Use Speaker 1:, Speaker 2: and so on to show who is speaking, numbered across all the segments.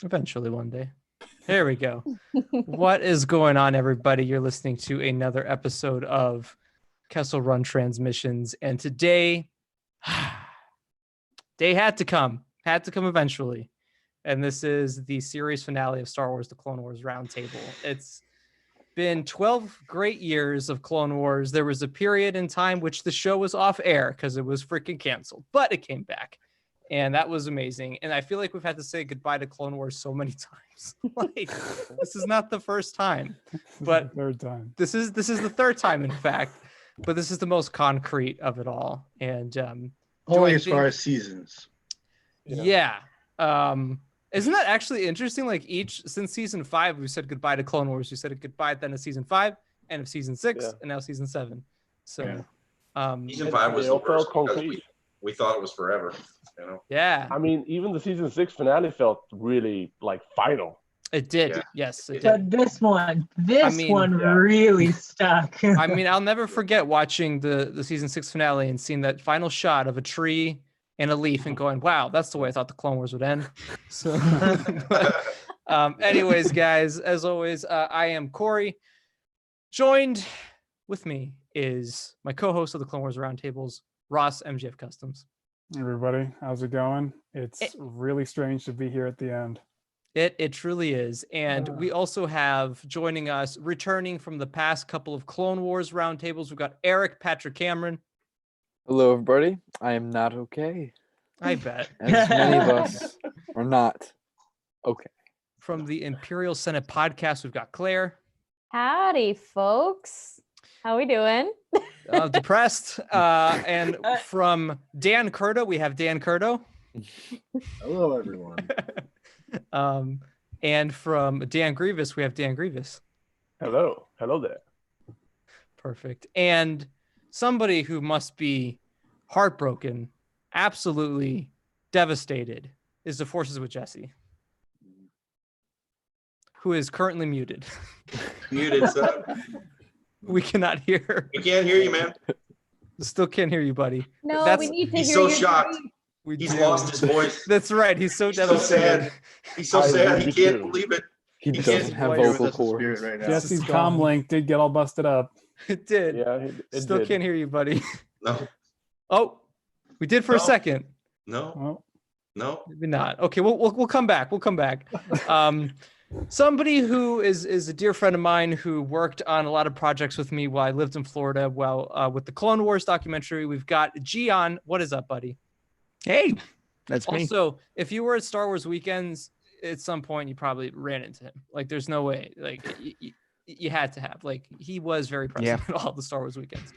Speaker 1: Eventually, one day. There we go. What is going on, everybody? You're listening to another episode of Kessel Run Transmissions, and today, they had to come eventually. And this is the series finale of Star Wars: The Clone Wars Roundtable. It's been 12 great years of Clone Wars. There was a period in time which the show was off air because it was freaking canceled, but it came back. And that was amazing. And I feel like we've had to say goodbye to Clone Wars so many times. Like, this is not the first time, but
Speaker 2: third time.
Speaker 1: This is the third time, in fact. But this is the most concrete of it all. And
Speaker 3: only as far as seasons.
Speaker 1: Yeah. Isn't that actually interesting? Like since season 5, we said goodbye to Clone Wars. We said goodbye at the end of season 5, end of season 6, and now season 7. So
Speaker 4: season 5 was the worst because we thought it was forever. You know?
Speaker 1: Yeah.
Speaker 5: I mean, even the season 6 finale felt really like final.
Speaker 1: It did. Yeah. Yes, it did.
Speaker 6: But this one really stuck.
Speaker 1: I mean, I'll never forget watching the season 6 finale and seeing that final shot of a tree and a leaf and going, wow, that's the way I thought the Clone Wars would end. So anyways, guys, as always, I am Corey. Joined with me is my co-host of the Clone Wars Roundtables, Ross, MGF Customs.
Speaker 2: Everybody, how's it going? It's really strange to be here at the end.
Speaker 1: It truly is. And we also have joining us, returning from the past couple of Clone Wars Roundtables, we've got Eric Patrick Cameron.
Speaker 7: Hello, everybody. I am not okay.
Speaker 1: I bet.
Speaker 7: As many of us are not okay.
Speaker 1: From the Imperial Senate podcast, we've got Claire.
Speaker 8: Howdy, folks. How we doing?
Speaker 1: Depressed. And from Dan Curto, we have Dan Curto.
Speaker 3: Hello, everyone.
Speaker 1: And from Dan Grievous, we have Dan Grievous.
Speaker 5: Hello there.
Speaker 1: Perfect. And somebody who must be heartbroken, absolutely devastated, is the Forces with Jesse, who is currently muted.
Speaker 4: Muted, son.
Speaker 1: We cannot hear.
Speaker 4: We can't hear you, man.
Speaker 1: Still can't hear you, buddy.
Speaker 8: No, we need to hear you.
Speaker 4: He's so shocked. He's lost his voice.
Speaker 1: That's right. He's so devastated.
Speaker 4: Sad. He's so sad. He can't believe it.
Speaker 7: He doesn't have vocal cords.
Speaker 3: Right now.
Speaker 2: Jesse's comm link did get all busted up.
Speaker 1: It did.
Speaker 5: Yeah, it
Speaker 1: Still
Speaker 5: did.
Speaker 1: can't hear you, buddy.
Speaker 4: No.
Speaker 1: Oh, we did for a second.
Speaker 4: No.
Speaker 2: Well,
Speaker 4: No.
Speaker 1: Maybe not. Okay, we'll come back. We'll come back. Somebody who is a dear friend of mine who worked on a lot of projects with me while I lived in Florida. Well, with the Clone Wars documentary, we've got Gian. What is up, buddy?
Speaker 9: Hey, that's me.
Speaker 1: Also, if you were at Star Wars Weekends, at some point you probably ran into him. Like, there's no way. Like, you had to have. Like, he was very present at all the Star Wars Weekends.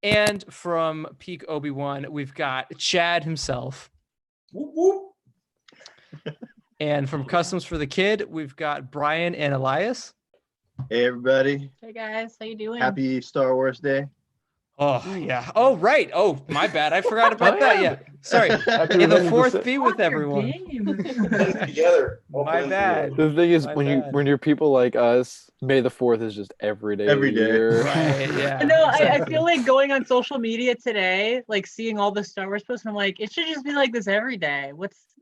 Speaker 1: And from Peak Obi-Wan, we've got Chad himself.
Speaker 4: Whoop, whoop.
Speaker 1: And from Customs for the Kid, we've got Brian and Elias.
Speaker 3: Hey, everybody.
Speaker 6: Hey guys, how you doing?
Speaker 3: Happy Star Wars Day.
Speaker 1: Oh, yeah. Oh, right. Oh, my bad. I forgot about that. Yeah. Sorry. May the fourth be with everyone.
Speaker 4: Together.
Speaker 1: My bad.
Speaker 7: The thing is,
Speaker 1: My
Speaker 7: when you're people like us, May the 4th is just every day.
Speaker 3: Every day.
Speaker 1: Right, yeah.
Speaker 6: No, I feel like going on social media today, like seeing all the Star Wars posts, and I'm like, it should just be like this every day.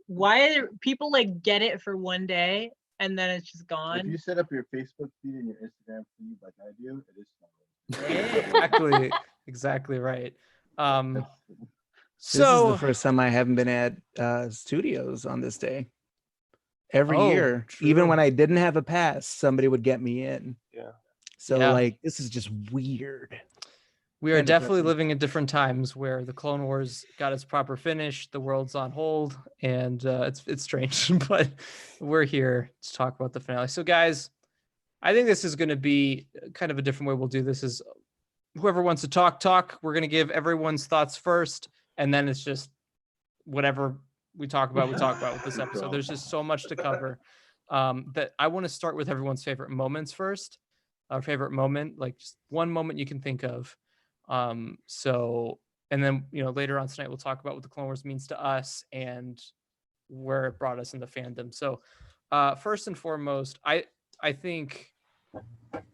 Speaker 6: Why are people like get it for one day and then it's just gone?
Speaker 3: If you set up your Facebook feed and your Instagram feed like I do, it is
Speaker 1: Exactly right.
Speaker 9: This
Speaker 1: So
Speaker 9: is the first time I haven't been at studios on this day. Every year, even when I didn't have a pass, somebody would get me in.
Speaker 5: Yeah.
Speaker 9: So
Speaker 1: Yeah.
Speaker 9: like, this is just weird.
Speaker 1: we are
Speaker 9: Kind of
Speaker 1: definitely
Speaker 9: depressing.
Speaker 1: living in different times where the Clone Wars got its proper finish, the world's on hold, and it's strange, but we're here to talk about the finale. So guys, I think this is going to be kind of a different way we'll do this. Is whoever wants to talk. We're going to give everyone's thoughts first, and then it's just whatever we talk about with this episode. There's just so much to cover that I want to start with everyone's favorite moments first. Our favorite moment, like just one moment you can think of. So, and then, later on tonight, we'll talk about what the Clone Wars means to us and where it brought us into fandom. So, first and foremost, I think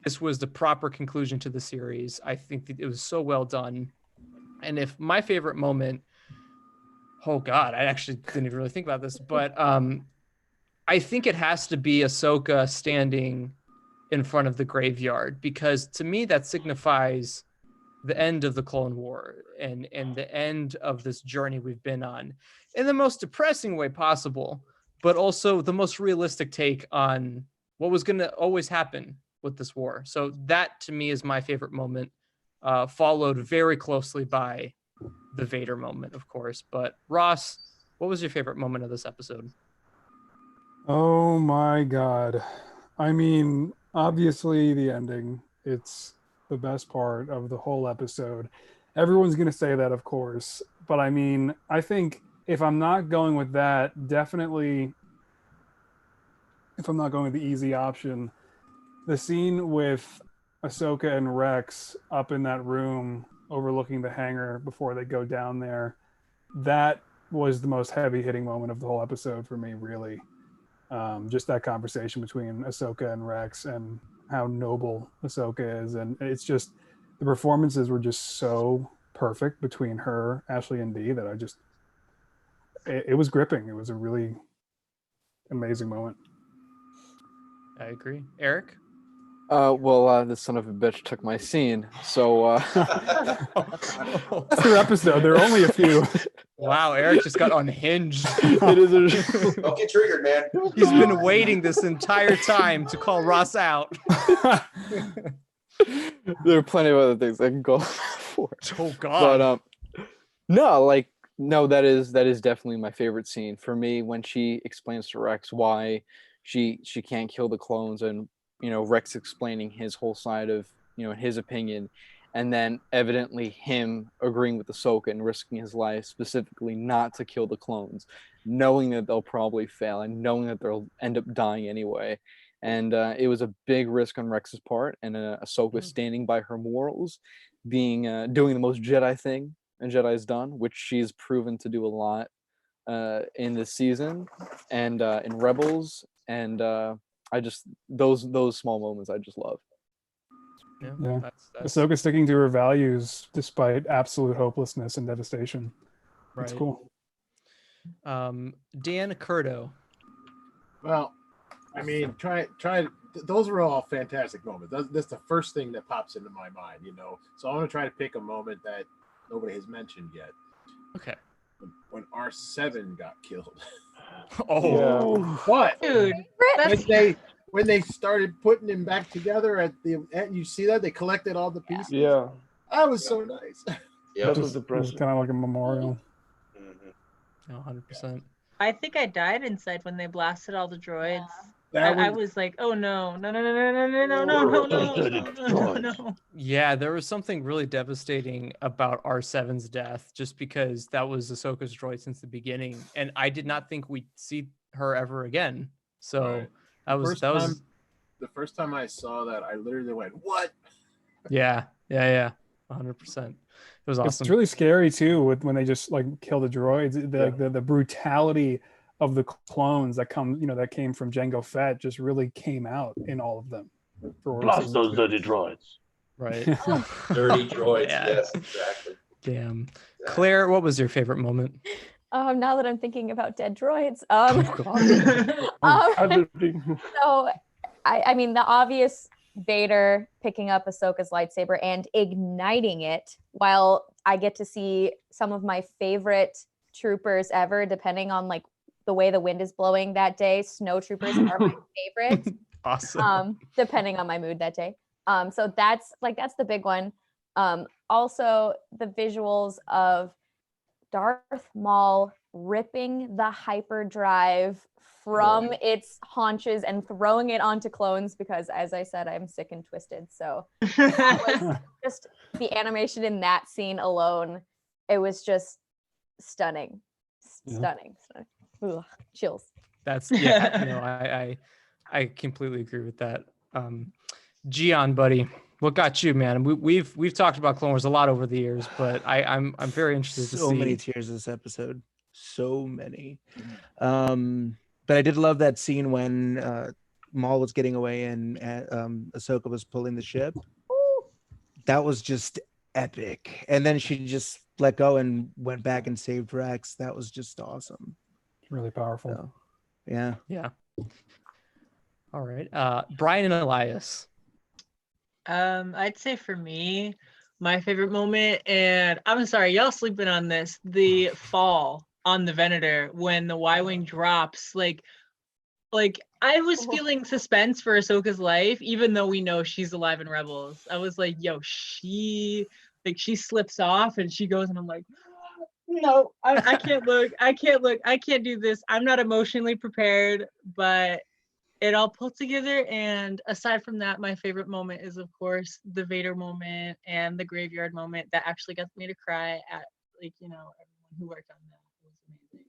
Speaker 1: this was the proper conclusion to the series. I think that it was so well done. And if my favorite moment, oh God, I actually didn't even really think about this, but I think it has to be Ahsoka standing in front of the graveyard, because to me that signifies the end of the Clone War and the end of this journey we've been on in the most depressing way possible, but also the most realistic take on what was going to always happen with this war. So that to me is my favorite moment, followed very closely by the Vader moment, of course. But Ross, what was your favorite moment of this episode?
Speaker 2: Oh my God. I mean, obviously the ending. It's the best part of the whole episode. Everyone's going to say that, of course. But I mean, I think if I'm not going with that, definitely, if I'm not going with the easy option, the scene with Ahsoka and Rex up in that room overlooking the hangar before they go down there, that was the most heavy hitting moment of the whole episode for me, really. Just that conversation between Ahsoka and Rex and how noble Ahsoka is. And it's just, the performances were just so perfect between her, Ashley, and Dee that it was gripping. It was a really amazing moment.
Speaker 1: I agree. Eric?
Speaker 7: The son of a bitch took my scene. So
Speaker 2: That's their episode. There are only a few.
Speaker 1: Wow, Eric just got unhinged.
Speaker 7: it is
Speaker 4: Don't get triggered, man.
Speaker 1: He's been waiting this entire time to call Ross out.
Speaker 7: there are plenty of other things I can go for.
Speaker 1: Oh God.
Speaker 7: But no, that is definitely my favorite scene for me, when she explains to Rex why she can't kill the clones, and Rex explaining his whole side of his opinion, and then evidently him agreeing with Ahsoka and risking his life specifically not to kill the clones, knowing that they'll probably fail and knowing that they'll end up dying anyway. And it was a big risk on Rex's part, and Ahsoka standing by her morals, doing the most Jedi thing a Jedi's done, which she's proven to do a lot in this season and in Rebels. And I just those small moments I just love.
Speaker 2: Yeah.
Speaker 1: That's
Speaker 2: Ahsoka sticking to her values despite absolute hopelessness and devastation. That's
Speaker 1: right.
Speaker 2: cool.
Speaker 1: Dan Curdo.
Speaker 10: Well, I mean, try. Those were all fantastic moments. That's the first thing that pops into my mind, So I'm gonna try to pick a moment that nobody has mentioned yet.
Speaker 1: Okay.
Speaker 10: When R7 got killed.
Speaker 1: Oh,
Speaker 2: Yeah.
Speaker 10: What?
Speaker 6: Dude,
Speaker 10: when they started putting him back together at the end, you see that they collected all the pieces.
Speaker 5: Yeah,
Speaker 10: That was so nice.
Speaker 4: Yeah.
Speaker 5: that was
Speaker 2: It was
Speaker 5: depressing.
Speaker 2: kind of like a memorial.
Speaker 1: no, 100%.
Speaker 6: I think I died inside when they blasted all the droids.
Speaker 10: That
Speaker 6: I was like, oh no, no.
Speaker 1: Yeah, there was something really devastating about R7's death, just because that was Ahsoka's droid since the beginning, and I did not think we'd see her ever again. So
Speaker 10: Right.
Speaker 1: that was
Speaker 10: the first time I saw that, I literally went, "What?"
Speaker 1: yeah, 100%. It was awesome.
Speaker 2: It's really scary too when they just like kill the droids. The brutality of the clones that came from Jango Fett just really came out in all of them.
Speaker 5: Blast those dirty droids.
Speaker 1: Right.
Speaker 4: Dirty droids.
Speaker 1: Yeah.
Speaker 4: Yes, exactly.
Speaker 1: Damn. Claire, what was your favorite moment?
Speaker 8: Now that I'm thinking about dead droids. So I mean, the obvious Vader picking up Ahsoka's lightsaber and igniting it, while I get to see some of my favorite troopers ever, depending on like the way the wind is blowing that day. Snow troopers are my favorite.
Speaker 1: Awesome.
Speaker 8: Depending on my mood that day. So that's the big one. Also the visuals of Darth Maul ripping the hyperdrive from its haunches and throwing it onto clones, because as I said, I'm sick and twisted. So that was just the animation in that scene alone. It was just stunning. Stunning. Ugh, chills.
Speaker 1: That's I completely agree with that. Gian, buddy, what got you, man? We've talked about Clone Wars a lot over the years, but I'm very interested to see.
Speaker 9: So many tears this episode. So many. But I did love that scene when Maul was getting away and Ahsoka was pulling the ship. That was just epic. And then she just let go and went back and saved Rex. That was just awesome.
Speaker 2: Really powerful.
Speaker 9: So, yeah.
Speaker 1: Yeah. All right. Brian and Elias.
Speaker 6: I'd say for me, my favorite moment, and I'm sorry, y'all sleeping on this, the fall on the Venator when the Y-Wing drops, like I was feeling suspense for Ahsoka's life, even though we know she's alive in Rebels. I was like, yo, she slips off and she goes, and I'm like, no, I can't look. I can't do this. I'm not emotionally prepared, but it all pulled together. And aside from that, my favorite moment is, of course, the Vader moment and the graveyard moment that actually got me to cry at, everyone who worked on that. It was amazing.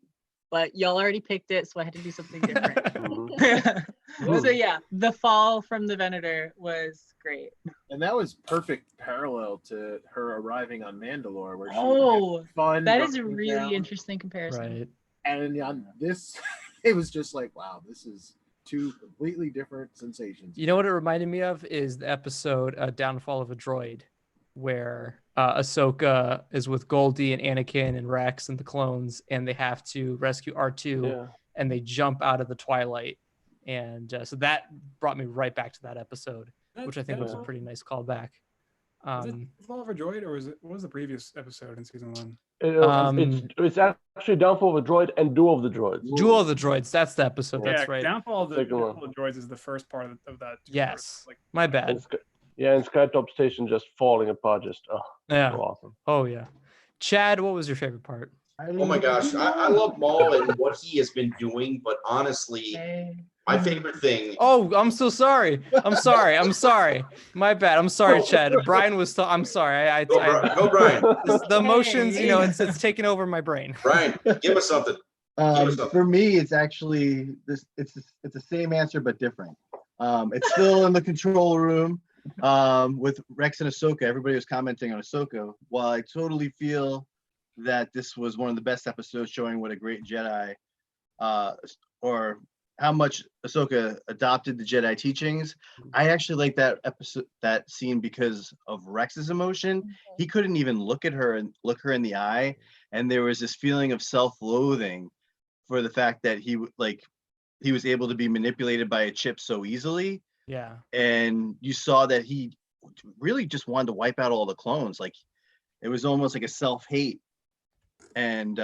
Speaker 6: But y'all already picked it, so I had to do something different. So yeah, the fall from the Venator was great.
Speaker 10: And that was perfect parallel to her arriving on Mandalore, where she had fun.
Speaker 6: That is a really interesting comparison.
Speaker 1: Right.
Speaker 10: And on this, it was just like, wow, this is two completely different sensations.
Speaker 1: You know what it reminded me of is the episode Downfall of a Droid, where Ahsoka is with Goldie and Anakin and Rex and the clones, and they have to rescue R2, and they jump out of the twilight. And so that brought me right back to that episode, which I think was a pretty nice callback.
Speaker 2: Is it Fall of a Droid, or what was the previous episode in season 1?
Speaker 5: It's actually Downfall of a Droid and Duel of the Droids.
Speaker 1: Duel of the Droids, that's the episode. That's right.
Speaker 2: Downfall of the Droids is the first part of that.
Speaker 1: Yes. My bad.
Speaker 5: And Skytop Station just falling apart. Just so awesome.
Speaker 1: Oh yeah. Chad, what was your favorite part?
Speaker 4: Oh my gosh, I love Maul and what he has been doing, but honestly, my favorite thing.
Speaker 1: Oh, I'm so sorry. I'm sorry. My bad. I'm sorry, Chad. Brian was. I'm sorry.
Speaker 4: Go, Brian.
Speaker 1: The emotions, it's taking over my brain.
Speaker 4: Brian, give us something.
Speaker 3: For me, it's actually this. It's the same answer but different. It's still in the control room with Rex and Ahsoka. Everybody was commenting on Ahsoka. While I totally feel that this was one of the best episodes showing what a great Jedi, or how much Ahsoka adopted the Jedi teachings. I actually like that episode, that scene, because of Rex's emotion. He couldn't even look her in the eye, and there was this feeling of self-loathing for the fact that he was able to be manipulated by a chip so easily.
Speaker 1: Yeah. And
Speaker 3: you saw that he really just wanted to wipe out all the clones. Like, it was almost like a self-hate. And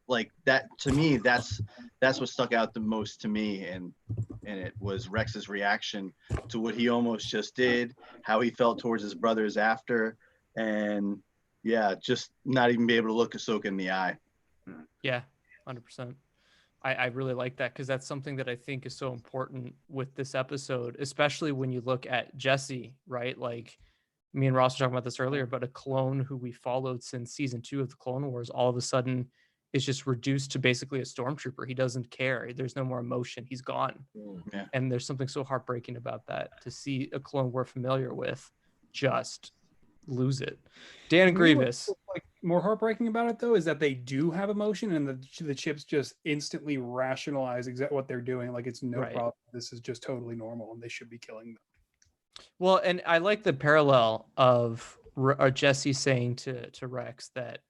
Speaker 3: like that, to me, that's what stuck out the most to me, and it was Rex's reaction to what he almost just did, how he felt towards his brothers after, and just not even be able to look Ahsoka in the eye.
Speaker 1: Yeah, 100%. I really like that, because that's something that I think is so important with this episode, especially when you look at Jesse, right? Like, me and Ross were talking about this earlier, but a clone who we followed since season 2 of the Clone Wars all of a sudden is just reduced to basically a stormtrooper. He doesn't care. There's no more emotion. He's gone.
Speaker 3: Yeah.
Speaker 1: And there's something so heartbreaking about that, to see a clone we're familiar with just lose it. Dan Grievous.
Speaker 2: What's like more heartbreaking about it, though, is that they do have emotion, and the chips just instantly rationalize exactly what they're doing. Like, it's no problem. This is just totally normal, and they should be killing them.
Speaker 1: Well, and I like the parallel of Jesse saying to Rex that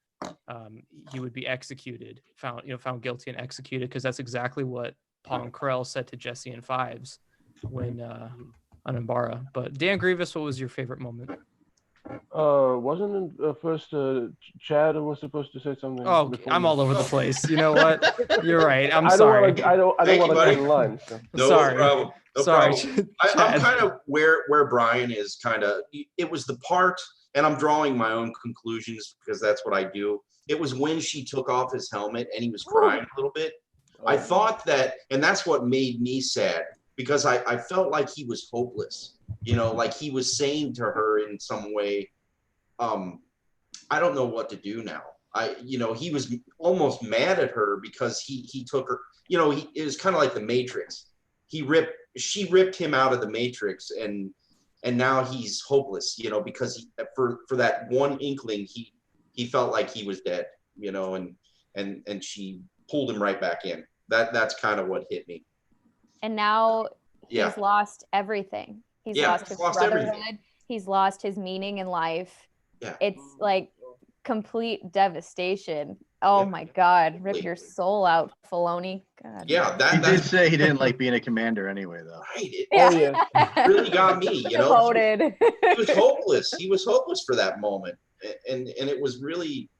Speaker 1: he would be executed, found guilty and executed, because that's exactly what Paul Krell said to Jesse in Fives when on Umbara. But Dan Grievous, what was your favorite moment?
Speaker 5: Wasn't it first Chad was supposed to say something?
Speaker 1: Oh, I'm all over the place. You know what? You're right. I'm
Speaker 5: I
Speaker 1: sorry.
Speaker 5: I don't want to cut in line. So.
Speaker 4: No
Speaker 1: sorry.
Speaker 4: problem. No
Speaker 1: sorry.
Speaker 4: problem. I'm kind of where Brian is. Kind of. It was the part, and I'm drawing my own conclusions because that's what I do. It was when she took off his helmet and he was crying a little bit. I thought that, and that's what made me sad, because I felt like he was hopeless. Like he was saying to her in some way, I don't know what to do now. He was almost mad at her because he took her, it was kind of like the Matrix. She ripped him out of the Matrix, and now he's hopeless, because for that one inkling, he felt like he was dead, and she pulled him right back in. That's kind of what hit me.
Speaker 8: And now he's lost everything. He's lost his brotherhood. Everything. He's lost his meaning in life.
Speaker 4: Yeah.
Speaker 8: It's like complete devastation. Oh
Speaker 4: Yeah.
Speaker 8: my God, rip your soul out, Filoni. God.
Speaker 4: Yeah,
Speaker 3: He did
Speaker 4: that's
Speaker 3: say he didn't like being a commander anyway, though.
Speaker 4: right. It
Speaker 5: Oh yeah.
Speaker 4: really got me. You know,
Speaker 8: Devoted.
Speaker 4: he was hopeless. He was hopeless for that moment, and it was really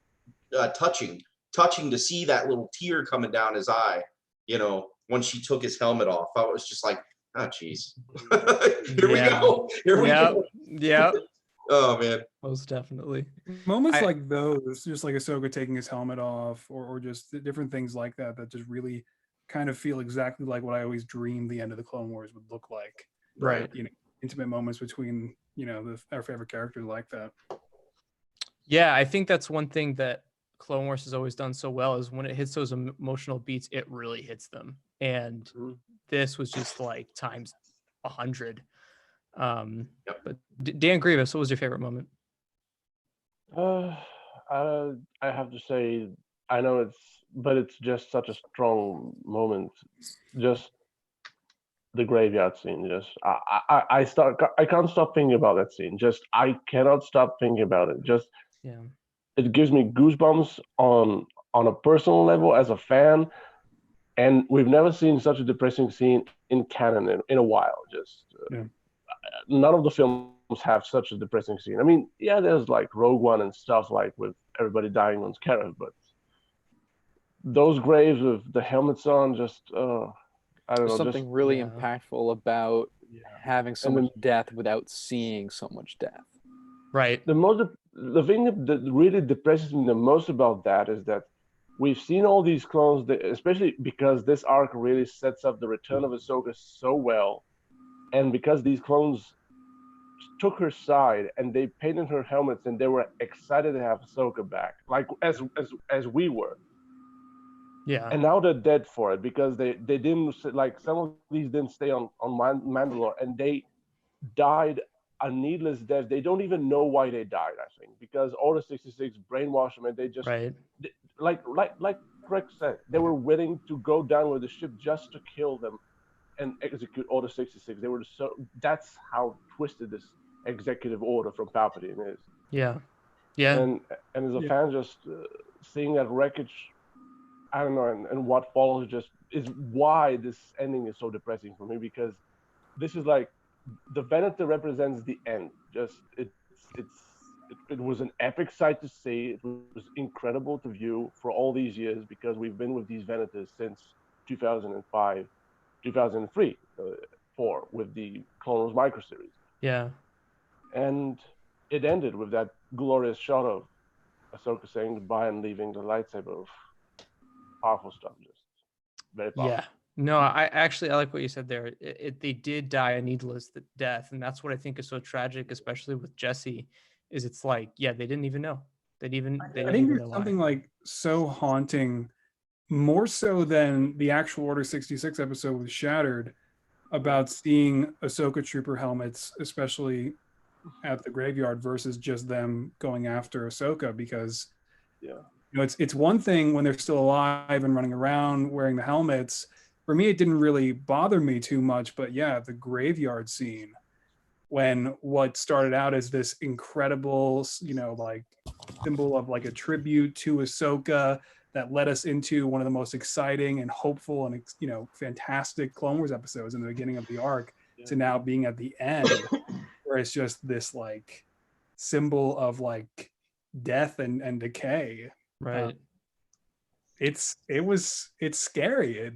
Speaker 4: touching to see that little tear coming down his eye. You know, when she took his helmet off, I was just like, oh, geez, here we go. Here we go.
Speaker 1: Yeah.
Speaker 4: Oh man.
Speaker 1: Most definitely.
Speaker 2: Moments
Speaker 1: I-
Speaker 2: like those, just like Ahsoka taking his helmet off, or just different things like that, that just really kind of feel exactly like what I always dreamed the end of the Clone Wars would look like.
Speaker 1: Right.
Speaker 2: You know, intimate moments between, you know, our favorite characters like that.
Speaker 1: Yeah, I think that's one thing that Clone Wars has always done so well is when it hits those emotional beats, it really hits them. And this was just like times 100. But Dan Grievous, what was your favorite moment?
Speaker 5: I have to say, I know it's just such a strong moment. Just the graveyard scene. Just I can't stop thinking about that scene. Just I cannot stop thinking about it. Just
Speaker 1: Yeah.
Speaker 5: it gives me goosebumps on a personal level as a fan, and we've never seen such a depressing scene in canon in a while. Just none of the films have such a depressing scene. I mean, yeah, there's like Rogue One and stuff like with everybody dying on Scarif, but those graves with the helmets on, just I don't
Speaker 7: There's
Speaker 5: know,
Speaker 7: something
Speaker 5: just
Speaker 7: really
Speaker 1: yeah.
Speaker 7: impactful about having so
Speaker 5: And
Speaker 7: much
Speaker 5: then-
Speaker 7: death without seeing so much death.
Speaker 1: Right.
Speaker 5: the thing that really depresses me the most about that is that we've seen all these clones, especially because this arc really sets up the return of Ahsoka so well, and because these clones took her side and they painted her helmets and they were excited to have Ahsoka back, like as we were.
Speaker 1: Yeah.
Speaker 5: And now they're dead for it because they didn't, like, some of these didn't stay on Mandalore, and they died a needless death. They don't even know why they died, I think, because Order 66 brainwashed them, and they just
Speaker 1: Right.
Speaker 5: like Rex said, they were willing to go down with the ship just to kill them and execute Order 66. They were that's how twisted this executive order from Palpatine is.
Speaker 1: Yeah. Yeah.
Speaker 5: And as a fan, just seeing that wreckage, I don't know, and what follows just is why this ending is so depressing for me, because this is like the Venator represents the end. Just it was an epic sight to see. It was incredible to view for all these years, because we've been with these Venators since 2005, 2003, 4 with the Clone Wars micro series.
Speaker 1: Yeah.
Speaker 5: And it ended with that glorious shot of Ahsoka saying goodbye and leaving the lightsaber. Powerful stuff, just very powerful.
Speaker 1: Yeah. No, I like what you said there. They did die a needless death, and that's what I think is so tragic, especially with Jesse. Is it's like, yeah, they didn't even know. They didn't
Speaker 2: I think
Speaker 1: even
Speaker 2: there's
Speaker 1: know why.
Speaker 2: something like so haunting, more so than the actual Order 66 episode with Shattered, about seeing Ahsoka trooper helmets, especially at the graveyard, versus just them going after Ahsoka, because you know, it's one thing when they're still alive and running around wearing the helmets. For me, it didn't really bother me too much, but yeah, the graveyard scene, when what started out as this incredible, you know, like symbol of like a tribute to Ahsoka that led us into one of the most exciting and hopeful and, you know, fantastic Clone Wars episodes in the beginning of the arc, to now being at the end, where it's just this like symbol of like death and decay.
Speaker 1: Right.
Speaker 2: It's scary.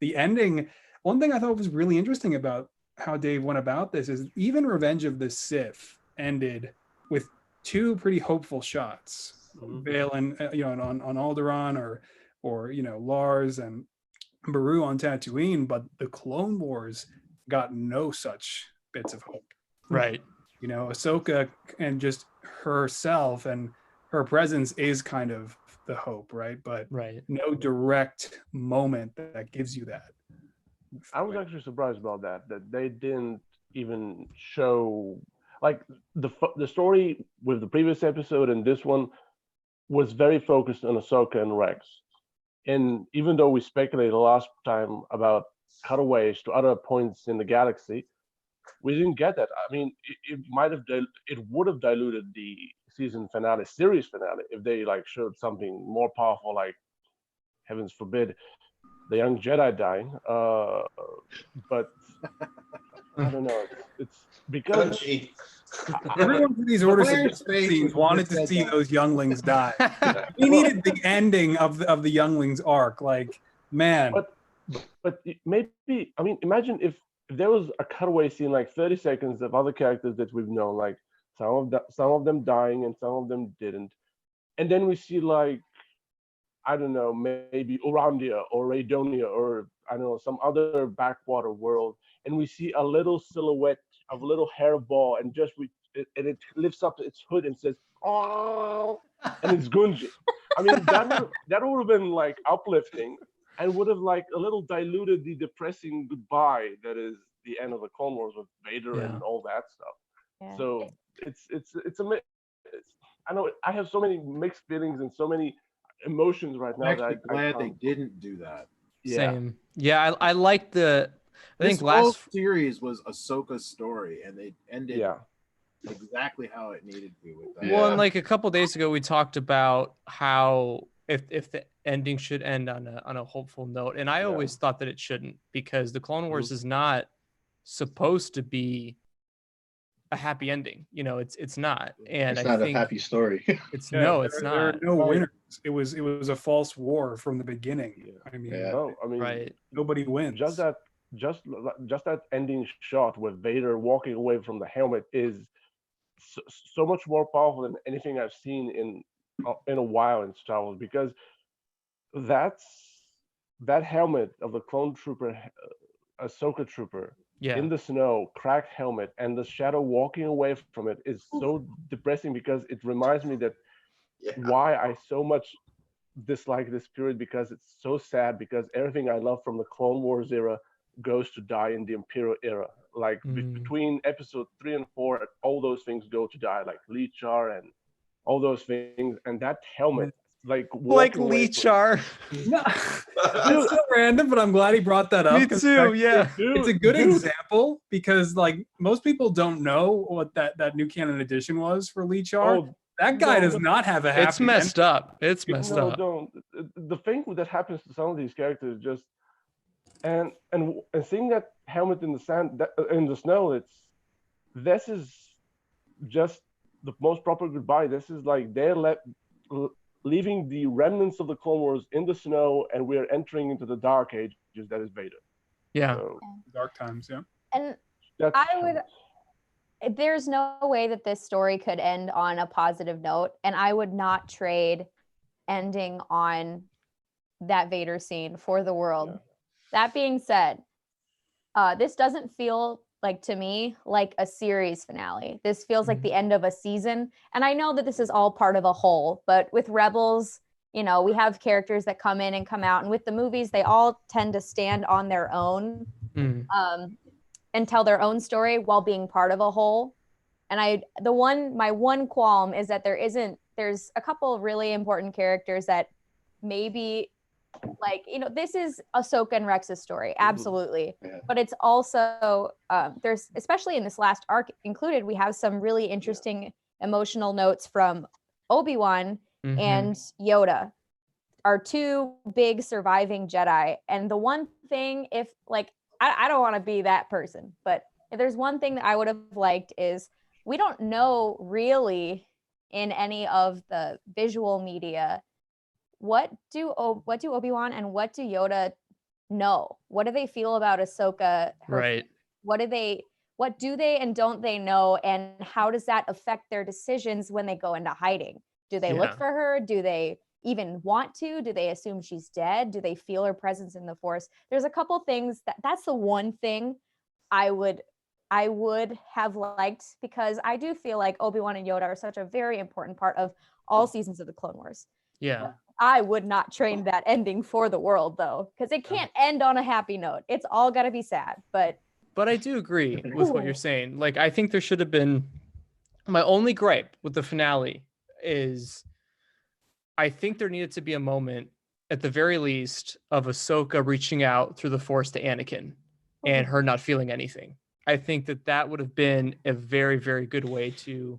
Speaker 2: The ending. One thing I thought was really interesting about how Dave went about this is even Revenge of the Sith ended with 2 pretty hopeful shots. Valen, you know, on Alderaan, or you know, Lars and Beru on Tatooine, but the Clone Wars got no such bits of hope.
Speaker 1: Right.
Speaker 2: You know, Ahsoka and just herself and her presence is kind of the hope, right? But no direct moment that gives you that.
Speaker 5: I was actually surprised about that they didn't even show, like, the story with the previous episode and this one was very focused on Ahsoka and Rex. And even though we speculated last time about cutaways to other points in the galaxy, we didn't get that. I mean, it would have diluted the season finale, series finale, if they like showed something more powerful, like heavens forbid, the young Jedi dying. But I don't know. It's because
Speaker 2: Everyone for these
Speaker 10: The
Speaker 2: orders
Speaker 10: Player's face
Speaker 2: scenes
Speaker 10: when you
Speaker 2: wanted
Speaker 10: just
Speaker 2: to
Speaker 10: said
Speaker 2: see
Speaker 10: that.
Speaker 2: those younglings die. We needed the ending of the younglings arc. Like, man,
Speaker 5: but maybe, I mean, imagine if there was a cutaway scene, like 30 seconds of other characters that we've known, like some of them dying and some of them didn't, and then we see like, I don't know, maybe Urandia or Raydonia or I don't know, some other backwater world, and we see a little silhouette of a little hairball, and it lifts up its hood and says, "Oh," and it's Gunji. I mean, that would have been like uplifting, and would have like a little diluted the depressing goodbye that is the end of the Clone Wars with Vader and all that stuff.
Speaker 8: Yeah.
Speaker 5: So I know I have so many mixed feelings and so many emotions right
Speaker 10: I'm
Speaker 5: now that
Speaker 10: actually glad they didn't do that.
Speaker 1: Same. Yeah, I like the. I
Speaker 10: This
Speaker 1: think
Speaker 10: whole
Speaker 1: last.
Speaker 10: series was Ahsoka's story, and they ended
Speaker 5: Yeah.
Speaker 10: exactly how it needed to with that.
Speaker 1: Well, and like a couple days ago, we talked about how if the ending should end on a hopeful note, and I always thought that it shouldn't, because the Clone Wars is not supposed to be a happy ending. You know, it's not, and
Speaker 3: It's
Speaker 1: I
Speaker 3: not
Speaker 1: think
Speaker 3: a happy story.
Speaker 1: it's
Speaker 2: yeah,
Speaker 1: no, it's
Speaker 2: there are
Speaker 1: not.
Speaker 2: no winners. It was a false war from the beginning. I mean,
Speaker 3: Yeah.
Speaker 5: No, I mean,
Speaker 1: Right.
Speaker 2: nobody wins.
Speaker 5: just that ending shot with Vader walking away from the helmet is so much more powerful than anything I've seen in a while in Star Wars, because that helmet of the clone trooper, Ahsoka trooper,
Speaker 1: Yeah.
Speaker 5: in the snow, cracked helmet, and the shadow walking away from it is so depressing, because it reminds me that why I so much dislike this period, because it's so sad, because everything I love from the Clone Wars era goes to die in the Imperial era. Like between episode 3 and 4, all those things go to die, like Lichar and all those things, and that helmet, like
Speaker 1: Lee Char.
Speaker 2: No, that's so random, but I'm glad he brought that up.
Speaker 1: Me too. Yeah.
Speaker 2: It's a good example, because like most people don't know what that new canon edition was for Lee Char.
Speaker 5: Oh,
Speaker 2: that guy does not have a happy
Speaker 1: It's messed up. It's messed up.
Speaker 5: Don't. The thing that happens to some of these characters just and seeing that helmet in the sand, in the snow, this is just the most proper goodbye. This is like they're leaving the remnants of the Clone Wars in the snow, and we're entering into the Dark Ages. That is Vader.
Speaker 1: Yeah.
Speaker 5: So,
Speaker 2: Dark times. Yeah.
Speaker 8: And
Speaker 5: that's
Speaker 8: there's no way that this story could end on a positive note, and I would not trade ending on that Vader scene for the world.
Speaker 5: Yeah.
Speaker 8: That being said, this doesn't feel like, to me, like a series finale. This feels like the end of a season. And I know that this is all part of a whole, but with Rebels, you know, we have characters that come in and come out, and with the movies, they all tend to stand on their own and tell their own story while being part of a whole. And my one qualm is that there's a couple of really important characters that maybe, like, you know, this is Ahsoka and Rex's story, absolutely. But it's also there's, especially in this last arc included, we have some really interesting emotional notes from Obi-Wan and Yoda, our two big surviving Jedi. And the one thing, if like, I don't want to be that person, but if there's one thing that I would have liked, is we don't know really in any of the visual media what do Obi-Wan and what do Yoda know? What do they feel about Ahsoka?
Speaker 1: Right.
Speaker 8: What do they and don't they know? And how does that affect their decisions when they go into hiding? Do they look for her? Do they even want to? Do they assume she's dead? Do they feel her presence in the Force? There's a couple things that's the one thing I would have liked, because I do feel like Obi-Wan and Yoda are such a very important part of all seasons of the Clone Wars.
Speaker 1: Yeah.
Speaker 8: I would not trade that ending for the world, though, because it can't end on a happy note. It's all got to be sad. But
Speaker 1: I do agree with what you're saying. Like, I think there should have been, my only gripe with the finale is I think there needed to be a moment, at the very least, of Ahsoka reaching out through the Force to Anakin and her not feeling anything. I think that would have been a very, very good way to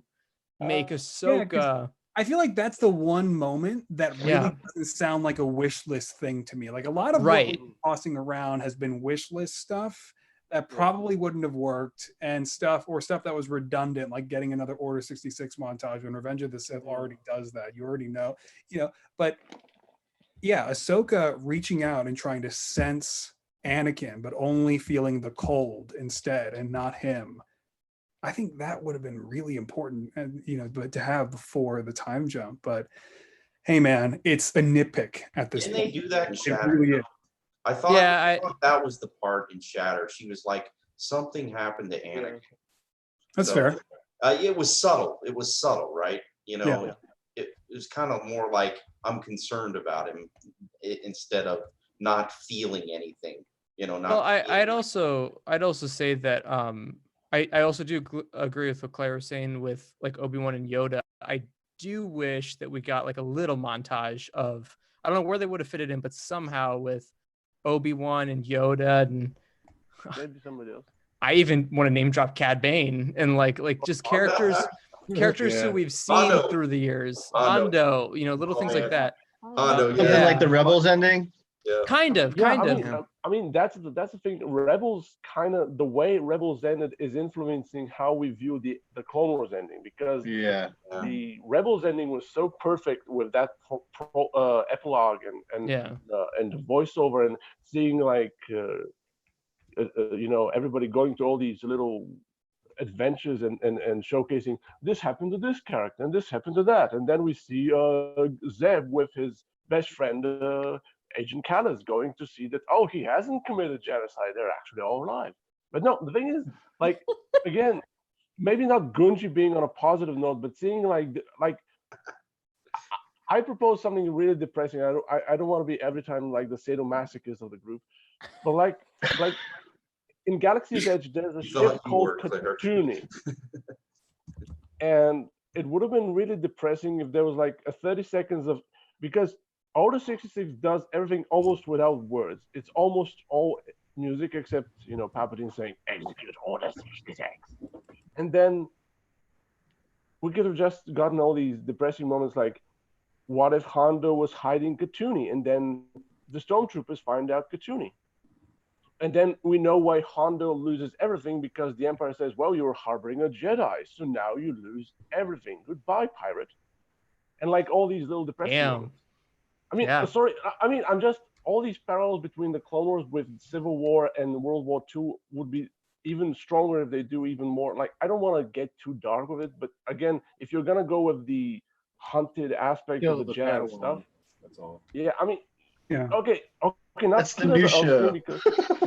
Speaker 1: make
Speaker 2: Yeah, 'cause
Speaker 1: Ahsoka.
Speaker 2: I feel like that's the one moment that really
Speaker 1: Yeah.
Speaker 2: doesn't sound like a wish list thing to me. Like a lot of what
Speaker 1: Right.
Speaker 2: we're tossing around has been wish list stuff that
Speaker 5: Yeah.
Speaker 2: probably wouldn't have worked, and stuff that was redundant, like getting another Order 66 montage when Revenge of the Sith already does that. You already know, but yeah, Ahsoka reaching out and trying to sense Anakin, but only feeling the cold instead and not him. I think that would have been really important, and but to have before the time jump. But hey, man, it's a nitpick at this
Speaker 4: Didn't they
Speaker 2: point.
Speaker 4: do that in
Speaker 2: It
Speaker 4: Shatter?
Speaker 2: really is.
Speaker 4: I thought,
Speaker 1: Yeah,
Speaker 4: I thought that was the part in Shatter. She was like, something happened to Anakin.
Speaker 2: That's
Speaker 4: So,
Speaker 2: fair.
Speaker 4: It was subtle. It was subtle, right?
Speaker 2: Yeah.
Speaker 4: It was kind of more like I'm concerned about him instead of not feeling anything. Not.
Speaker 1: Well, I'd
Speaker 4: feeling
Speaker 1: also say that I also do agree with what Claire was saying with like Obi-Wan and Yoda. I do wish that we got like a little montage of, I don't know where they would have fit it in, but somehow with Obi-Wan and Yoda, and
Speaker 5: Maybe somebody else.
Speaker 1: I even want to name drop Cad Bane and like just characters
Speaker 3: Yeah.
Speaker 1: who we've seen
Speaker 4: Hondo.
Speaker 1: through the years.
Speaker 4: Hondo.
Speaker 1: Hondo, little things
Speaker 4: man.
Speaker 1: like that.
Speaker 4: Hondo,
Speaker 3: Something
Speaker 1: Yeah.
Speaker 3: like the Rebels ending.
Speaker 4: Yeah.
Speaker 1: Kind of.
Speaker 5: I mean, that's the thing. Rebels kind of, the way Rebels ended is influencing how we view the Clone Wars ending, because
Speaker 3: Yeah.
Speaker 5: the Rebels ending was so perfect with that epilogue and the voiceover, and seeing like everybody going through all these little adventures and showcasing this happened to this character and this happened to that, and then we see Zeb with his best friend Agent Callis going to see that, oh, he hasn't committed genocide, they're actually all alive. But no, the thing is, like, again, maybe not Gunji being on a positive note, but seeing like I propose something really depressing. I don't want to be every time like the sadomasochist of the group, but like in Galaxy's Edge, there's a ship called Katuni, and it would have been really depressing if there was like a 30 seconds of, because Order 66 does everything almost without words. It's almost all music except Palpatine saying execute Order 66, and then we could have just gotten all these depressing moments like, what if Hondo was hiding Katuni, and then the stormtroopers find out Katuni. And then we know why Hondo loses everything, because the Empire says, well, you're harboring a Jedi, so now you lose everything. Goodbye, pirate. And like all these little depressing moments. I mean, I'm just, all these parallels between the Clone Wars with Civil War and World War II would be even stronger if they do even more. Like, I don't want to get too dark with it, but again, if you're going to go with the hunted aspect of the Jedi and stuff.
Speaker 10: That's all.
Speaker 5: Yeah, I mean,
Speaker 2: Yeah.
Speaker 5: Okay, not
Speaker 3: That's the new show.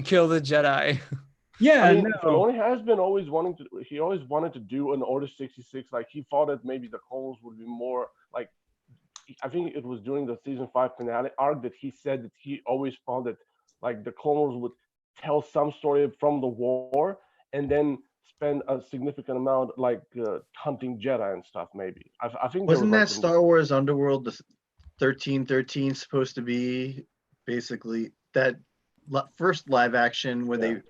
Speaker 1: Kill the Jedi.
Speaker 2: Yeah,
Speaker 5: I mean,
Speaker 2: no.
Speaker 5: Filoni has been always wanting to. He always wanted to do an Order 66. Like, he thought that maybe the Clone Wars would be more like. I think it was during the season 5 finale arc that he said that he always thought that like the Clone Wars would tell some story from the war and then spend a significant amount like hunting Jedi and stuff. Maybe I think
Speaker 3: Wasn't that Star Wars Underworld, the 1313 supposed to be basically that first live action where they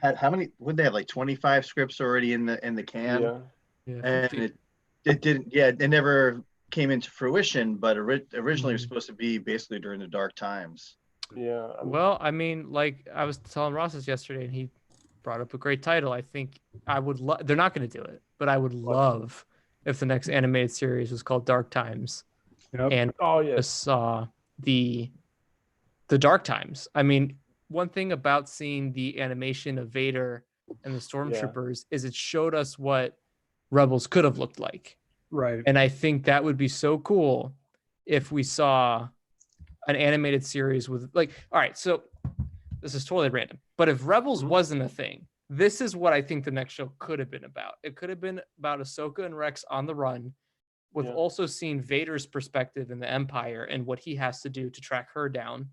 Speaker 3: had how many? Would they have like 25 scripts already in the can?
Speaker 1: Yeah.
Speaker 3: And it didn't. Yeah, it never came into fruition. But originally it was supposed to be basically during the dark times.
Speaker 5: Yeah.
Speaker 1: Well, I mean, like I was telling Ross this yesterday, and he brought up a great title. I think I would love. They're not going to do it, but I would love if the next animated series was called Dark Times, and just saw the Dark Times. I mean, one thing about seeing the animation of Vader and the Stormtroopers is it showed us what Rebels could have looked like.
Speaker 2: Right.
Speaker 1: And I think that would be so cool if we saw an animated series with like, all right, so this is totally random, but if Rebels wasn't a thing, this is what I think the next show could have been about. It could have been about Ahsoka and Rex on the run, with also seeing Vader's perspective in the Empire and what he has to do to track her down.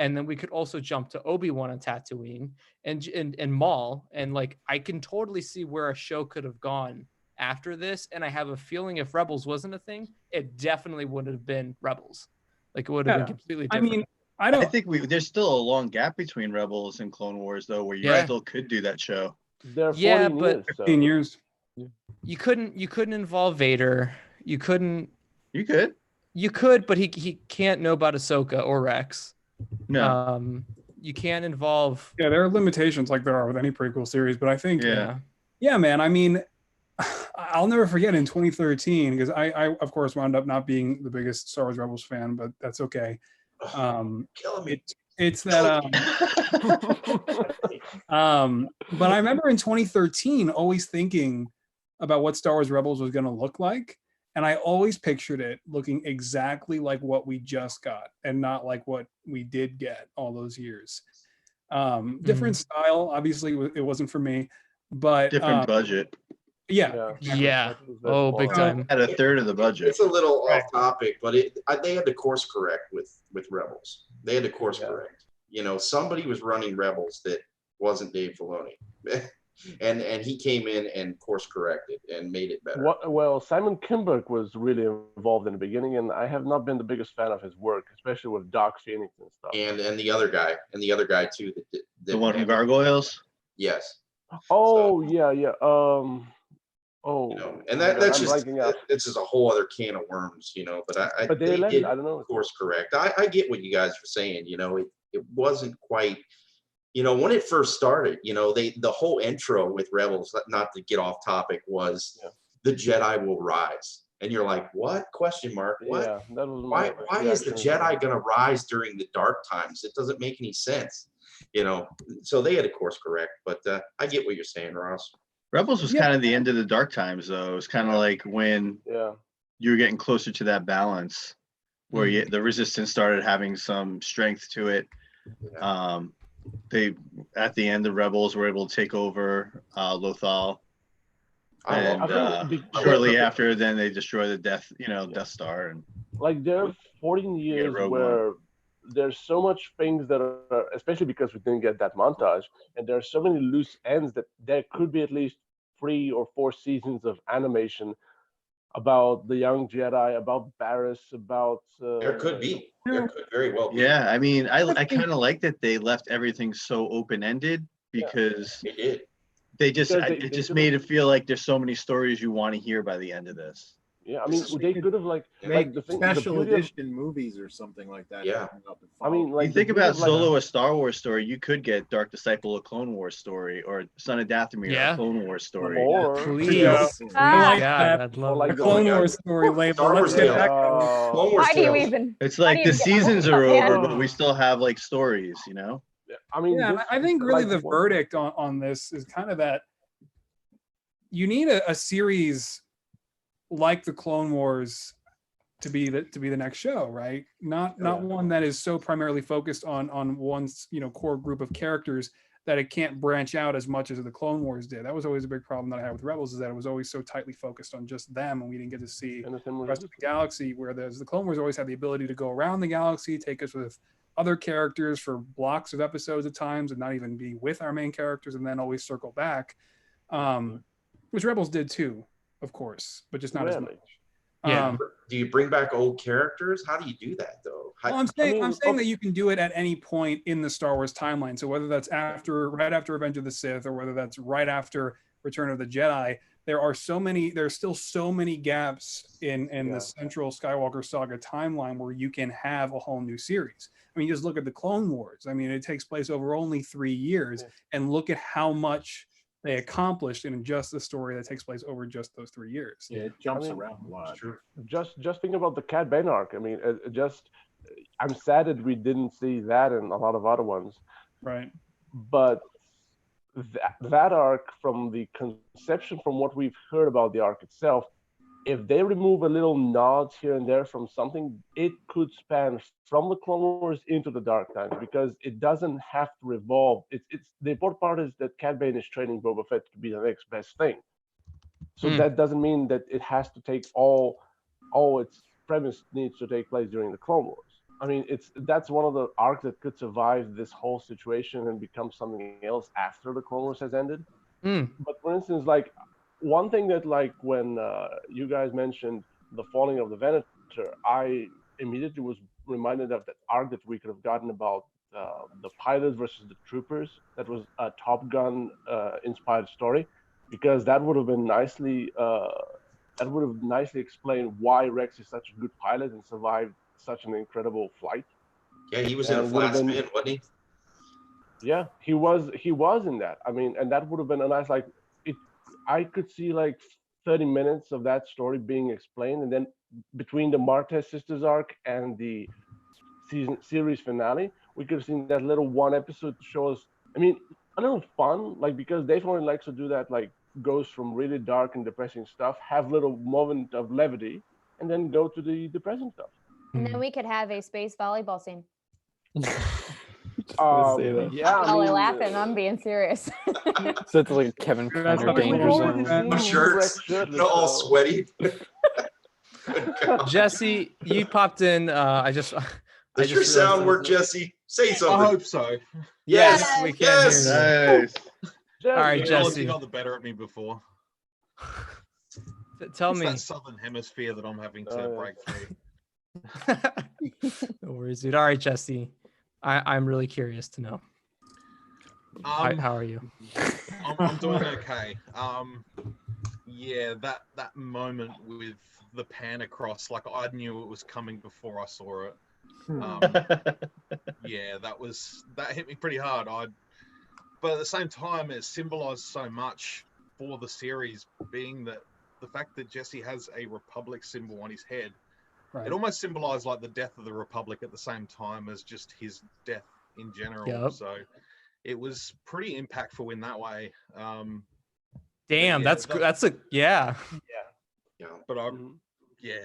Speaker 1: And then we could also jump to Obi-Wan on Tatooine and Maul. And like, I can totally see where a show could have gone after this. And I have a feeling if Rebels wasn't a thing, it definitely would have been Rebels. Like, it would have been completely different.
Speaker 3: I mean, I think there's still a long gap between Rebels and Clone Wars, though, where you still could do that show.
Speaker 5: They're 14 years,
Speaker 2: 15 years.
Speaker 1: You couldn't involve Vader. You couldn't.
Speaker 3: You could.
Speaker 1: You could, but he can't know about Ahsoka or Rex.
Speaker 3: No.
Speaker 1: You can't involve.
Speaker 2: Yeah, there are limitations like there are with any prequel series, but I think,
Speaker 3: Yeah.
Speaker 2: yeah, man. I mean, I'll never forget in 2013 because I of course wound up not being the biggest Star Wars Rebels fan, but that's okay.
Speaker 4: Killing me.
Speaker 2: It's that but I remember in 2013 always thinking about what Star Wars Rebels was going to look like, and I always pictured it looking exactly like what we just got and not like what we did get all those years. Different style, obviously it wasn't for me, but
Speaker 3: Different budget.
Speaker 2: yeah.
Speaker 1: Yeah. Oh, big time.
Speaker 3: At a third of the budget.
Speaker 4: It's a little off topic, but they had to course correct with Rebels. They had to course correct. You know, somebody was running Rebels that wasn't Dave Filoni. And he came in and course corrected and made it better.
Speaker 5: Well, Simon Kinberg was really involved in the beginning, and I have not been the biggest fan of his work, especially with Doc Phoenix and stuff.
Speaker 4: And the other guy too.
Speaker 3: The one from Gargoyles?
Speaker 4: Yes.
Speaker 5: Oh, yeah.
Speaker 4: You know, and that's just this is a whole other can of worms, you know. But they did
Speaker 5: I don't know.
Speaker 4: Course correct. I get what you guys are saying. You know, it wasn't quite. You know, when it first started, you know, the whole intro with Rebels, not to get off topic, was the Jedi will rise, and you're like, what? Question mark. What?
Speaker 5: Yeah, that was
Speaker 4: why is the Jedi gonna rise during the dark times? It doesn't make any sense. You know, so they had to course correct. But I get what you're saying, Ross.
Speaker 3: Rebels was kind of the end of the dark times, though. It was kind of like when you were getting closer to that balance, where the Resistance started having some strength to it. They at the end, the Rebels were able to take over Lothal, and shortly after, then they destroy the Death Star, and
Speaker 5: like there are 14 years where there's so much things that are, especially because we didn't get that montage, and there are so many loose ends that there could be at least 3 or 4 seasons of animation about the young Jedi, about Barriss, about
Speaker 4: there could be. There could very well be.
Speaker 3: Yeah, I mean, I kind of like that they left everything so open-ended because
Speaker 4: they did.
Speaker 3: They just made it feel like there's so many stories you want to hear by the end of this.
Speaker 5: Yeah, I mean, they could have like
Speaker 10: the special edition movies or something like that.
Speaker 4: Yeah,
Speaker 5: I mean, like
Speaker 3: you think about Solo, a Star Wars story, you could get Dark Disciple, a Clone Wars story, or Son of Dathomir, a Clone Wars story.
Speaker 5: Or
Speaker 1: please, I'd love
Speaker 2: a Clone Wars story label. Let's get back.
Speaker 8: Why do you even?
Speaker 3: It's like the seasons are over, but we still have like stories, you know.
Speaker 5: I mean,
Speaker 2: I think really the verdict on this is kind of that you need a series like the Clone Wars to be the next show, right? Not one that is so primarily focused on one core group of characters that it can't branch out as much as the Clone Wars did. That was always a big problem that I had with Rebels, is that it was always so tightly focused on just them, and we didn't get to see the rest of the galaxy. Where the Clone Wars always had the ability to go around the galaxy, take us with other characters for blocks of episodes at times, and not even be with our main characters, and then always circle back, which Rebels did too, of course, but just not as much.
Speaker 1: Yeah.
Speaker 4: Do you bring back old characters? How do you do that though?
Speaker 2: Well, I'm saying that you can do it at any point in the Star Wars timeline. So whether that's right after Revenge of the Sith, or whether that's right after Return of the Jedi, there's still so many gaps in the central Skywalker saga timeline where you can have a whole new series. I mean, just look at the Clone Wars. I mean, it takes place over only 3 years, and look at how much they accomplished in just the story that takes place over just those 3 years.
Speaker 10: Yeah, it jumps around a lot.
Speaker 5: Just think about the Cad Bane arc. I mean, I'm sad that we didn't see that in a lot of other ones.
Speaker 2: Right.
Speaker 5: But that arc, from the conception, from what we've heard about the arc itself, if they remove a little nods here and there from something, it could span from the Clone Wars into the Dark Times, because it doesn't have to revolve. It's the important part is that Cad Bane is training Boba Fett to be the next best thing. So that doesn't mean that it has to take all its premise needs to take place during the Clone Wars. I mean, that's one of the arcs that could survive this whole situation and become something else after the Clone Wars has ended. But for instance, like, one thing that, like, when you guys mentioned the falling of the Venator, I immediately was reminded of that arc that we could have gotten about the pilots versus the troopers. That was a Top Gun inspired story. because that would have been nicely explained why Rex is such a good pilot and survived such an incredible flight.
Speaker 4: Yeah, he was in a
Speaker 5: And would have
Speaker 4: flat
Speaker 5: been-
Speaker 4: spin, wasn't he?
Speaker 5: Yeah, he was in that. I mean, and that would have been a nice like it. I could see like 30 minutes of that story being explained, and then between the Martez sisters arc and the series finale, we could have seen that little one episode to show us. I mean, a little fun, like because Dave only likes to do that, like goes from really dark and depressing stuff, have little moment of levity, and then go to the depressing stuff.
Speaker 8: And then we could have a space volleyball scene.
Speaker 5: Yeah,
Speaker 8: Y'all are laughing. I'm being serious.
Speaker 7: So it's like Kevin
Speaker 2: That's
Speaker 7: Connor
Speaker 2: how they
Speaker 7: danger
Speaker 2: roll
Speaker 7: zone.
Speaker 2: with that.
Speaker 4: No shirts, all sweaty.
Speaker 1: Jesse, you popped in. I just
Speaker 4: Does your
Speaker 1: realized
Speaker 4: sound
Speaker 1: that-
Speaker 4: work, Jesse? Say
Speaker 11: I
Speaker 4: something.
Speaker 11: hope so.
Speaker 1: Yes, we can
Speaker 4: Yes.
Speaker 1: hear you.
Speaker 3: Nice.
Speaker 1: All right,
Speaker 11: Technology
Speaker 1: Jesse.
Speaker 11: got the better at me before.
Speaker 1: Tell
Speaker 11: It's
Speaker 1: me.
Speaker 11: that southern hemisphere that I'm having to break through.
Speaker 1: No worries, dude. All right, Jesse. I'm really curious to know. How are you?
Speaker 11: I'm doing okay. Yeah, that moment with the pan across, like I knew it was coming before I saw it. Yeah, that hit me pretty hard. But at the same time, it symbolized so much for the series, being that the fact that Jesse has a Republic symbol on his head,
Speaker 2: Right.
Speaker 11: it almost symbolized like the death of the Republic at the same time as just his death in general.
Speaker 1: Yep.
Speaker 11: So it was pretty impactful in that way.
Speaker 1: Damn,
Speaker 11: yeah,
Speaker 1: that's a yeah.
Speaker 4: Yeah.
Speaker 11: But yeah,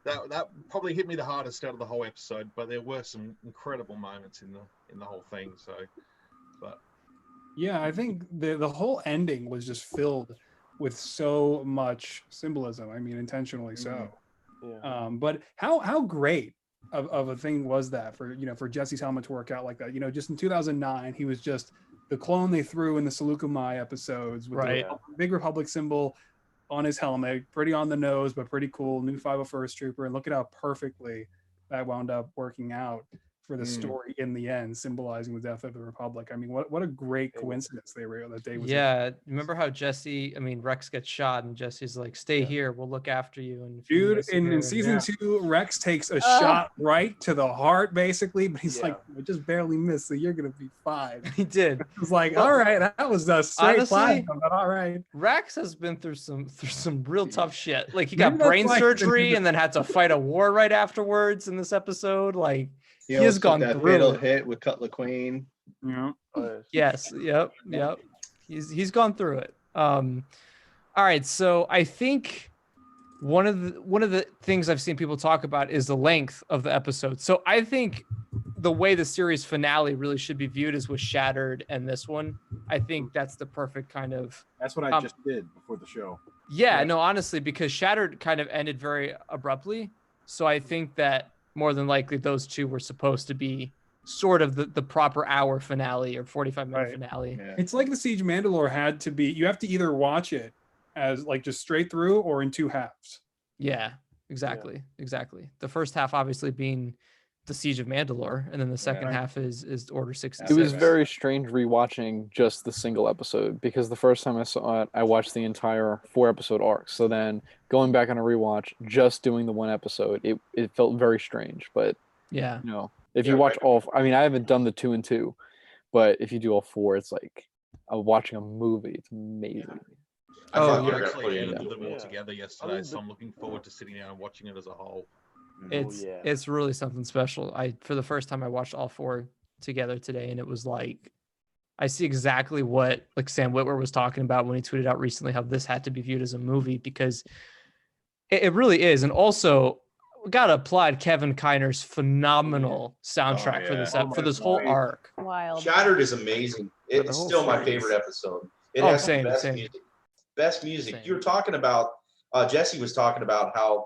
Speaker 11: that probably hit me the hardest out of the whole episode. But there were some incredible moments in the whole thing. So, but
Speaker 2: Yeah, I think the whole ending was just filled with so much symbolism. I mean, intentionally so.
Speaker 5: Yeah.
Speaker 2: But how great of a thing was that for Jesse's helmet to work out like that? Just in 2009, he was just the clone they threw in the Saleucamai episodes with
Speaker 1: Right.
Speaker 2: the big Republic symbol on his helmet, pretty on the nose, but pretty cool. New 501st Trooper, and look at how perfectly that wound up working out for the story in the end, symbolizing the death of the Republic. I mean, what a great coincidence that day was.
Speaker 1: Yeah, remember how Rex gets shot and Jesse's like, "Stay here, we'll look after you." And
Speaker 2: Dude, in
Speaker 1: and-
Speaker 2: season 2, Rex takes a shot right to the heart, basically, but he's like, "I just barely missed, so you're gonna be fine."
Speaker 1: he did.
Speaker 2: It's like, all right, that was a straight
Speaker 1: Honestly,
Speaker 2: platinum, but all right.
Speaker 1: Rex has been through some real tough shit. Like he
Speaker 2: Maybe
Speaker 1: got
Speaker 2: that's
Speaker 1: brain
Speaker 2: why-
Speaker 1: surgery and then had to fight a war right afterwards in this episode. Like he has
Speaker 3: almost took
Speaker 1: gone
Speaker 3: that
Speaker 1: through
Speaker 3: fatal
Speaker 1: it.
Speaker 3: hit with Cutler Queen.
Speaker 2: Yeah.
Speaker 1: Yes. Yep. He's gone through it. All right. So I think one of the things I've seen people talk about is the length of the episode. So I think the way the series finale really should be viewed is with Shattered and this one. I think that's the perfect kind of.
Speaker 10: That's what I just did before the show.
Speaker 1: Yeah, no, honestly, because Shattered kind of ended very abruptly. So I think that more than likely those two were supposed to be sort of the proper hour finale or 45-minute finale.
Speaker 3: Yeah.
Speaker 2: It's like the Siege of Mandalore had to be. You have to either watch it as like just straight through or in two halves.
Speaker 1: Yeah, exactly. The first half obviously being the Siege of Mandalore, and then the second
Speaker 2: Right.
Speaker 1: half is Order 66.
Speaker 7: It was very strange rewatching just the single episode because the first time I saw it, I watched the entire 4-episode arc. So then going back on a rewatch, just doing the one episode, it felt very strange. But
Speaker 1: yeah,
Speaker 7: if you watch all, I mean, I haven't done the 2 and 2, but if you do all 4, it's like watching a movie. It's amazing.
Speaker 11: I
Speaker 1: Oh,
Speaker 11: think
Speaker 1: yeah.
Speaker 11: I actually
Speaker 7: Yeah.
Speaker 11: edited them all
Speaker 5: Yeah.
Speaker 11: together yesterday, so I'm looking forward to sitting down and watching it as a whole.
Speaker 1: it's really something special. For the first time I watched all 4 together today, and it was like I see exactly what like Sam Witwer was talking about when he tweeted out recently how this had to be viewed as a movie because it really is. And also we gotta applaud Kevin Kiner's phenomenal soundtrack for this for this whole arc.
Speaker 8: Wild.
Speaker 4: Shattered is amazing.
Speaker 7: the
Speaker 4: It's
Speaker 7: whole
Speaker 4: still my
Speaker 7: series.
Speaker 4: favorite episode. It
Speaker 1: Oh,
Speaker 4: has
Speaker 1: same,
Speaker 4: the best
Speaker 1: same.
Speaker 4: music. Best music.
Speaker 1: Same.
Speaker 4: You were talking about Jesse was talking about how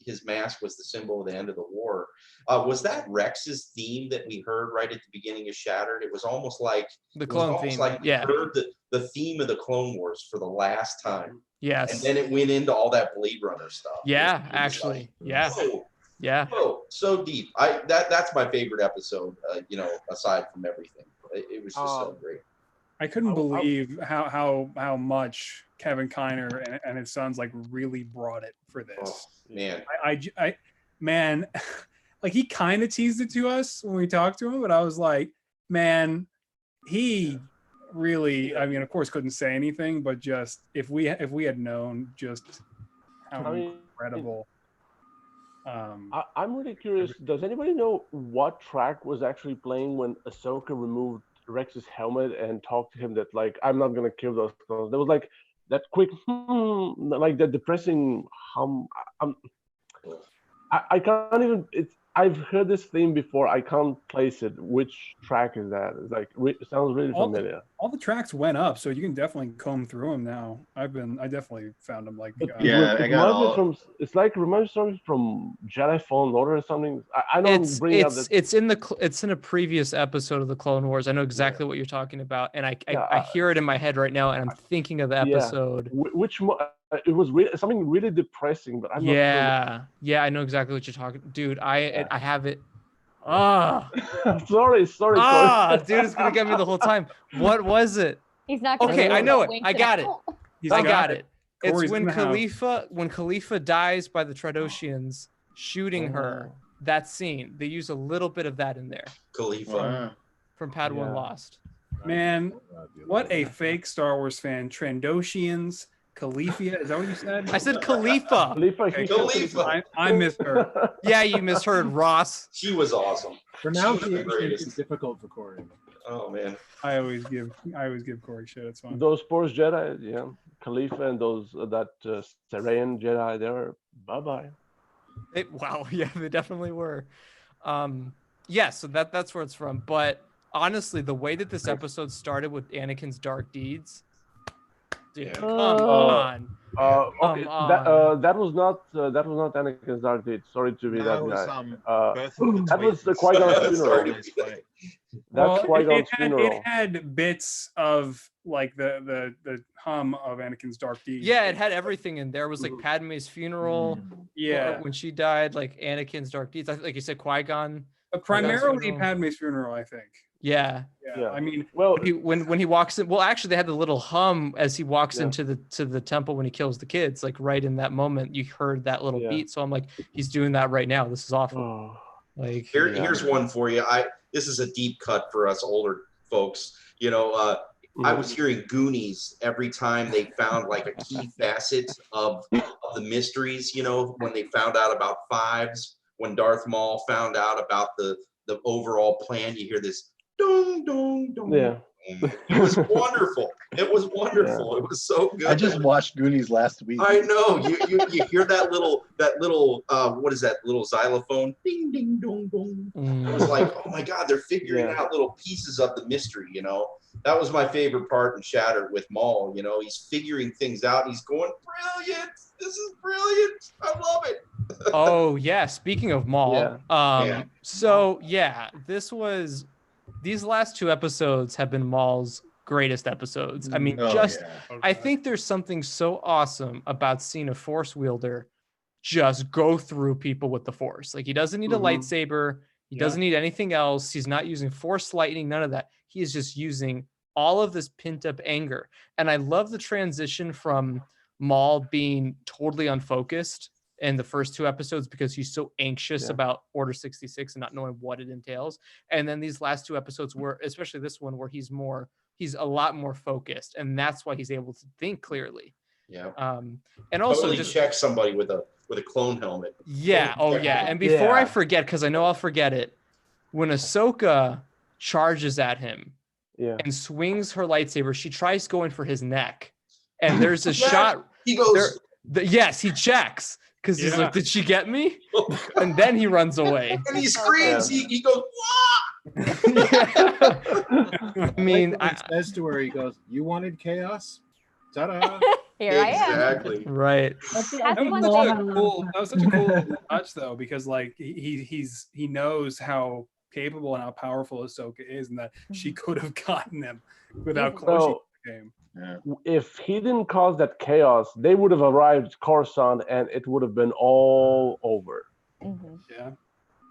Speaker 4: his mask was the symbol of the end of the war. Was that Rex's theme that we heard right at the beginning of Shattered? It was almost like
Speaker 1: The
Speaker 4: it was
Speaker 1: clone
Speaker 4: almost
Speaker 1: theme.
Speaker 4: like we
Speaker 1: Yeah.
Speaker 4: heard the theme of the Clone Wars for the last time,
Speaker 1: Yes.
Speaker 4: and then it went into all that Blade Runner stuff.
Speaker 1: Yeah,
Speaker 4: It was
Speaker 1: actually.
Speaker 4: like,
Speaker 1: Yeah.
Speaker 4: whoa,
Speaker 1: Yeah.
Speaker 4: whoa, so deep. That's my favorite episode. Aside from everything, it was just so great.
Speaker 2: I couldn't believe how much Kevin Kiner and his sons like really brought it for this.
Speaker 4: Man,
Speaker 2: I man, like he kind of teased it to us when we talked to him, but I was like, man, he really. I mean, of course, couldn't say anything, but just if we had known just how incredible.
Speaker 5: I'm really curious. Does anybody know what track was actually playing when Ahsoka removed Rex's helmet and talked to him that like I'm not gonna kill those clones? There was like that quick, like that depressing hum. I can't even. I've heard this theme before. I can't place it. Which track is that? It's like it sounds really familiar.
Speaker 2: All the tracks went up, so you can definitely comb through them now. I definitely found them like.
Speaker 5: It's like reminds something from Jedi Fallen Order or something. I don't bring up that.
Speaker 1: It's in a previous episode of the Clone Wars. I know exactly what you're talking about, and I hear it in my head right now, and I'm thinking of the episode.
Speaker 5: Which it was something really depressing, but I'm not
Speaker 1: sure. Yeah, I know exactly what you're talking, dude. I have it.
Speaker 5: Sorry.
Speaker 1: Dude, it's gonna get me the whole time. What was it?
Speaker 8: He's not
Speaker 1: gonna I know it. I got it. I got it.
Speaker 2: Corey's
Speaker 1: It's when Khalifa dies by the Tradoshians shooting her. That scene. They use a little bit of that in there.
Speaker 4: Khalifa
Speaker 1: from Padawan Lost.
Speaker 2: Man, what a fake Star Wars fan. Trandoshians. Khalifa, is that what you said?
Speaker 1: I said Khalifa.
Speaker 2: Khalifa. I misheard.
Speaker 1: Yeah, you misheard, Ross.
Speaker 4: She was awesome.
Speaker 10: Pronunciation is difficult for Corey.
Speaker 4: Oh man.
Speaker 2: I always give Corey shit. It's fine.
Speaker 5: Those Force Jedi, yeah, Khalifa and those Sarayan Jedi, they were bye.
Speaker 1: Wow, yeah, they definitely were. Yeah, so that's where it's from. But honestly, the way that this episode started with Anakin's dark deeds. Dude, come on.
Speaker 5: Okay, that was not Anakin's dark deed. Sorry to be that guy. That was the Qui-Gon's funeral. That's Qui-Gon's funeral.
Speaker 2: It had bits of like the hum of Anakin's dark deeds.
Speaker 1: Yeah, it had everything in there. It was like Padme's funeral.
Speaker 2: Yeah,
Speaker 1: when she died, like Anakin's dark deeds. Like you said, Qui-Gon.
Speaker 2: But primarily Padme's funeral, I think.
Speaker 1: Yeah.
Speaker 2: I mean,
Speaker 5: well,
Speaker 1: when he walks in, well, actually, they had the little hum as he walks into the temple when he kills the kids. Like right in that moment, you heard that little beat. So I'm like, he's doing that right now. This is awful. Like
Speaker 4: here's one for you. This is a deep cut for us older folks. You know, I was hearing Goonies every time they found like a key facet of the mysteries. You know, when they found out about fives, when Darth Maul found out about the overall plan, you hear this. Dong, dong, dong.
Speaker 5: Yeah.
Speaker 4: It was wonderful. It was wonderful. It was so good.
Speaker 3: I just watched Goonies last week.
Speaker 4: I know. You hear that little what is that little xylophone? Ding ding dong dong. It was like, oh my God, they're figuring out little pieces of the mystery, you know. That was my favorite part in Shattered with Maul, you know. He's figuring things out. He's going, brilliant. This is brilliant. I love it.
Speaker 1: Oh yeah. Speaking of Maul, so these last two episodes have been Maul's greatest episodes. I mean, I think there's something so awesome about seeing a Force wielder just go through people with the Force. Like he doesn't need a lightsaber. He doesn't need anything else. He's not using Force lightning, none of that. He is just using all of this pent up anger. And I love the transition from Maul being totally unfocused in the first two episodes because he's so anxious about Order 66 and not knowing what it entails. And then these last two episodes were, especially this one, where he's a lot more focused, and that's why he's able to think clearly.
Speaker 4: Yeah.
Speaker 1: And also
Speaker 4: totally
Speaker 1: just
Speaker 4: check somebody with a clone helmet.
Speaker 1: Yeah. Oh yeah. And before I forget, because I know I'll forget it, when Ahsoka charges at him and swings her lightsaber, she tries going for his neck, and there's a shot.
Speaker 4: He goes.
Speaker 1: Yes, he checks. Because he's like, did she get me? And then he runs away.
Speaker 4: And he screams. He goes, wah!
Speaker 1: I mean,
Speaker 10: he says to her, he goes, "You wanted chaos? Ta-da!"
Speaker 8: Here I am.
Speaker 4: Exactly.
Speaker 1: Right.
Speaker 2: That was such a cool touch, though, because like he knows how capable and how powerful Ahsoka is, and that she could have gotten him without closing the game.
Speaker 5: Yeah. If he didn't cause that chaos, they would have arrived Coruscant, and it would have been all over.
Speaker 2: Yeah.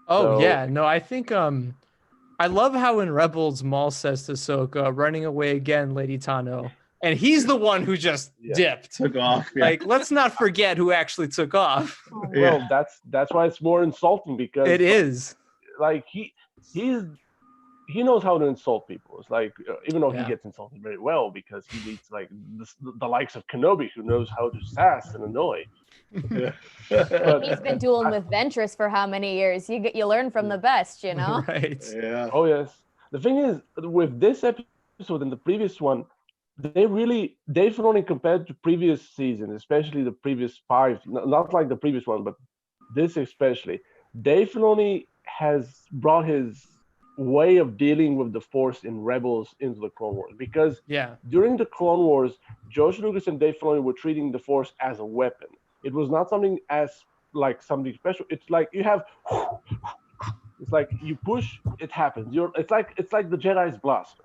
Speaker 1: Oh yeah, no, I think I love how in Rebels Maul says to Ahsoka, "Running away again, Lady Tano," and he's the one who just dipped.
Speaker 3: Took off. Yeah.
Speaker 1: Like, let's not forget who actually took off.
Speaker 5: Well, that's why it's more insulting because
Speaker 1: It is.
Speaker 5: like he knows how to insult people. It's like even though he
Speaker 1: Yeah.
Speaker 5: gets insulted very well because he meets like the likes of Kenobi who knows how to sass and annoy.
Speaker 8: But he's been dueling with Ventress for how many years? You learn from the best, you know.
Speaker 1: Right.
Speaker 3: Yeah.
Speaker 5: Oh yes. The thing is, with this episode and the previous one, Dave Filoni compared to previous seasons, especially the previous 5, not like the previous one, but this especially, Dave Filoni has brought his way of dealing with the Force in Rebels into the Clone Wars. Because during the Clone Wars, George Lucas and Dave Filoni were treating the Force as a weapon. It was not something as like something special. It's like you have. It's like you push, it happens. It's like the Jedi's blaster.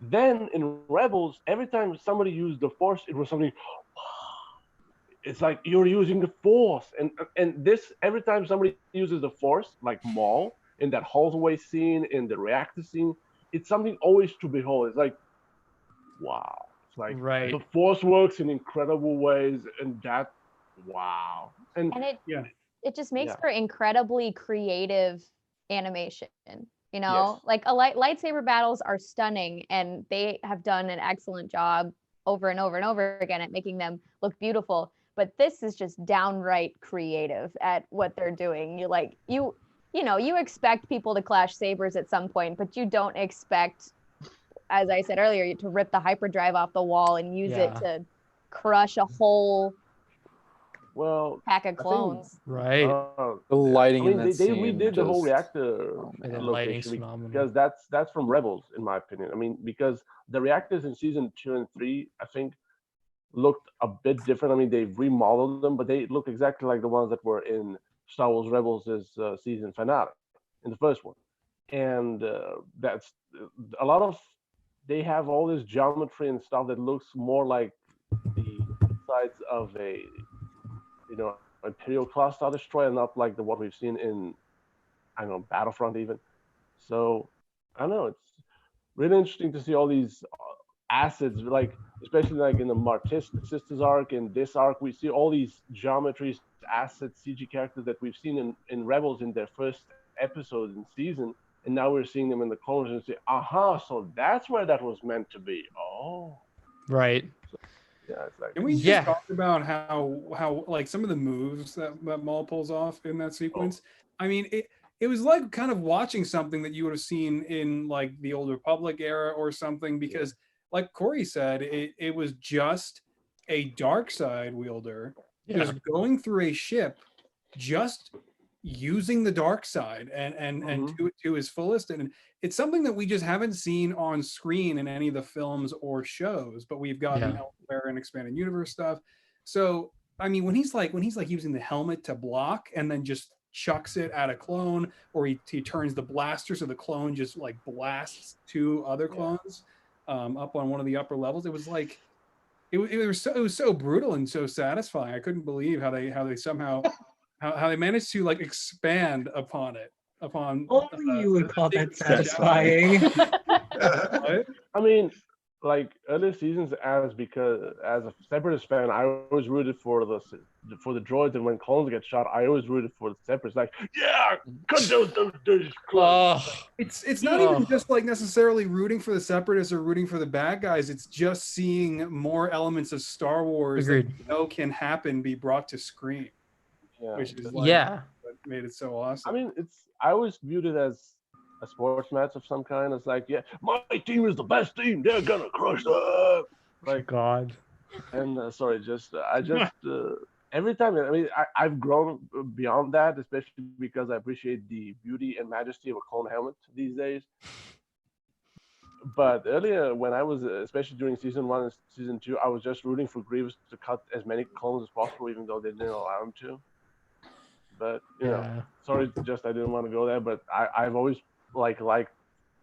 Speaker 5: Then in Rebels, every time somebody used the Force, it was something. It's like you're using the Force, and this every time somebody uses the Force, like Maul in that hallway scene, in the reactor scene, it's something always to behold. It's like, wow. It's like the Force works in incredible ways, and that, wow. And
Speaker 8: it just makes for incredibly creative animation. You know, like lightsaber battles are stunning, and they have done an excellent job over and over and over again at making them look beautiful. But this is just downright creative at what they're doing. You expect people to clash sabers at some point, but you don't expect, as I said earlier, to rip the hyperdrive off the wall and use it to crush a whole pack of clones.
Speaker 1: Right.
Speaker 7: The lighting
Speaker 5: I mean,
Speaker 7: in that
Speaker 5: they
Speaker 7: scene
Speaker 5: redid the whole reactor
Speaker 1: the lighting's
Speaker 5: location
Speaker 1: phenomenal.
Speaker 5: because that's from Rebels, in my opinion. I mean, because the reactors in season 2 and 3, I think, looked a bit different. I mean, they've remodeled them, but they look exactly like the ones that were in Star Wars Rebels' season finale, in the first one. And that's a lot of. They have all this geometry and stuff that looks more like the sides of a, Imperial class Star Destroyer, not like what we've seen in, I don't know, Battlefront even. So I don't know. It's really interesting to see all these assets, like especially like in the Martis Sisters arc and this arc, we see all these geometries, assets, CG characters that we've seen in Rebels in their first episode and season, and now we're seeing them in the Clone Wars and say, aha, so that's where that was meant to be. Oh,
Speaker 1: right.
Speaker 5: Yeah, it's like.
Speaker 2: Can we just talk about how like some of the moves that Maul pulls off in that sequence? I mean, it was like kind of watching something that you would have seen in like the Old Republic era or something, because like Corey said, it was just a dark side wielder just going through a ship, just using the dark side and to his fullest. And it's something that we just haven't seen on screen in any of the films or shows, but we've gotten elsewhere in expanded universe stuff. So I mean, when he's like using the helmet to block and then just chucks it at a clone, or he turns the blaster so the clone just like blasts 2 other clones up on one of the upper levels. It was like it was so brutal and so satisfying. I couldn't believe how they somehow how they managed to like expand upon it.
Speaker 6: Only you would call that satisfying.
Speaker 5: I mean, like earlier seasons, as a Separatist fan, I always rooted for the droids, and when clones get shot, I always rooted for the Separatists. Like, cut those clones.
Speaker 2: It's not even just like necessarily rooting for the Separatists or rooting for the bad guys. It's just seeing more elements of Star Wars that you know can happen be brought to screen. Which is like what made it so awesome.
Speaker 5: I mean, I always viewed it as a sports match of some kind. It's like, my team is the best team. They're gonna crush them. Like
Speaker 1: God.
Speaker 5: And every time. I mean, I've grown beyond that, especially because I appreciate the beauty and majesty of a clone helmet these days. But earlier, when I was, especially during season 1 and season 2, I was just rooting for Grievous to cut as many clones as possible, even though they didn't allow him to. But you know, sorry, I didn't want to go there. But I've always like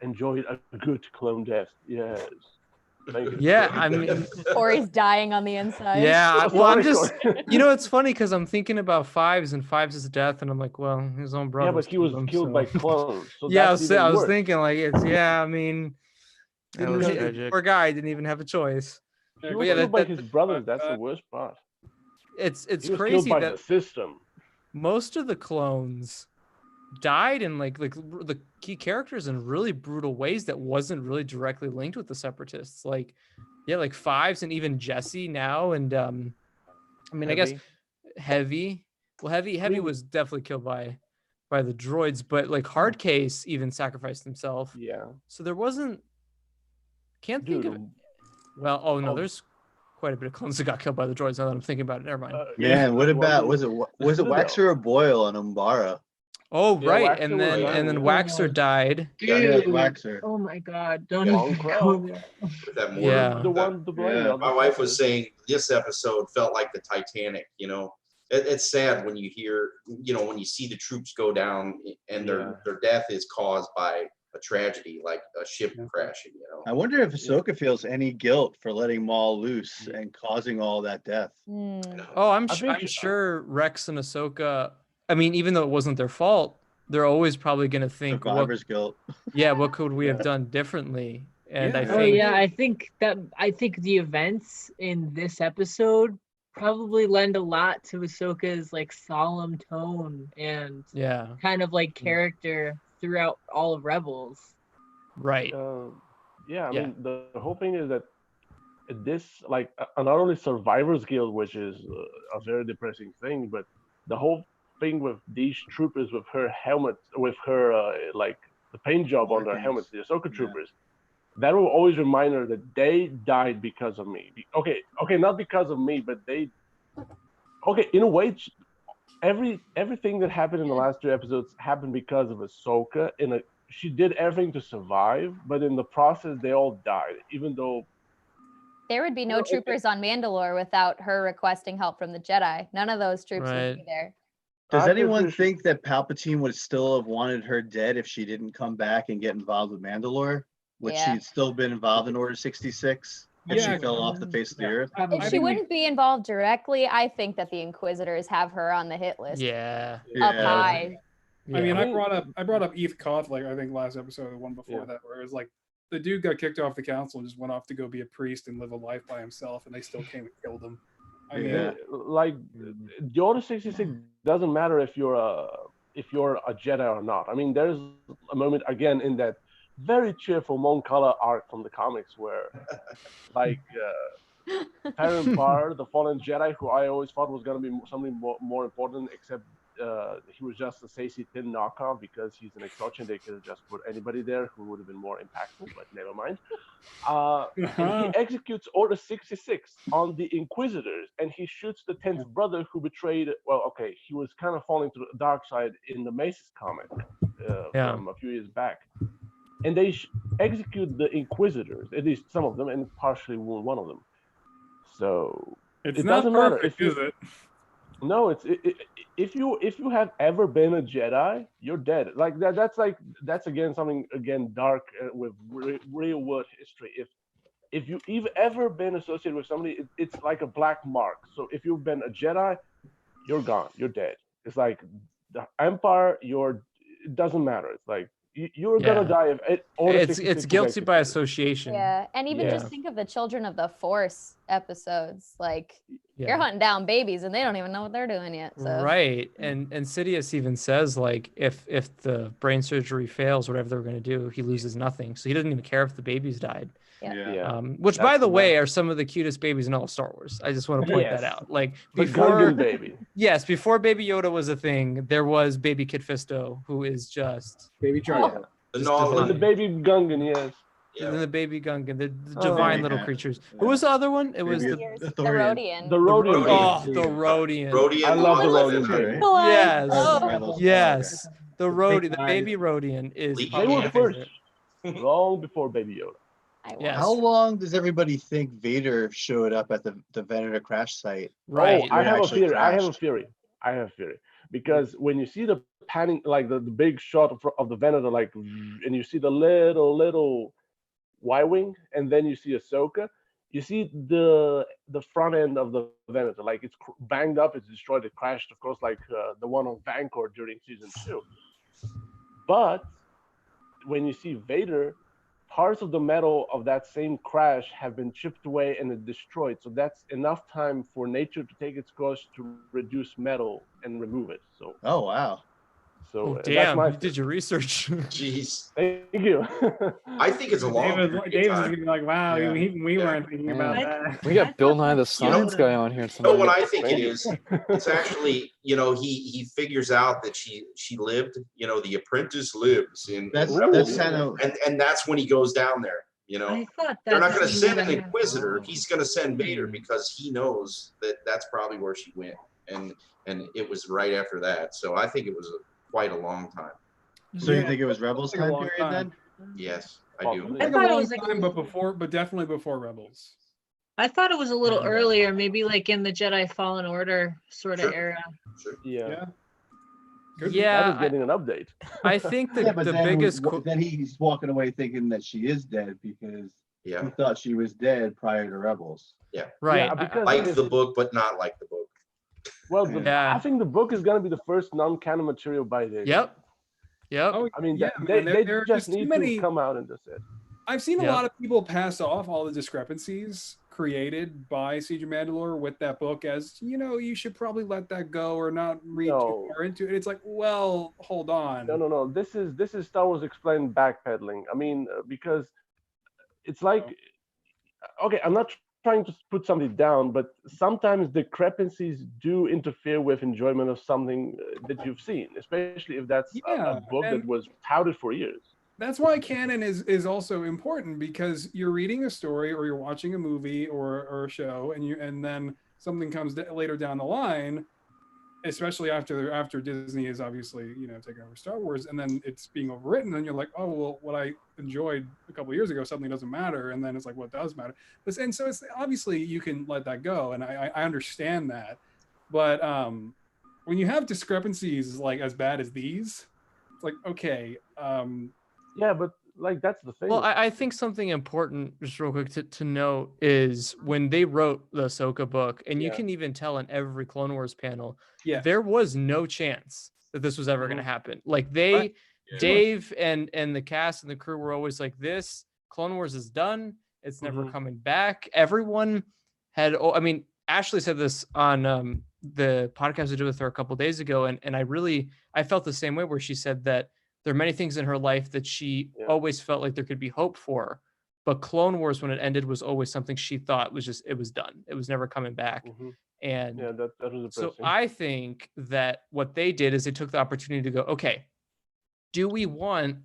Speaker 5: enjoyed a good clone death. Yes. Thank you.
Speaker 1: Yeah, I mean,
Speaker 8: Corey's dying on the inside.
Speaker 1: yeah. Well, I'm just,
Speaker 5: Corey.
Speaker 1: it's funny because I'm thinking about Fives and Fives' death, and I'm like, well, his own brother.
Speaker 5: Yeah, but he was
Speaker 1: him,
Speaker 5: killed
Speaker 1: so.
Speaker 5: by clones. So
Speaker 1: Yeah,
Speaker 5: that's even
Speaker 1: I was
Speaker 5: worse.
Speaker 1: thinking like it's I mean,
Speaker 9: That was tragic.
Speaker 1: poor guy didn't even have a choice.
Speaker 5: He
Speaker 2: But
Speaker 5: was
Speaker 1: yeah,
Speaker 5: killed by his brothers. That's the worst part.
Speaker 1: It's
Speaker 5: He was killed
Speaker 1: crazy
Speaker 5: by
Speaker 1: that
Speaker 5: the system.
Speaker 1: most of the clones died in like the key characters in really brutal ways that wasn't really directly linked with the separatists. Like, yeah, like Fives and even Jesse now, and I mean, I guess Heavy. Well, Heavy was definitely killed by the droids, but like Hardcase even sacrificed himself.
Speaker 5: Yeah.
Speaker 1: So there wasn't. Can't think of. Well, oh no, there's quite a bit of clones that got killed by the droids. Now that I'm thinking about it, never mind.
Speaker 3: Yeah, and what about was it Waxer or Boyle on Umbara?
Speaker 1: Oh
Speaker 5: Yeah,
Speaker 1: right,
Speaker 5: Waxer
Speaker 1: and
Speaker 5: was
Speaker 1: then
Speaker 5: dying.
Speaker 1: Waxer died.
Speaker 3: Yeah,
Speaker 6: Dude.
Speaker 3: Waxer.
Speaker 6: Oh my God! Don't
Speaker 5: Long
Speaker 6: even
Speaker 5: Crow.
Speaker 6: go there.
Speaker 4: With that mortar.
Speaker 1: Yeah.
Speaker 5: The one to blame.
Speaker 3: Yeah.
Speaker 5: not the
Speaker 4: My wife was
Speaker 5: fucker.
Speaker 4: saying this episode felt like the Titanic. It's sad when you hear, when you see the troops go down and their death is caused by a tragedy like a ship crashing.
Speaker 3: I wonder if Ahsoka feels any guilt for letting Maul loose and causing all that death.
Speaker 1: Oh, I'm
Speaker 5: think-
Speaker 1: sure Rex and Ahsoka. I mean, even though it wasn't their fault, they're always probably going to think,
Speaker 3: Survivor's guilt.
Speaker 1: what could we have done differently? And I
Speaker 6: Oh
Speaker 1: think,
Speaker 6: yeah, I think the events in this episode probably lend a lot to Ahsoka's like solemn tone and kind of like character throughout all of Rebels.
Speaker 1: Right.
Speaker 5: Yeah, I mean, the whole thing is that this, like, not only Survivor's Guild, which is a very depressing thing, but the whole thing with these troopers with her helmet, with her, like, the paint job on their helmets, the Ahsoka troopers, that will always remind her that they died because of me. Okay, not because of me, but in a way, everything that happened in the last 2 episodes happened because of Ahsoka. She did everything to survive, but in the process, they all died, even though
Speaker 8: There would be no troopers on Mandalore without her requesting help from the Jedi. None of those troops would be there.
Speaker 3: Does anyone think that Palpatine would still have wanted her dead if she didn't come back and get involved with Mandalore? Would she have still been involved in Order 66 if she fell off the face of the earth?
Speaker 8: If she wouldn't be involved directly, I think that the Inquisitors have her on the hit list.
Speaker 1: Yeah.
Speaker 8: Up high.
Speaker 2: I mean, I brought up Eth Koth, like I think last episode, the one before that, where it was like the dude got kicked off the council and just went off to go be a priest and live a life by himself, and they still came and killed him. I mean,
Speaker 5: like the Order 66 doesn't matter if you're a Jedi or not. I mean, there's a moment again in that very cheerful Mon Cala arc from the comics where, like, Perrin Parr, the fallen Jedi, who I always thought was gonna be something more important, except he was just a Stacey Thin knockoff because he's an extortion. They could have just put anybody there who would have been more impactful, but never mind. And he executes Order 66 on the Inquisitors, and he shoots the 10th brother who betrayed. Well, okay, he was kind of falling to the dark side in the Mace's comic from a few years back. And they execute the Inquisitors, at least some of them, and partially wound one of them. So
Speaker 2: it doesn't matter if you.
Speaker 5: No, if you have ever been a Jedi, you're dead. Like that's again something dark with real world history. If you've ever been associated with somebody, it's like a black mark. So if you've been a Jedi, you're gone. You're dead. It's like the Empire. It doesn't matter. It's like you're gonna die.
Speaker 1: It's guilty by association.
Speaker 8: Yeah, and even just think of the Children of the Force episodes. Like you're hunting down babies, and they don't even know what they're doing yet. So.
Speaker 1: Right, and Sidious even says like if the brain surgery fails, whatever they're going to do, he loses nothing. So he doesn't even care if the babies died. Which, by the way, are some of the cutest babies in all of Star Wars. I just want to point that out. Like before,
Speaker 5: baby.
Speaker 1: Yes, before Baby Yoda was a thing, there was Baby Kit Fisto, who is just
Speaker 2: Baby Charlie.
Speaker 5: The baby Gungan, yes.
Speaker 1: And the baby Gungan, the divine little creatures. Who was the other one? It was the
Speaker 8: Rodian.
Speaker 5: The Rodian.
Speaker 1: Oh, the Rodian.
Speaker 5: I love the Rodian baby.
Speaker 1: Yes.
Speaker 8: Oh.
Speaker 1: Yes. The Rodian, the baby Rodian is.
Speaker 5: They were first, long before Baby Yoda.
Speaker 1: Yes.
Speaker 3: How long does everybody think Vader showed up at the Venator crash site?
Speaker 1: Right.
Speaker 5: Oh, I have a theory. Because when you see the panning, like the big shot of the Venator, like, and you see the little Y-wing, and then you see Ahsoka. You see the front end of the Venator, like it's banged up, it's destroyed, it crashed, of course, like the one on Vancor during season 2. But when you see Vader, parts of the metal of that same crash have been chipped away and destroyed. So that's enough time for nature to take its course to reduce metal and remove it. So.
Speaker 3: Oh wow.
Speaker 5: So
Speaker 1: damn,
Speaker 5: that's my
Speaker 1: you did your research.
Speaker 4: Jeez.
Speaker 5: Thank you.
Speaker 4: I think it's a long
Speaker 2: David's
Speaker 4: period of
Speaker 2: gonna
Speaker 4: time.
Speaker 2: be like, wow,
Speaker 3: Yeah.
Speaker 2: we
Speaker 4: Yeah.
Speaker 2: weren't thinking about
Speaker 7: Man,
Speaker 2: that.
Speaker 7: we got
Speaker 6: I
Speaker 7: Bill
Speaker 6: thought
Speaker 7: Nye the
Speaker 6: that
Speaker 7: Science
Speaker 6: Yoda-
Speaker 7: Guy on here
Speaker 4: You
Speaker 7: tonight.
Speaker 4: know what I think
Speaker 5: Thank
Speaker 4: it
Speaker 5: you.
Speaker 4: is? It's actually, he figures out that she lived, the apprentice lives in
Speaker 3: That's
Speaker 4: Rebels,
Speaker 3: kind of
Speaker 4: and that's when he goes down there.
Speaker 6: I thought
Speaker 4: They're not
Speaker 6: that's
Speaker 4: going to
Speaker 6: what
Speaker 4: send
Speaker 6: you
Speaker 4: an
Speaker 6: would-
Speaker 4: Inquisitor. He's going to send Vader
Speaker 2: Hmm.
Speaker 4: because he knows that that's probably where she went, and it was right after that. So I think it was quite a long time.
Speaker 3: So you
Speaker 2: Yeah,
Speaker 3: think it was Rebels
Speaker 2: like a
Speaker 3: time
Speaker 2: long
Speaker 3: period
Speaker 2: time.
Speaker 3: then?
Speaker 4: Yes, I do.
Speaker 6: I
Speaker 2: Like
Speaker 6: thought
Speaker 2: a
Speaker 6: it
Speaker 2: long
Speaker 6: was like
Speaker 2: time, but definitely before Rebels.
Speaker 6: I thought it was a little
Speaker 3: Yeah.
Speaker 6: earlier, maybe like in the Jedi Fallen Order sort of
Speaker 4: Sure.
Speaker 6: era.
Speaker 4: Sure.
Speaker 5: Yeah.
Speaker 2: Could be.
Speaker 5: That
Speaker 1: Yeah,
Speaker 5: is getting an update.
Speaker 1: I think the,
Speaker 3: Yeah, but
Speaker 1: the
Speaker 3: then,
Speaker 1: biggest
Speaker 3: then he's walking away thinking that she is dead because
Speaker 4: Yeah,
Speaker 3: he thought she was dead prior to Rebels.
Speaker 1: right.
Speaker 5: Yeah, because
Speaker 4: like
Speaker 5: if-
Speaker 4: the book, but not like the book.
Speaker 5: Well,
Speaker 1: Yeah.
Speaker 5: I think the book is gonna be the first non-canon material by then.
Speaker 1: Yep.
Speaker 2: Oh,
Speaker 5: I mean,
Speaker 2: yeah,
Speaker 5: they
Speaker 2: man, there are
Speaker 5: just
Speaker 2: just too
Speaker 5: need
Speaker 2: many.
Speaker 5: to come out and just say it.
Speaker 2: I've seen a
Speaker 1: Yep.
Speaker 2: lot of people pass off all the discrepancies created by Siege of Mandalore with that book as, you should probably let that go or not read
Speaker 5: No.
Speaker 2: too far into it. It's like, well, hold on.
Speaker 5: No. This is Star Wars explained backpedaling. I mean, because it's like, okay, I'm not trying to put something down, but sometimes discrepancies do interfere with enjoyment of something that you've seen, especially if that's
Speaker 2: Yeah,
Speaker 5: a book that
Speaker 2: and-
Speaker 5: was touted for years.
Speaker 2: That's why canon is also important, because you're reading a story or you're watching a movie or a show, and then something comes later down the line, especially after Disney is obviously taking over Star Wars, and then it's being overwritten, and you're like, oh well, what I enjoyed a couple of years ago suddenly doesn't matter, and then it's like, what does matter? And so it's obviously you can let that go, and I understand that, but when you have discrepancies like as bad as these, it's like, okay.
Speaker 5: Yeah, but like that's the thing.
Speaker 1: Well, I think something important, just real quick, to note is when they wrote the Ahsoka book, and you
Speaker 5: Yeah.
Speaker 1: can even tell in every Clone Wars panel,
Speaker 2: Yeah.
Speaker 1: there was no chance that this was ever going to happen. Like
Speaker 2: Right.
Speaker 1: Dave and the cast and the crew were always like, this Clone Wars is done. It's never coming back. Everyone had, Ashley said this on the podcast I did with her a couple days ago, and I felt the same way, where she said that there are many things in her life that she always felt like there could be hope for, but Clone Wars, when it ended, was always something she thought it was done. It was never coming back. And
Speaker 5: yeah, that was
Speaker 1: so
Speaker 5: depressing.
Speaker 1: I think that what they did is they took the opportunity to go, okay, do we want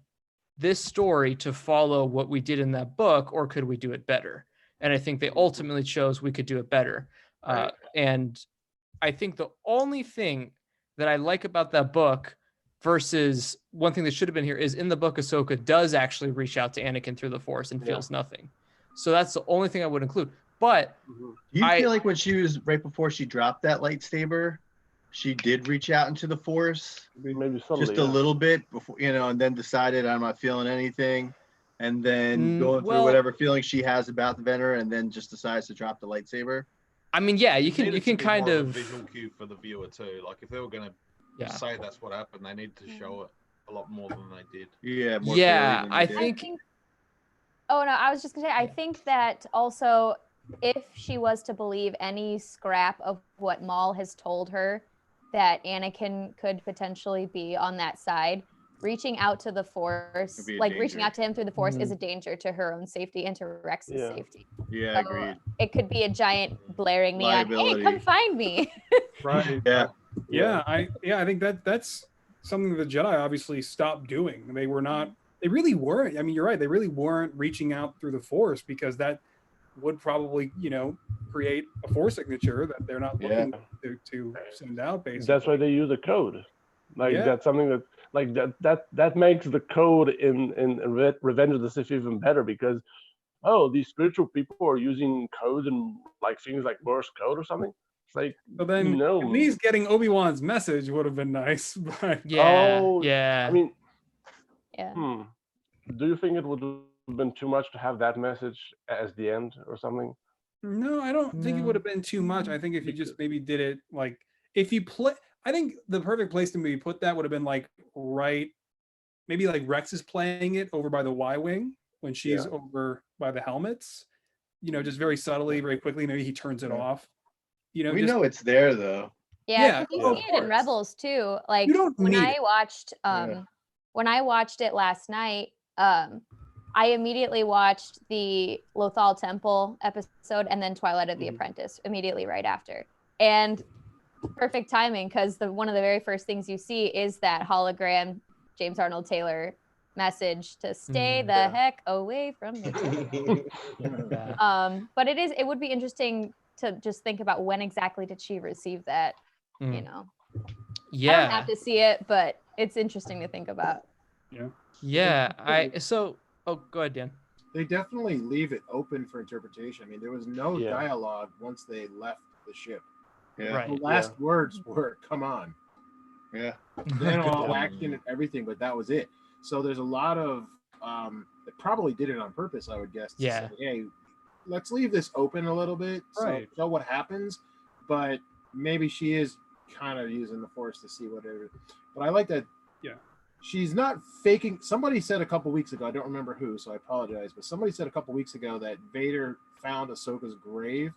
Speaker 1: this story to follow what we did in that book, or could we do it better? And I think they ultimately chose we could do it better. And I think the only thing that I like about that book versus one thing that should have been here is in the book, Ahsoka does actually reach out to Anakin through the Force and feels nothing. So that's the only thing I would include. But
Speaker 3: do you feel like when she was right before she dropped that lightsaber, she did reach out into the Force?
Speaker 5: Maybe someday,
Speaker 3: just a little bit before, and then decided I'm not feeling anything, and then going through whatever feeling she has about the Venator, and then just decides to drop the lightsaber.
Speaker 1: I mean, yeah, you
Speaker 11: Needed
Speaker 1: can
Speaker 11: to be
Speaker 1: kind
Speaker 11: more
Speaker 1: of
Speaker 11: a visual cue for the viewer too. Like if they were going to say that's what happened, they need to show it a lot more than they did.
Speaker 3: Yeah, more
Speaker 1: yeah,
Speaker 3: clearly than
Speaker 1: I
Speaker 3: they did.
Speaker 1: think.
Speaker 8: Oh no, I was just gonna say, I think that also, if she was to believe any scrap of what Maul has told her, that Anakin could potentially be on that side, reaching out to the Force,
Speaker 3: be a
Speaker 8: like reaching
Speaker 3: danger.
Speaker 8: out to him through the Force, is a danger to her own safety and to Rex's safety.
Speaker 3: Yeah,
Speaker 8: So
Speaker 3: agreed.
Speaker 8: it could be a giant blaring neon, hey,
Speaker 3: Liability.
Speaker 8: come find me.
Speaker 2: Right.
Speaker 3: Yeah.
Speaker 2: I think that's something the Jedi obviously stopped doing. They really weren't. I mean, you're right. They really weren't reaching out through the Force, because that would probably, create a Force signature that they're not looking to send out. Basically,
Speaker 5: That's why they use a code. Like
Speaker 2: Yeah.
Speaker 5: that's something that, like that makes the code in Revenge of the Sith even better, because these spiritual people are using codes and like things like Morse code or something. It's like,
Speaker 2: So then, at least getting Obi-Wan's message would have been nice. But
Speaker 1: Yeah,
Speaker 5: I mean,
Speaker 8: Yeah.
Speaker 5: do you think it would have been too much to have that message as the end or something?
Speaker 2: No, I don't think it
Speaker 1: No.
Speaker 2: would have been too much. I think if you just maybe did it like if you play, I think the perfect place to maybe put that would have been like maybe like Rex is playing it over by the Y-wing when she's over by the helmets. Just very subtly, very quickly. Maybe he turns it off.
Speaker 3: We
Speaker 2: just,
Speaker 3: know it's there though.
Speaker 8: Yeah, 'cause you
Speaker 2: of
Speaker 8: see it in
Speaker 2: course.
Speaker 8: Rebels too. Like
Speaker 2: You don't
Speaker 8: when
Speaker 2: need
Speaker 8: I
Speaker 2: it.
Speaker 8: watched when I watched it last night, I immediately watched the Lothal Temple episode and then Twilight of the Apprentice immediately right after. And perfect timing because one of the very first things you see is that hologram James Arnold Taylor message to stay the heck away from me. But it would be interesting to just think about when exactly did she receive that, I don't have to see it, but it's interesting to think about.
Speaker 1: Oh, go ahead, Dan.
Speaker 10: They definitely leave it open for interpretation. I mean, there was no dialogue once they left the ship.
Speaker 3: Yeah.
Speaker 1: Right.
Speaker 10: The last words were, "Come on."
Speaker 3: Yeah.
Speaker 10: Then all action and everything, but that was it. So there's a lot of they probably did it on purpose, I would guess. To say, hey, let's leave this open a little bit, so show what happens. But maybe she is kind of using the Force to see whatever. But I like that.
Speaker 2: Yeah.
Speaker 10: She's not faking. Somebody said a couple weeks ago, I don't remember who, so I apologize, but somebody said a couple weeks ago that Vader found Ahsoka's grave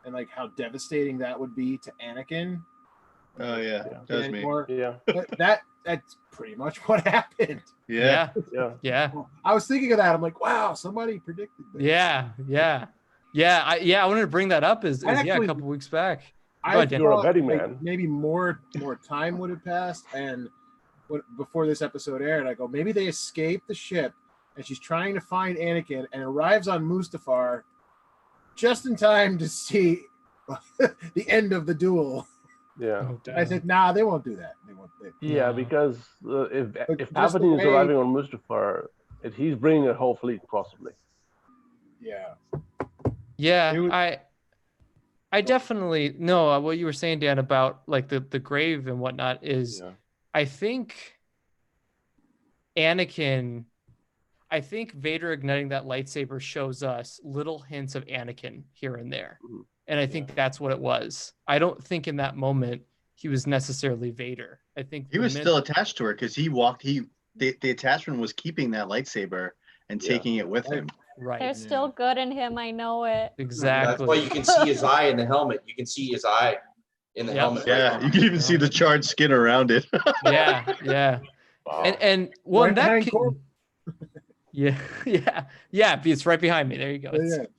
Speaker 10: and like how devastating that would be to Anakin.
Speaker 3: Oh yeah, that was me.
Speaker 10: But that's pretty much what happened.
Speaker 1: Yeah.
Speaker 10: I was thinking of that. I'm like, wow, somebody predicted this.
Speaker 1: I wanted to bring that up a couple weeks back.
Speaker 10: I thought like maybe more time would have passed, and before this episode aired, I go, maybe they escaped the ship, and she's trying to find Anakin, and arrives on Mustafar just in time to see the end of the duel.
Speaker 5: Yeah.
Speaker 10: I said, nah, they won't do that. They won't.
Speaker 5: Because if Palpatine is arriving on Mustafar, he's bringing a whole fleet, possibly.
Speaker 1: I definitely know what you were saying, Dan, about like the grave and whatnot is I think Vader igniting that lightsaber shows us little hints of Anakin here and there. And I think that's what it was. I don't think in that moment he was necessarily Vader. I think
Speaker 3: he was still attached to her because the attachment was keeping that lightsaber and taking it with him.
Speaker 1: Right.
Speaker 8: There's still good in him. I know it.
Speaker 1: Exactly.
Speaker 4: That's why you can see his eye in the helmet. You can see his eye in the helmet.
Speaker 3: Yeah,
Speaker 4: right
Speaker 3: you can even see the charred skin around it.
Speaker 1: Yeah. Wow. And well, right that it's right behind me. There you go.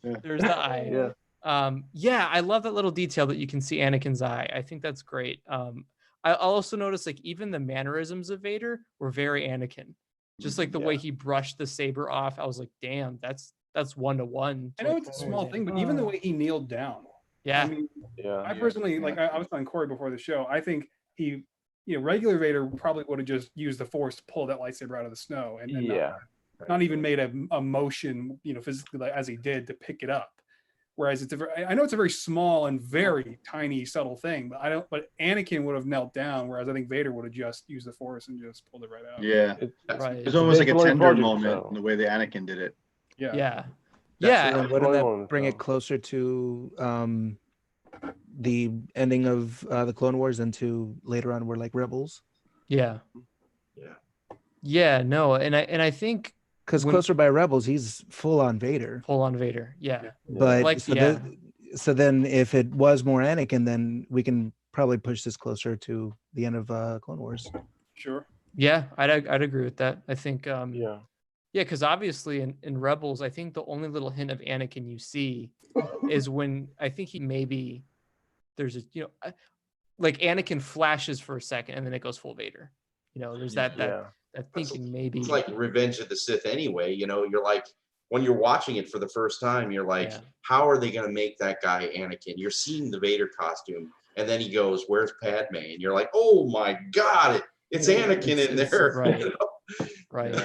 Speaker 1: There's the eye. I love that little detail that you can see Anakin's eye. I think that's great. I also noticed like even the mannerisms of Vader were very Anakin. Just like the way he brushed the saber off, I was like, damn, that's 1-to-1.
Speaker 2: I know it's a small thing, but even the way he kneeled down.
Speaker 1: Yeah.
Speaker 2: I mean, I personally like I was telling Corey before the show, I think he regular Vader probably would have just used the Force to pull that lightsaber out of the snow and not even made a motion, physically like, as he did to pick it up. Whereas I know it's a very small and very tiny, subtle thing, but Anakin would have knelt down, whereas I think Vader would have just used the Force and just pulled it right out.
Speaker 3: Yeah.
Speaker 1: Right.
Speaker 3: It's almost like a tender moment in the way the Anakin did it.
Speaker 1: Yeah.
Speaker 9: Wouldn't that bring it closer to the ending of the Clone Wars and to later on we're like Rebels?
Speaker 1: Yeah. No, and I think
Speaker 9: because closer by Rebels, he's full on Vader.
Speaker 1: Yeah.
Speaker 9: But
Speaker 1: like,
Speaker 9: so then if it was more Anakin, then we can probably push this closer to the end of Clone Wars.
Speaker 2: Sure.
Speaker 1: Yeah, I'd agree with that. I think because obviously in Rebels, I think the only little hint of Anakin you see is when I think there's like Anakin flashes for a second and then it goes full Vader. There's that thinking maybe
Speaker 4: it's like Revenge of the Sith anyway. You're like when you're watching it for the first time, you're like, how are they going to make that guy Anakin? You're seeing the Vader costume, and then he goes, "Where's Padme?" And you're like, "Oh my God, it's Anakin in there."
Speaker 1: Right. Right.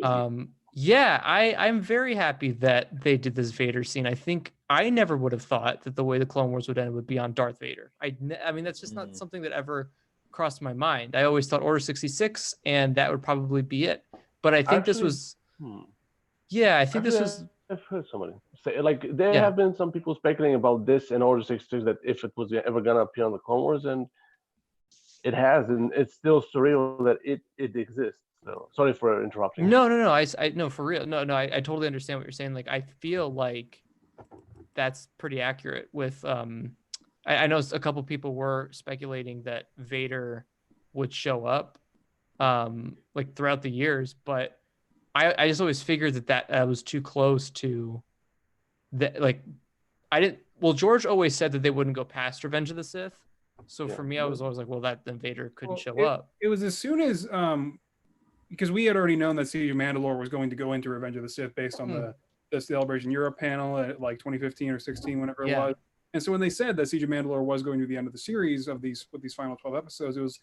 Speaker 1: I'm very happy that they did this Vader scene. I think I never would have thought that the way the Clone Wars would end would be on Darth Vader. I mean, that's just not something that ever crossed my mind. I always thought Order 66, and that would probably be it. But I think this was. Yeah, I think this
Speaker 5: Actually,
Speaker 1: was.
Speaker 5: I've heard somebody say, like, there
Speaker 1: Yeah.
Speaker 5: have been some people speculating about this in Order 66 that if it was ever gonna appear on the Clone Wars, and it has, and it's still surreal that it exists. So sorry for interrupting.
Speaker 1: No. I no, for real. No. I totally understand what you're saying. Like, I feel like that's pretty accurate with I know a couple people were speculating that Vader would show up like throughout the years, but I just always figured that was too close to that. Like, George always said that they wouldn't go past Revenge of the Sith. So for me, I was always like, well, then Vader couldn't show up.
Speaker 2: It was as soon as because we had already known that Siege of Mandalore was going to go into Revenge of the Sith based on the Celebration Europe panel at like 2015 or 16, whenever it was. And so when they said that Siege of Mandalore was going to be the end of the series with these final 12 episodes, it was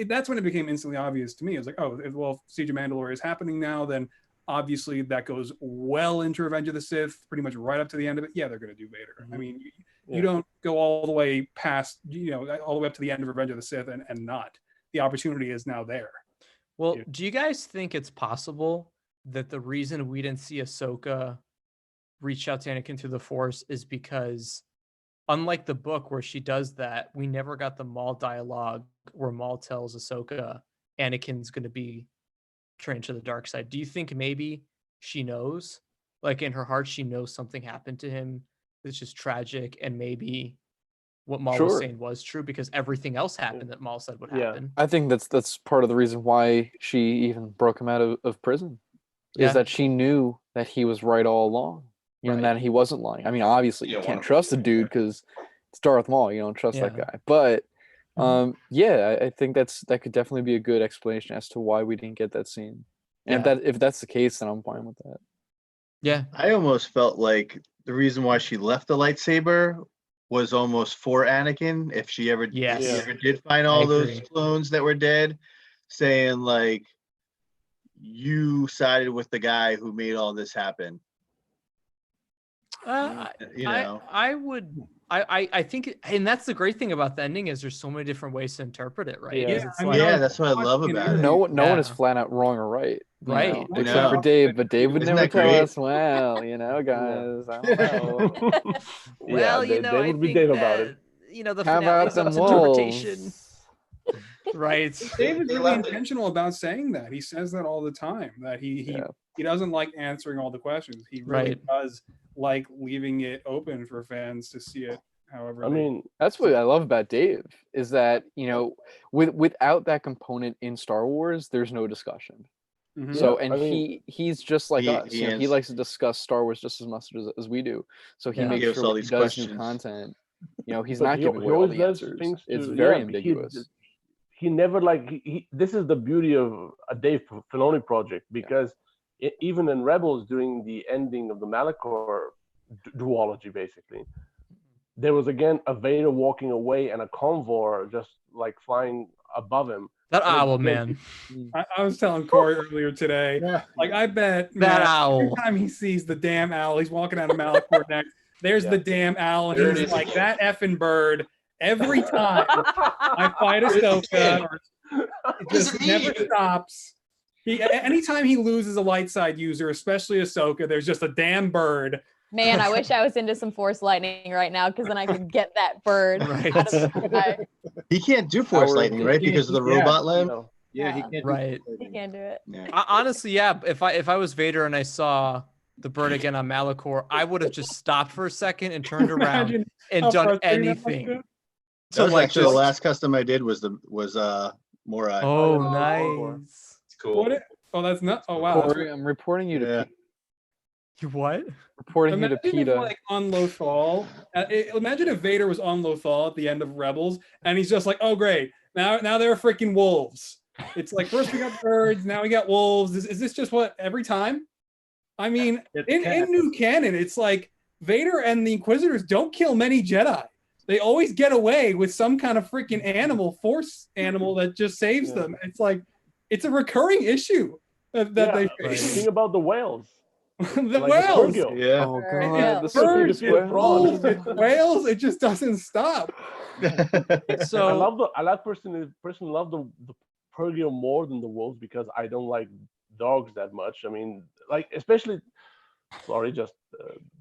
Speaker 2: that's when it became instantly obvious to me. It was like, oh, well, Siege of Mandalore is happening now, then obviously that goes well into Revenge of the Sith, pretty much right up to the end of it. Yeah, they're going to do Vader. I mean, you don't go all the way past, all the way up to the end of Revenge of the Sith and not. The opportunity is now there.
Speaker 1: Well, do you guys think it's possible that the reason we didn't see Ahsoka reach out to Anakin through the Force is because, unlike the book where she does that, we never got the Maul dialogue where Maul tells Ahsoka Anakin's going to be trained to the dark side? Do you think maybe she knows, like in her heart, she knows something happened to him that's just tragic, and maybe what Maul was saying was true because everything else happened that Maul said would happen?
Speaker 7: I think that's part of the reason why she even broke him out of prison, is that she knew that he was right all along, and that he wasn't lying. I mean, obviously you can't trust a dude because it's Darth Maul. You don't trust that guy. But I think that could definitely be a good explanation as to why we didn't get that scene. And if that's the case, then I'm fine with that.
Speaker 1: Yeah,
Speaker 3: I almost felt like the reason why she left the lightsaber was almost for Anakin. If she ever did find all those clones that were dead, saying like, you sided with the guy who made all this happen.
Speaker 1: I think, and that's the great thing about the ending, is there's so many different ways to interpret it, right?
Speaker 3: That's what I love about it.
Speaker 7: No one is flat out wrong or right.
Speaker 1: Right.
Speaker 7: Except for Dave, but Dave would never tell us, well, guys, I don't know.
Speaker 5: They would be Dave about it.
Speaker 1: The finale's up to interpretation. Right.
Speaker 2: David's really intentional about saying that. He says that all the time, that he doesn't like answering all the questions. He really does like leaving it open for fans to see it however.
Speaker 7: I mean, that's what I love about Dave, is that, without that component in Star Wars, there's no discussion. Mm-hmm. So, and he's just like us. He likes to discuss Star Wars just as much as we do. So he makes sure when he does new content, he's not giving away all the answers. It's very ambiguous.
Speaker 5: He never this is the beauty of a Dave Filoni project, because even in Rebels, during the ending of the Malachor duology, basically, there was again a Vader walking away and a convoy just like flying above him.
Speaker 1: That owl, man.
Speaker 2: I was telling Corey earlier today, I bet
Speaker 1: that owl,
Speaker 2: every time he sees the damn owl, he's walking out of Malachor next, there's the damn owl, and he's like, that effing bird. Every time I fight Ahsoka, it just never stops. Anytime he loses a light side user, especially Ahsoka, there's just a damn bird.
Speaker 8: Man, I wish I was into some Force lightning right now, because then I could get that bird out of the sky.
Speaker 3: He can't do Force lightning, right? Because of the robot limb.
Speaker 10: Yeah, he can't.
Speaker 1: Right.
Speaker 8: He can't do it.
Speaker 3: Yeah.
Speaker 1: Honestly, if I was Vader and I saw the bird again on Malachor, I would have just stopped for a second and turned around and done anything.
Speaker 3: That was actually the last custom I did was Morai.
Speaker 1: Oh, nice.
Speaker 4: It's cool.
Speaker 2: That's not. Oh wow.
Speaker 7: Corey, I'm reporting you to.
Speaker 1: You what?
Speaker 7: Reporting you to PETA.
Speaker 2: Like on Lothal. Imagine if Vader was on Lothal at the end of Rebels, and he's just like, "Oh great, now there are freaking wolves." It's like, first we got birds, now we got wolves. Is this just what every time? I mean, in new canon, it's like Vader and the Inquisitors don't kill many Jedi. They always get away with some kind of freaking Force animal that just saves them. It's like, it's a recurring issue that they face.
Speaker 5: Think about the whales.
Speaker 2: The whales.
Speaker 3: Yeah.
Speaker 7: Oh god,
Speaker 2: the birds, whales. It just doesn't stop.
Speaker 1: So
Speaker 5: I personally love the Purgil more than the wolves, because I don't like dogs that much. I mean, like especially. Sorry, just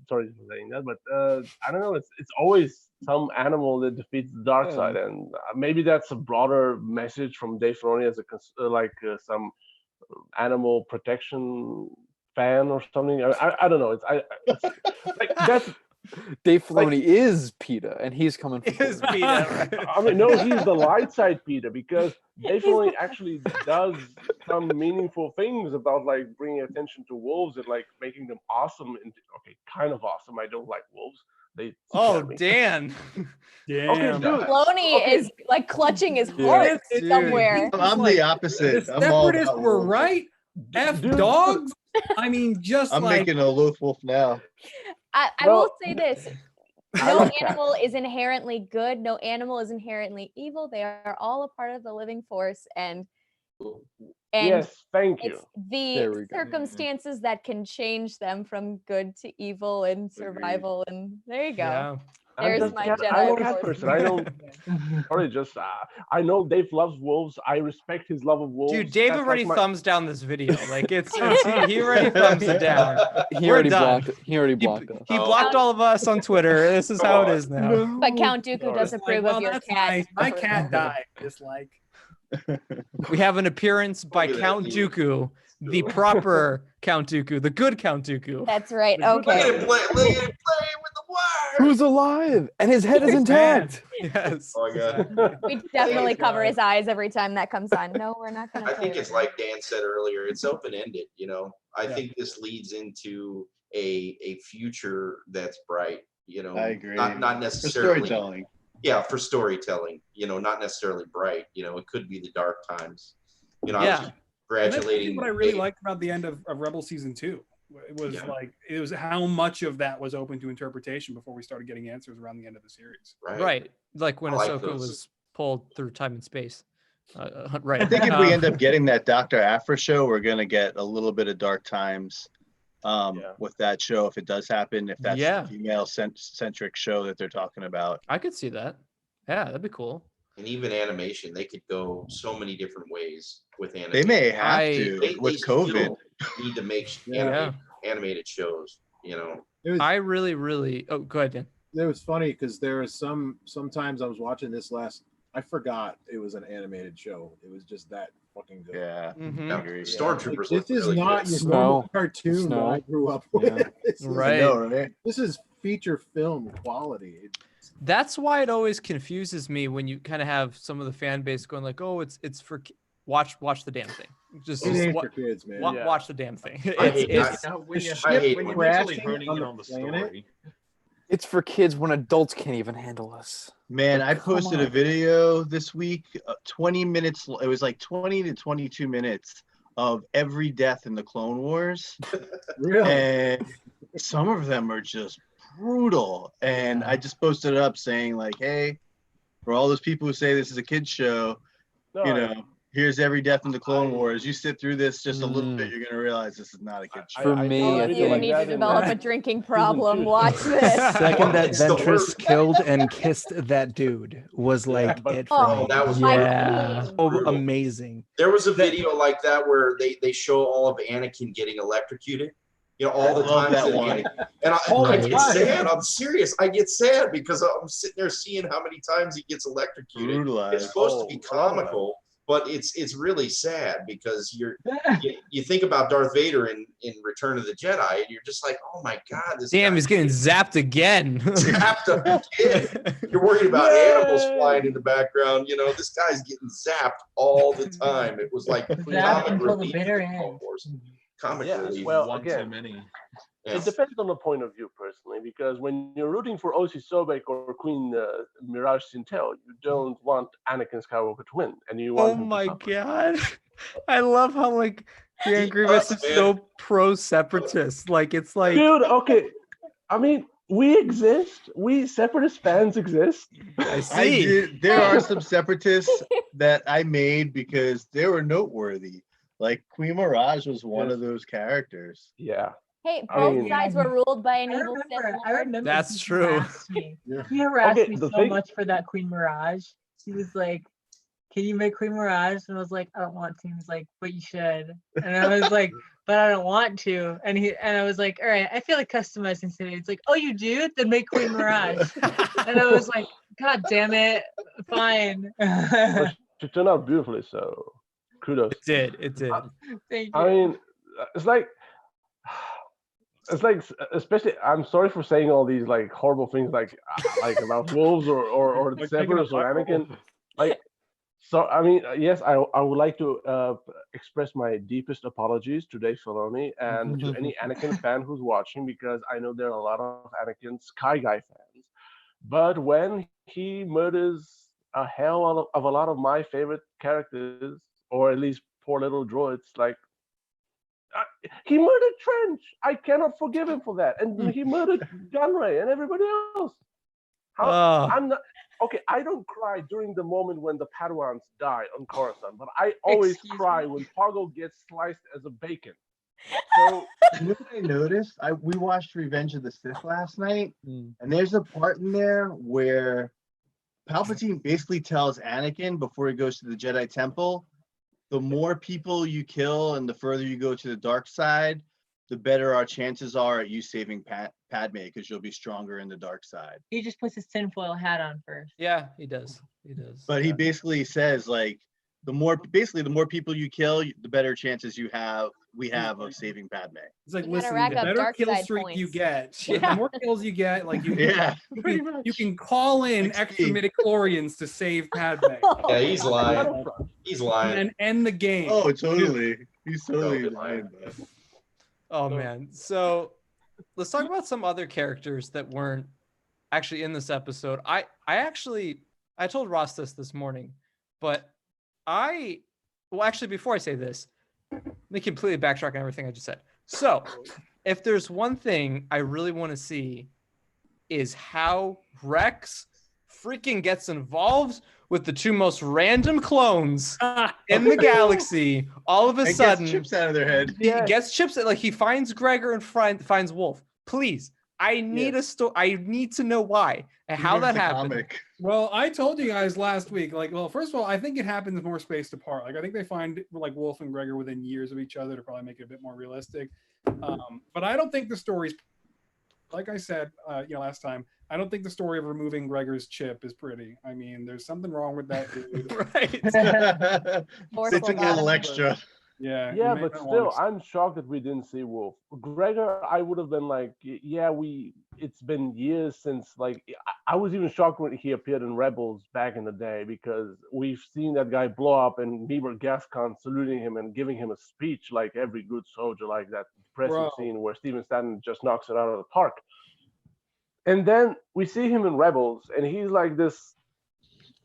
Speaker 5: sorry for saying that, but I don't know. It's always some animal that defeats the dark side, and maybe that's a broader message from Dave Filoni as some animal protection fan or something. I don't know. It's like that's.
Speaker 7: Dave Filoni is PETA, and he's coming for
Speaker 1: Is PETA, right?
Speaker 5: I mean, no, he's the light side PETA because Dave Filoni actually does some meaningful things about like bringing attention to wolves and like making them awesome. And okay, kind of awesome. I don't like wolves. They scare me.
Speaker 1: Dan.
Speaker 5: Okay, dude.
Speaker 8: Filoni is like clutching his heart
Speaker 1: Dude.
Speaker 8: somewhere.
Speaker 3: I'm the opposite.
Speaker 12: The
Speaker 3: I'm all
Speaker 12: separatists
Speaker 3: about
Speaker 12: were
Speaker 3: wolves.
Speaker 12: right. F
Speaker 5: Dude.
Speaker 12: dogs. I mean, just
Speaker 3: I'm
Speaker 12: like
Speaker 3: making a loath wolf now.
Speaker 8: I
Speaker 5: Well,
Speaker 8: will say this.
Speaker 5: I
Speaker 8: No
Speaker 5: like cats.
Speaker 8: animal is inherently good. No animal is inherently evil. They are all a part of the living force, and
Speaker 5: Yes, thank you.
Speaker 8: it's
Speaker 7: There we
Speaker 8: the
Speaker 7: go.
Speaker 8: circumstances that can change them from good to evil and survival. And there you go.
Speaker 1: Yeah.
Speaker 8: There's my
Speaker 5: I'm
Speaker 8: Jedi
Speaker 5: a cat
Speaker 8: Force.
Speaker 5: person. I don't. Sorry, just I know Dave loves wolves. I respect his love of wolves.
Speaker 1: Dude, Dave
Speaker 5: That's
Speaker 1: already
Speaker 5: like my-
Speaker 1: thumbs down this video. Like he already thumbs it down.
Speaker 7: He
Speaker 1: We're
Speaker 7: already
Speaker 1: done.
Speaker 7: blocked. He already blocked us.
Speaker 1: He blocked all of us on Twitter. This is how it is now.
Speaker 8: But Count Dooku
Speaker 5: Sorry.
Speaker 8: does
Speaker 12: like,
Speaker 8: approve
Speaker 12: well,
Speaker 8: of your
Speaker 12: that's
Speaker 8: cat.
Speaker 12: nice. My cat died. Just like
Speaker 1: We have an appearance by
Speaker 4: Look at that
Speaker 1: Count
Speaker 4: view.
Speaker 1: Dooku, the proper Count Dooku, the good Count Dooku.
Speaker 8: That's right.
Speaker 4: Look at
Speaker 8: Okay.
Speaker 4: him play with the wire.
Speaker 7: Who's alive? And his head is
Speaker 12: He's
Speaker 7: intact.
Speaker 1: Yes.
Speaker 4: Oh my God.
Speaker 1: exactly.
Speaker 8: We definitely cover his eyes every time that comes on. No, we're not gonna.
Speaker 4: I think
Speaker 8: cover
Speaker 4: it's
Speaker 8: it.
Speaker 4: like Dan said earlier, it's open-ended, you know. I
Speaker 12: Yeah.
Speaker 4: think this leads into a future that's bright, you know.
Speaker 3: I agree.
Speaker 4: Not
Speaker 3: For
Speaker 4: necessarily
Speaker 3: storytelling.
Speaker 4: Yeah, for storytelling, you know, not necessarily bright, you know, it could be the dark times. You know, I was
Speaker 1: Yeah.
Speaker 4: just
Speaker 12: And that's
Speaker 4: congratulating
Speaker 12: what I really
Speaker 4: Dave.
Speaker 12: liked about the end of Rebel season 2. It was
Speaker 4: Yeah.
Speaker 12: like it was how much of that was open to interpretation before we started getting answers around the end of the series.
Speaker 1: Right. Like when
Speaker 4: I like
Speaker 1: Ahsoka
Speaker 4: those.
Speaker 1: was pulled through time and space. Right.
Speaker 3: I think if we end up getting that Dr. Aphra show, we're gonna get a little bit of dark times with that show if it does happen. If that's
Speaker 1: Yeah.
Speaker 3: the female centric show that they're talking about.
Speaker 1: I could see that. Yeah, that'd be cool.
Speaker 4: And even animation, they could go so many different ways with animation.
Speaker 3: They may have to
Speaker 4: They
Speaker 3: with
Speaker 4: still
Speaker 3: COVID.
Speaker 4: need to make
Speaker 1: Yeah.
Speaker 4: animated shows, you know.
Speaker 10: It was,
Speaker 1: I really. Oh, go ahead, Dan.
Speaker 10: it was funny because there was sometimes I was watching this I forgot it was an animated show. It was just that fucking good.
Speaker 3: Yeah.
Speaker 1: Mhm.
Speaker 4: Now,
Speaker 3: I agree.
Speaker 4: Stormtroopers
Speaker 10: Like,
Speaker 4: look
Speaker 10: this is
Speaker 4: really
Speaker 10: not
Speaker 4: good.
Speaker 10: your
Speaker 7: Snow.
Speaker 10: normal cartoon that
Speaker 7: Snow.
Speaker 10: I grew up with.
Speaker 7: Yeah.
Speaker 10: This is-
Speaker 1: Right.
Speaker 3: I know, right?
Speaker 10: This is feature film quality.
Speaker 1: That's why it always confuses me when you kind of have some of the fan base going like, "Oh, it's for watch the damn thing." Just
Speaker 10: It ain't
Speaker 1: wa-
Speaker 10: for kids, man.
Speaker 5: Yeah.
Speaker 1: watch the damn thing.
Speaker 4: I hate
Speaker 1: It's
Speaker 11: Now, when you're,
Speaker 4: I hate
Speaker 11: when you're
Speaker 4: when
Speaker 11: mentally
Speaker 10: crashing
Speaker 11: honing
Speaker 10: on
Speaker 11: in
Speaker 10: the
Speaker 11: on the
Speaker 10: planet.
Speaker 11: story,
Speaker 7: It's for kids when adults can't even handle us.
Speaker 3: Man,
Speaker 7: Like,
Speaker 3: I
Speaker 7: come
Speaker 3: posted a
Speaker 7: on.
Speaker 3: video this week, 20 minutes. It was like 20 to 22 minutes of every death in the Clone Wars.
Speaker 10: Really?
Speaker 3: And some of them are just brutal. And I just posted it up saying like, hey, for all those people who say this is a kid's show,
Speaker 5: No,
Speaker 3: you know, here's every death in the Clone Wars. You sit through this just a little bit, you're gonna realize this is not a kid's show.
Speaker 7: For me,
Speaker 8: All
Speaker 7: I
Speaker 8: of you
Speaker 7: think
Speaker 8: need to develop a drinking problem. Watch this.
Speaker 9: second that
Speaker 4: It's the
Speaker 9: Ventress
Speaker 4: worst.
Speaker 9: killed and kissed that dude was like
Speaker 5: but-
Speaker 9: it for
Speaker 8: Oh,
Speaker 9: me.
Speaker 4: that was
Speaker 8: my
Speaker 1: Yeah.
Speaker 8: queen.
Speaker 9: Oh,
Speaker 4: brutal.
Speaker 9: amazing.
Speaker 4: There was a video like that where they show all of Anakin getting electrocuted. You know, all the
Speaker 3: I love
Speaker 4: times
Speaker 3: that
Speaker 4: that
Speaker 3: one.
Speaker 4: Anakin, and I get sad. I'm serious. I get sad because I'm sitting there seeing how many times he gets electrocuted. It's
Speaker 3: Brutalized.
Speaker 4: supposed to be comical, but it's really sad because you think about Darth Vader in Return of the Jedi, and you're just like, oh my God, this
Speaker 1: damn, he's getting zapped again.
Speaker 4: zapped up kid. You're worried about animals flying in the background. You know, this guy's getting zapped all the time. It was like
Speaker 6: Zapped
Speaker 4: comic
Speaker 6: until the
Speaker 4: relief.
Speaker 6: bitter
Speaker 4: in the Clone
Speaker 6: end.
Speaker 4: Wars. Comic
Speaker 5: Yeah,
Speaker 4: relief.
Speaker 5: well,
Speaker 11: one
Speaker 5: again,
Speaker 11: too many.
Speaker 4: Yeah.
Speaker 5: It depends on the point of view, personally, because when you're rooting for Osi Sobek or Queen Mirage Sintel, you don't want Anakin Skywalker to win, and you want
Speaker 1: Oh
Speaker 5: him to
Speaker 1: my
Speaker 5: suffer.
Speaker 1: god. I love how like Dan Grievous is
Speaker 4: man.
Speaker 1: so pro-separatist. Like it's like
Speaker 5: Dude, okay. I mean, we exist. We separatist fans exist.
Speaker 3: There are some separatists that I made because they were noteworthy. Like Queen Mirage was one of those characters.
Speaker 5: Yeah.
Speaker 8: Hey,
Speaker 5: I
Speaker 8: both
Speaker 5: mean-
Speaker 8: sides were ruled by an
Speaker 6: I
Speaker 8: evil Sith
Speaker 6: remember. I
Speaker 8: Lord.
Speaker 6: remember.
Speaker 1: That's
Speaker 6: he
Speaker 1: true.
Speaker 6: harassed me.
Speaker 10: Yeah.
Speaker 6: He harassed
Speaker 5: Okay,
Speaker 6: me
Speaker 5: the
Speaker 6: so
Speaker 5: thing-
Speaker 6: much for that Queen Mirage. He was like, "Can you make Queen Mirage?" And I was like, "I don't want to." He was like, "But you should." And I was like, but I don't want to. And I was like, all right, I feel like customizing today. It's like, oh, you do? Then make Queen Mirage. And I was like, God damn it, fine.
Speaker 5: But she turned out beautifully, so kudos.
Speaker 1: It did.
Speaker 6: Thank you.
Speaker 5: I mean, it's like, especially, I'm sorry for saying all these like horrible things, like about wolves or
Speaker 12: Like
Speaker 5: Severus
Speaker 12: taking
Speaker 5: or
Speaker 12: a
Speaker 5: Anakin. Like, so I mean, yes, I would like to express my deepest apologies to Dave Filoni and to any Anakin fan who's watching, because I know there are a lot of Anakin Sky Guy fans. But when he murders a hell of a lot of my favorite characters, or at least poor little droids, like. He murdered Trench. I cannot forgive him for that. And he murdered Gunray and everybody else. I'm not okay. I don't cry during the moment when the Padawans die on Coruscant, but I always cry when Poggle gets sliced as a bacon. So
Speaker 3: you know what I noticed? We watched Revenge of the Sith last night, and there's a part in there where Palpatine basically tells Anakin before he goes to the Jedi Temple, the more people you kill and the further you go to the dark side, the better our chances are at you saving Padme, because you'll be stronger in the dark side.
Speaker 6: He just puts his tinfoil hat on first.
Speaker 1: Yeah, he does.
Speaker 3: But he basically says, like, the more people you kill, the better chances we have of saving Padme.
Speaker 12: It's like,
Speaker 8: You gotta
Speaker 12: listen,
Speaker 8: rack
Speaker 12: the
Speaker 8: up
Speaker 12: better
Speaker 8: dark
Speaker 12: kill
Speaker 8: side
Speaker 12: streak you
Speaker 8: points.
Speaker 12: get, the more kills you get, like you
Speaker 3: pretty
Speaker 12: can call in extra midichlorians to save Padme.
Speaker 4: Yeah, he's lying. He's lying.
Speaker 12: And end the game.
Speaker 3: Oh, totally. He's totally lying.
Speaker 1: Oh man. So let's talk about some other characters that weren't actually in this episode. I told Ross this morning, but actually before I say this, let me completely backtrack on everything I just said. So if there's one thing I really want to see is how Rex freaking gets involved with the two most random clones in the galaxy. All of a sudden,
Speaker 3: gets chips out of their head.
Speaker 1: He gets chips. Like he finds Gregor and finds Wolf. Please, I need a story. I need to know why and how that happened.
Speaker 12: Well, I told you guys last week. Like, well, first of all, I think it happens more spaced apart. Like, I think they find like Wolf and Gregor within years of each other to probably make it a bit more realistic. But I don't think the story's, like I said, last time, I don't think the story of removing Gregor's chip is pretty. I mean, there's something wrong with that dude.
Speaker 1: Right.
Speaker 3: They took a little extra.
Speaker 5: Yeah, but still, I'm shocked that we didn't see Wolf. Gregor, I would have been like, it's been years since, like, I was even shocked when he appeared in Rebels back in the day, because we've seen that guy blow up and Meber Gascon saluting him and giving him a speech like every good soldier, like that depressing scene where Steven Stanton just knocks it out of the park. And then we see him in Rebels, and he's like this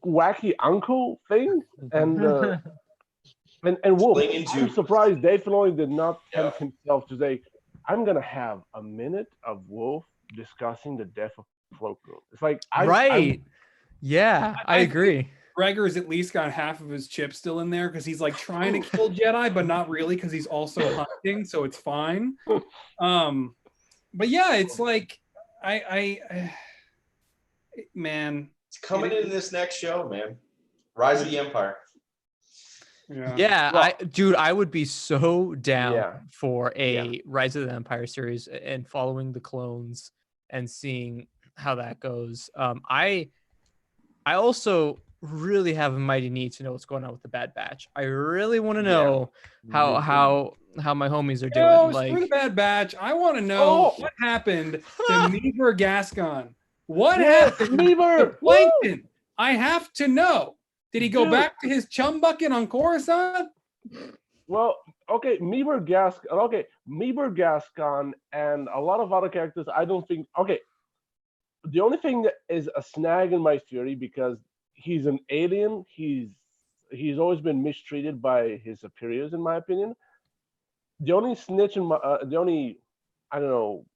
Speaker 5: wacky uncle thing, and Wolf. I'm surprised Dave Filoni did not tempt himself to say, "I'm gonna have a minute of Wolf discussing the death of Plo Koon." It's like,
Speaker 1: I agree.
Speaker 12: Gregor's at least got half of his chip still in there because he's like trying to kill Jedi, but not really because he's also hunting, so it's fine. But yeah, it's like. Man,
Speaker 4: it's coming in this next show, man. Rise of the Empire.
Speaker 1: I would be so down for a Rise of the Empire series and following the clones and seeing how that goes. I also really have a mighty need to know what's going on with the Bad Batch. I really want to know how my homies are doing. Like,
Speaker 12: screw the Bad Batch. I want to know what happened to Meber Gascon. What happened to Plankton? I have to know. Did he go back to his chum bucket on Coruscant?
Speaker 5: Well, okay, Meber Gascon and a lot of other characters, I don't think. Okay, the only thing that is a snag in my theory, because he's an alien, he's always been mistreated by his superiors, in my opinion. The only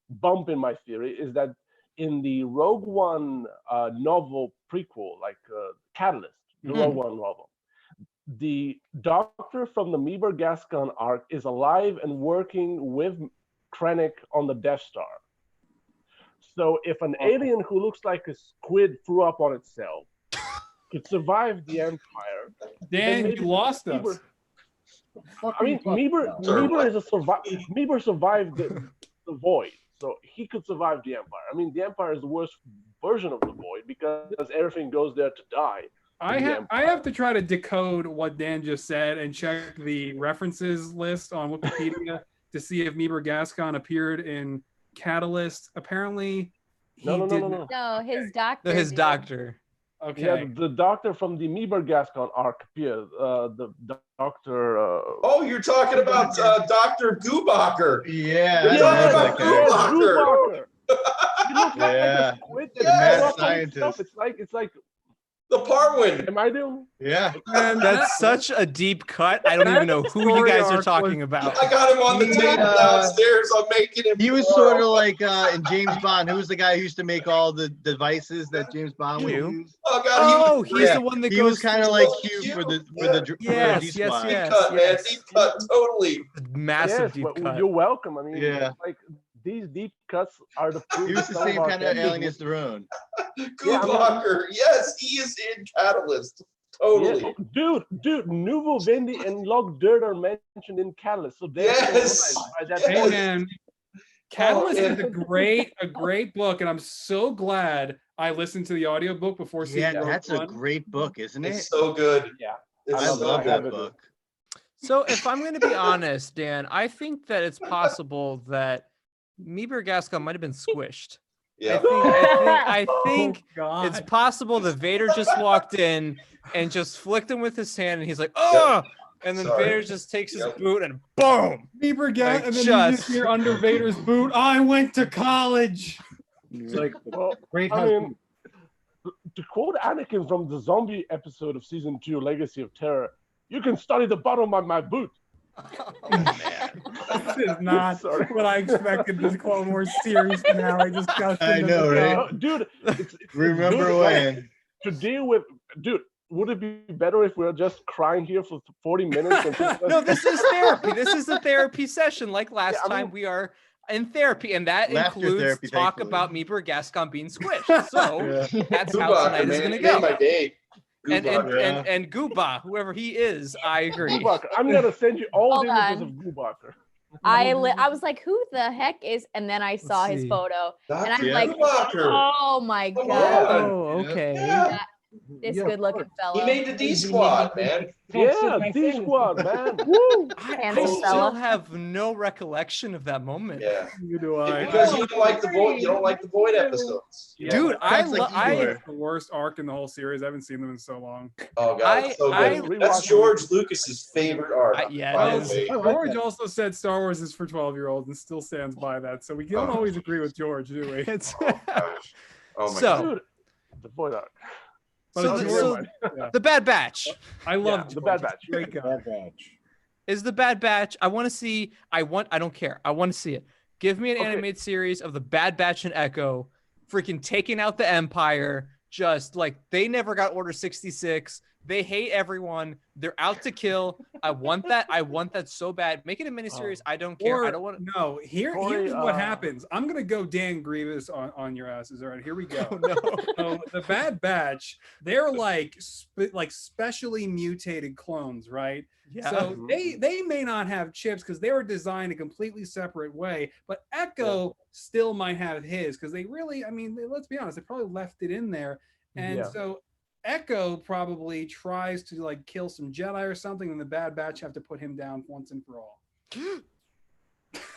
Speaker 5: bump in my theory is that in the Rogue One novel prequel, like Catalyst, the Rogue One novel, the doctor from the Meber Gascon arc is alive and working with Krennic on the Death Star. So if an alien who looks like a squid threw up on itself could survive the Empire,
Speaker 12: Dan, you lost us.
Speaker 5: I mean, Meeber is a Meeber survived the Void, so he could survive the Empire. I mean, the Empire is the worst version of the Void because everything goes there to die.
Speaker 12: I have to try to decode what Dan just said and check the references list on Wikipedia to see if Meeber Gascon appeared in Catalyst. Apparently,
Speaker 5: No,
Speaker 8: his doctor.
Speaker 1: No, his
Speaker 8: did.
Speaker 1: doctor.
Speaker 12: Okay.
Speaker 5: Yeah, the doctor from the Meeber Gascon arc appeared. The doctor.
Speaker 4: Oh, you're talking about Dr. Goobacher.
Speaker 3: Yeah,
Speaker 4: You're
Speaker 3: I
Speaker 4: talking
Speaker 3: love
Speaker 4: about
Speaker 3: that
Speaker 4: Goobacher.
Speaker 5: He looks like
Speaker 3: Yeah.
Speaker 5: a squid
Speaker 3: The
Speaker 5: that
Speaker 3: mad
Speaker 5: walks on
Speaker 3: scientist.
Speaker 5: itself. It's like
Speaker 4: The Parwin.
Speaker 5: Am I doing?
Speaker 3: Yeah.
Speaker 1: That's such a deep cut. I don't even know who you guys are talking about.
Speaker 4: I got him on the table downstairs. I'm making him.
Speaker 3: He was sort of like in James Bond. Who was the guy who used to make all the devices that James Bond would use?
Speaker 4: Oh God,
Speaker 1: he's the one that
Speaker 3: he
Speaker 1: goes.
Speaker 3: was kind of like Q for the
Speaker 1: yes,
Speaker 3: D
Speaker 1: yes,
Speaker 3: squad.
Speaker 1: yes,
Speaker 4: Deep cut, man.
Speaker 1: yes.
Speaker 4: Deep cut, totally.
Speaker 1: Massive deep cut.
Speaker 5: You're welcome. I mean,
Speaker 3: Yeah.
Speaker 5: like these deep cuts are the.
Speaker 3: He was the same kind of alien as Throne.
Speaker 4: Goobacher. Yes, he is in Catalyst. Totally.
Speaker 5: Yeah. Dude, Nouveau Vendi and Log Dirt are mentioned in Catalyst. So
Speaker 4: yes.
Speaker 12: Hey, man. Catalyst is a great book, and I'm so glad I listened to the audiobook before seeing
Speaker 3: Yeah,
Speaker 12: Rogue
Speaker 3: that's
Speaker 12: One.
Speaker 3: a great book, isn't it?
Speaker 4: It's so good.
Speaker 5: Yeah.
Speaker 3: I love that book.
Speaker 1: So if I'm going to be honest, Dan, I think that it's possible that Meeber Gascon might have been squished.
Speaker 4: Yeah.
Speaker 1: I think
Speaker 12: Oh,
Speaker 1: it's
Speaker 12: God.
Speaker 1: possible that Vader just walked in and just flicked him with his hand, and he's like, "Oh!" And then
Speaker 4: Sorry.
Speaker 1: Vader just takes his boot and boom.
Speaker 12: Meeber
Speaker 1: Like,
Speaker 12: and then you
Speaker 1: just-
Speaker 12: just hear under Vader's boot, I went to college.
Speaker 10: It's like
Speaker 5: Well,
Speaker 10: great
Speaker 5: I
Speaker 10: husband.
Speaker 5: mean, to quote Anakin from the zombie episode of season 2, Legacy of Terror, you can study the bottom of my boot.
Speaker 12: This is not
Speaker 5: Sorry.
Speaker 12: what I expected this Clone Wars series finale discussion.
Speaker 3: I
Speaker 12: to
Speaker 3: know,
Speaker 12: become.
Speaker 3: right?
Speaker 5: Dude, it's
Speaker 3: Remember
Speaker 5: good,
Speaker 3: when?
Speaker 5: to deal with, dude, would it be better if we were just crying here for 40 minutes?
Speaker 1: No, this is therapy. This is a therapy session. Like last
Speaker 5: Yeah, I
Speaker 1: time,
Speaker 5: mean-
Speaker 1: we are in therapy, and that
Speaker 3: Laughter
Speaker 1: includes
Speaker 3: therapy,
Speaker 1: talk
Speaker 3: thankfully.
Speaker 1: about Meeber Gascon being squished. So that's how
Speaker 4: Goobacher,
Speaker 1: tonight is
Speaker 4: man.
Speaker 1: going to
Speaker 4: He made
Speaker 1: go.
Speaker 4: my day.
Speaker 1: And
Speaker 4: Goobacher.
Speaker 1: and Gooba, whoever he is, I agree.
Speaker 5: Goobacher. I'm going to send you all
Speaker 8: Hold
Speaker 5: the images
Speaker 8: on.
Speaker 5: of Goobacher.
Speaker 8: I was like, who the heck is? And then I saw his
Speaker 1: see.
Speaker 8: photo, and I'm
Speaker 4: Dr.
Speaker 8: like,
Speaker 4: Goobacher.
Speaker 8: oh my
Speaker 4: Come
Speaker 8: god,
Speaker 4: on.
Speaker 1: Oh, okay.
Speaker 4: Yeah.
Speaker 8: this
Speaker 10: Yeah,
Speaker 8: good-looking fellow.
Speaker 4: He made the D squad, man.
Speaker 5: Yeah, D-Squad, man. Woo!
Speaker 1: I
Speaker 8: Handsome
Speaker 1: still
Speaker 8: fella.
Speaker 1: have no recollection of that moment.
Speaker 4: Yeah.
Speaker 12: You do I.
Speaker 4: Because you don't like the void. You don't like the void episodes.
Speaker 1: Dude, I
Speaker 3: Sounds like you were.
Speaker 12: The worst arc in the whole series. I haven't seen them in so long.
Speaker 4: Oh god, it's so good. That's George Lucas's favorite art.
Speaker 1: Yeah,
Speaker 4: by
Speaker 1: it
Speaker 4: the
Speaker 1: is.
Speaker 4: way.
Speaker 12: George also said Star Wars is for 12-year-olds and still stands by that. So we don't
Speaker 4: Oh.
Speaker 12: always agree with George, do we?
Speaker 1: It's
Speaker 4: Oh, gosh. Oh my
Speaker 1: So-
Speaker 4: god.
Speaker 5: Dude, the void arc.
Speaker 12: But
Speaker 1: So
Speaker 12: it's
Speaker 1: the-
Speaker 12: George.
Speaker 1: so-
Speaker 12: Yeah.
Speaker 1: the Bad Batch
Speaker 12: I love
Speaker 5: Yeah, the
Speaker 12: George.
Speaker 5: Bad Batch.
Speaker 12: Great guy.
Speaker 10: Bad Batch.
Speaker 1: is the Bad Batch. I want to see. I don't care. I want to see it. Give me an
Speaker 5: Okay.
Speaker 1: animated series of the Bad Batch and Echo, freaking taking out the Empire. Just like they never got Order 66. They hate everyone. They're out to kill. I want that. I want that so bad. Make it a miniseries. I don't care.
Speaker 12: Or,
Speaker 1: I don't want.
Speaker 12: no, here's
Speaker 5: Corey,
Speaker 12: what happens. I'm gonna go Dan Grievous on your asses. All right, here we go.
Speaker 1: Oh, no.
Speaker 12: So the Bad Batch, they're like specially mutated clones, right?
Speaker 1: Yeah.
Speaker 12: So they may not have chips because they were designed a completely separate way, but Echo still might have his because they really, I mean, let's be honest, they probably left it in there, and
Speaker 5: Yeah.
Speaker 12: so Echo probably tries to like kill some Jedi or something, and the Bad Batch have to put him down once and for all.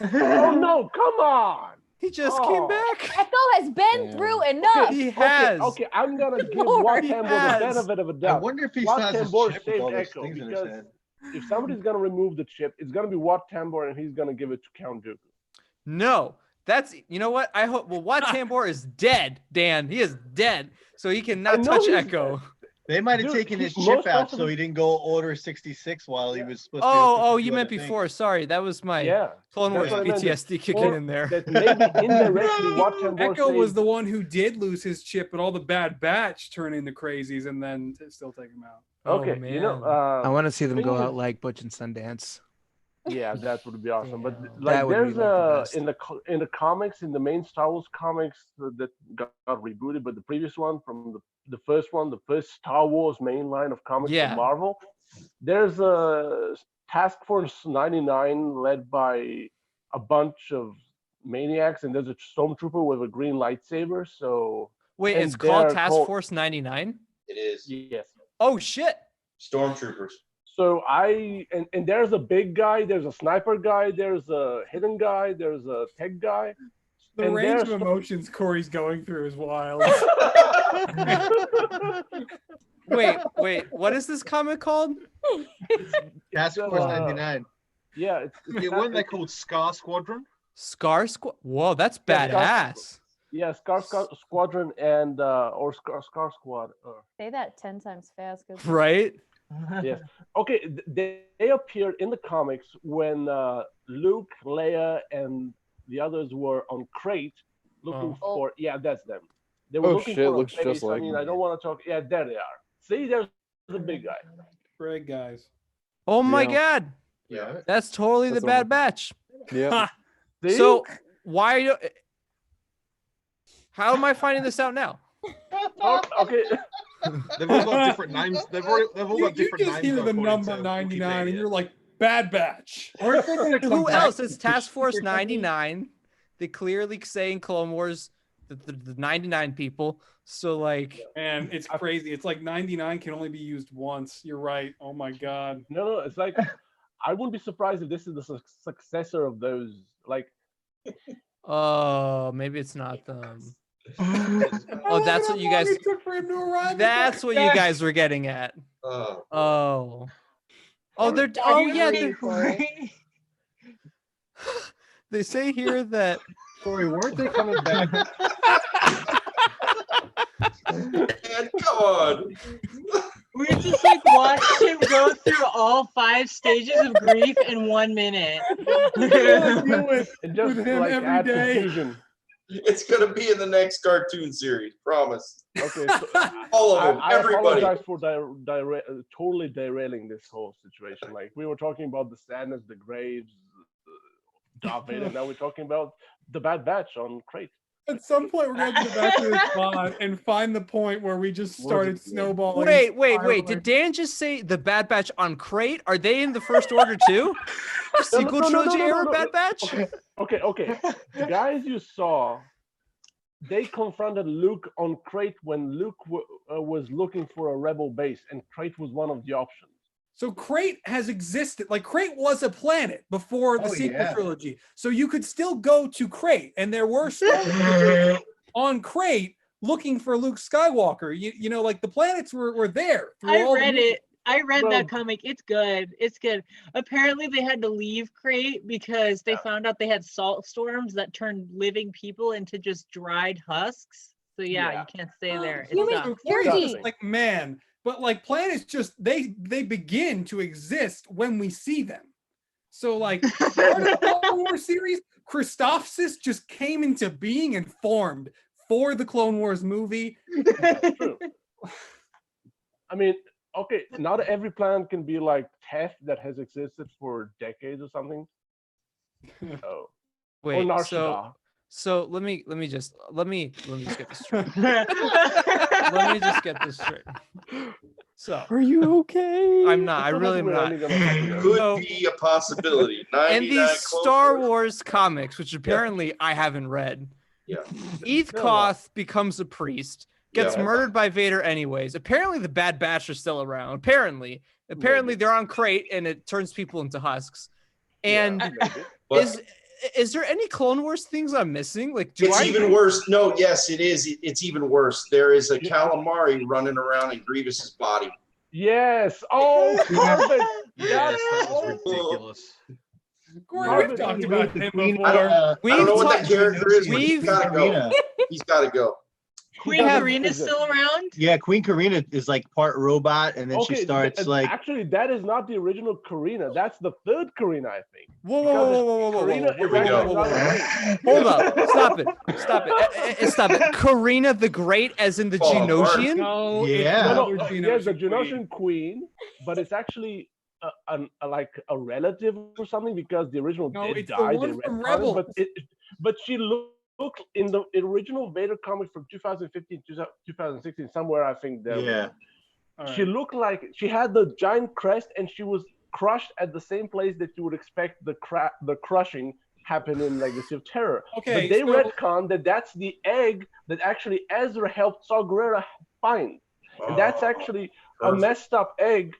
Speaker 5: Oh no, come on!
Speaker 1: He just
Speaker 5: Oh.
Speaker 1: came back.
Speaker 8: Echo has been through enough.
Speaker 1: He has.
Speaker 5: Okay, I'm gonna give
Speaker 8: Lord,
Speaker 5: Wat
Speaker 1: he
Speaker 5: Tambor
Speaker 1: has.
Speaker 5: the benefit of a
Speaker 3: I
Speaker 5: doubt.
Speaker 3: wonder if he
Speaker 5: Wat
Speaker 3: still has his
Speaker 5: Tambor
Speaker 3: chip with
Speaker 5: saved
Speaker 3: all those
Speaker 5: Echo
Speaker 3: things in his
Speaker 5: because
Speaker 3: head.
Speaker 5: if somebody's gonna remove the chip, it's gonna be Wat Tambor, and he's gonna give it to Count Dooku.
Speaker 1: No, that's you know what I hope. Well, Wat Tambor is dead, Dan. He is dead, so he
Speaker 5: I
Speaker 1: cannot
Speaker 5: know
Speaker 1: touch
Speaker 5: he's
Speaker 1: Echo.
Speaker 3: They might have
Speaker 5: Dude,
Speaker 3: taken his
Speaker 5: most
Speaker 3: chip out
Speaker 5: of
Speaker 3: so
Speaker 5: them-
Speaker 3: he didn't go Order 66 while he was supposed to.
Speaker 1: Oh,
Speaker 3: do
Speaker 1: you
Speaker 3: other
Speaker 1: meant
Speaker 3: things.
Speaker 1: before. Sorry, that was my
Speaker 5: Yeah,
Speaker 1: Clone
Speaker 5: that's
Speaker 1: Wars
Speaker 5: what I meant.
Speaker 1: PTSD kicking
Speaker 5: Or
Speaker 1: in there.
Speaker 5: that maybe indirectly Wat Tambor
Speaker 12: Echo was
Speaker 5: saved-
Speaker 12: the one who did lose his chip, but all the Bad Batch turn into crazies and then still take him out.
Speaker 5: Okay,
Speaker 1: Oh,
Speaker 5: you know,
Speaker 1: man.
Speaker 9: I want to see them go
Speaker 5: thing is-
Speaker 9: out like Butch and Sundance.
Speaker 5: yeah, that would be awesome. But
Speaker 9: That
Speaker 5: like,
Speaker 9: would be,
Speaker 5: there's
Speaker 9: like, the best.
Speaker 5: in the comics, in the main Star Wars comics that got rebooted, but the previous one from the first one, the first Star Wars main line of comics
Speaker 1: Yeah.
Speaker 5: from Marvel, there's a Task Force 99 led by a bunch of maniacs, and there's a stormtrooper with a green lightsaber. So
Speaker 1: Wait,
Speaker 5: and
Speaker 1: it's called
Speaker 5: they're
Speaker 1: Task Force 99?
Speaker 4: It is.
Speaker 5: Yes.
Speaker 1: Oh shit.
Speaker 4: Stormtroopers.
Speaker 5: So and there's a big guy, there's a sniper guy, there's a hidden guy, there's a tech guy.
Speaker 12: The
Speaker 5: and
Speaker 12: range of
Speaker 5: there's-
Speaker 12: emotions Corey's going through is wild.
Speaker 1: Wait, what is this comic called?
Speaker 3: Task Force 99.
Speaker 5: Yeah, it's
Speaker 11: Yeah, weren't they called Scar Squadron?
Speaker 1: Scar Squad. Whoa, that's
Speaker 5: Yeah,
Speaker 1: badass.
Speaker 5: Yeah, Scar Squadron and or Scar Squad.
Speaker 8: Say that 10 times fast. 'cause-
Speaker 1: Right?
Speaker 5: Yes. Okay, they appeared in the comics when Luke, Leia, and the others were on Crate looking
Speaker 8: Oh.
Speaker 5: for. Yeah, that's them. They were
Speaker 7: Oh,
Speaker 5: looking
Speaker 7: shit,
Speaker 5: for a
Speaker 7: looks just
Speaker 5: base.
Speaker 7: like
Speaker 5: I mean,
Speaker 7: them.
Speaker 5: I don't want to talk. Yeah, there they are. See, there's the big guy.
Speaker 12: Great guys.
Speaker 1: Oh my
Speaker 7: Yeah.
Speaker 1: god.
Speaker 4: Yeah.
Speaker 1: That's totally
Speaker 7: That's
Speaker 1: the
Speaker 7: what
Speaker 1: Bad Batch.
Speaker 7: Yeah.
Speaker 1: Ha.
Speaker 5: See?
Speaker 1: So why are you how am I finding this out now?
Speaker 5: Oh, okay.
Speaker 11: They've all got different names. They've all
Speaker 12: You
Speaker 11: got different
Speaker 12: just
Speaker 11: names.
Speaker 12: hear the
Speaker 11: according
Speaker 12: number
Speaker 11: to
Speaker 12: 99 and
Speaker 11: Wikipedia.
Speaker 12: you're like, Bad Batch.
Speaker 10: Aren't they gonna come
Speaker 1: Who
Speaker 10: back
Speaker 1: else?
Speaker 10: to
Speaker 1: It's
Speaker 10: the
Speaker 1: Task Force
Speaker 10: Super Company?
Speaker 1: 99. They clearly say in Clone Wars the 99 people. So like
Speaker 12: And it's crazy. It's like 99 can only be used once. You're right. Oh my god.
Speaker 5: No, it's like I wouldn't be surprised if this is the successor of those. Like,
Speaker 1: oh, maybe it's not them. Oh, that's what you guys That's what you guys were getting at. Oh. Oh, they're oh yeah, they say here that
Speaker 10: Corey, weren't they coming back?
Speaker 4: Man, come on.
Speaker 6: We just like watched him go through all 5 stages of grief in 1 minute.
Speaker 5: and just
Speaker 12: With him
Speaker 5: like
Speaker 12: every
Speaker 5: add
Speaker 12: day.
Speaker 5: confusion.
Speaker 4: It's gonna be in the next cartoon series. Promise.
Speaker 5: Okay, so
Speaker 4: All of them.
Speaker 5: I
Speaker 4: Everybody.
Speaker 5: apologize for totally derailing this whole situation. Like we were talking about the sadness, the graves, Darth Vader. Now we're talking about the Bad Batch on Crate.
Speaker 12: At some point, we're going to get back to this pod and find the point where we just started snowballing.
Speaker 1: Wait.
Speaker 12: spiraling.
Speaker 1: Did Dan just say the Bad Batch on Crate? Are they in the First Order too? Sequel trilogy era Bad Batch?
Speaker 5: Okay. The guys you saw, they confronted Luke on Crate when Luke was looking for a rebel base, and Crate was one of the options.
Speaker 12: So Crate has existed. Like Crate was a planet before the
Speaker 10: Oh,
Speaker 12: sequel
Speaker 10: yeah.
Speaker 12: trilogy. So you could still go to Crate, and there were stormtroopers on Crate looking for Luke Skywalker. You know, like the planets were there. through
Speaker 6: I
Speaker 12: all the
Speaker 6: read
Speaker 12: movies.
Speaker 6: it. I read
Speaker 5: Bro.
Speaker 6: that comic. It's good. It's good. Apparently, they had to leave Crate because they found out they had salt storms that turned living people into just dried husks. So yeah. You can't stay there. It
Speaker 8: Human
Speaker 6: sucks.
Speaker 8: turkey.
Speaker 12: Like man, but like planets just they begin to exist when we see them. So like part of the Clone Wars series, Christophsis just came into being and formed for the Clone Wars movie.
Speaker 5: That's true. I mean, okay, not every planet can be like Teth that has existed for decades or something. Oh,
Speaker 1: Wait,
Speaker 5: or
Speaker 1: so
Speaker 5: Narshada.
Speaker 1: let me just get this straight. Let me just get this straight. So
Speaker 7: Are you okay?
Speaker 1: I'm not. I
Speaker 5: It's
Speaker 1: really am
Speaker 5: we're
Speaker 1: not.
Speaker 5: only gonna talk about-
Speaker 4: Could
Speaker 1: So-
Speaker 4: be a possibility.
Speaker 1: And
Speaker 4: 99
Speaker 1: these
Speaker 4: Clone
Speaker 1: Star
Speaker 4: Wars.
Speaker 1: Wars comics, which apparently I haven't read,
Speaker 4: Yeah.
Speaker 1: Eth
Speaker 5: No,
Speaker 1: Koth becomes a priest, gets
Speaker 4: Yeah.
Speaker 1: murdered by Vader anyways. Apparently the Bad Batch are still around. Apparently they're on Crate and it turns people into husks. And
Speaker 5: Yeah, maybe.
Speaker 4: But
Speaker 1: is there any Clone Wars things I'm missing? Like,
Speaker 4: it's even worse. No, yes, it is. It's even worse. There is a calamari running around in Grievous's body.
Speaker 5: Yes. Oh, perfect.
Speaker 11: Yes, that was
Speaker 5: That's-
Speaker 11: ridiculous.
Speaker 12: Corey, we've talked about him
Speaker 3: Queen,
Speaker 12: before.
Speaker 4: I don't
Speaker 1: We've
Speaker 4: know what that
Speaker 1: talked-
Speaker 4: character is, but he's
Speaker 1: we've-
Speaker 4: gotta go. He's gotta go.
Speaker 6: Queen
Speaker 5: doesn't
Speaker 6: Karina's
Speaker 5: exist.
Speaker 6: still around?
Speaker 3: Yeah, Queen Karina is like part robot, and then she starts like.
Speaker 5: Actually, that is not the original Karina. That's the third Karina, I think.
Speaker 1: Whoa.
Speaker 5: Karina
Speaker 4: Here we
Speaker 5: is
Speaker 4: go.
Speaker 5: actually not a queen.
Speaker 1: Hold up. Stop it. Stop it. Karina the Great, as in the
Speaker 4: Oh,
Speaker 1: Geonosian?
Speaker 12: No,
Speaker 3: Yeah.
Speaker 5: No,
Speaker 12: it's
Speaker 5: no,
Speaker 12: another
Speaker 5: yes, the
Speaker 12: Geonosian
Speaker 5: Geonosian queen, but it's actually like a relative or something because the original
Speaker 12: No,
Speaker 5: did
Speaker 12: it's the
Speaker 5: die.
Speaker 12: one
Speaker 5: they
Speaker 12: from
Speaker 5: retconned it,
Speaker 12: Rebels.
Speaker 5: but she looked in the original Vader comic from 2015, 2016, somewhere I think there.
Speaker 3: Yeah.
Speaker 12: All
Speaker 5: She
Speaker 12: right.
Speaker 5: looked like she had the giant crest, and she was crushed at the same place that you would expect the crushing happen in Legacy of Terror.
Speaker 12: Okay,
Speaker 5: but they
Speaker 12: so-
Speaker 5: retconned that's the egg that actually Ezra helped Saw Gerrera find, and that's actually a messed up egg.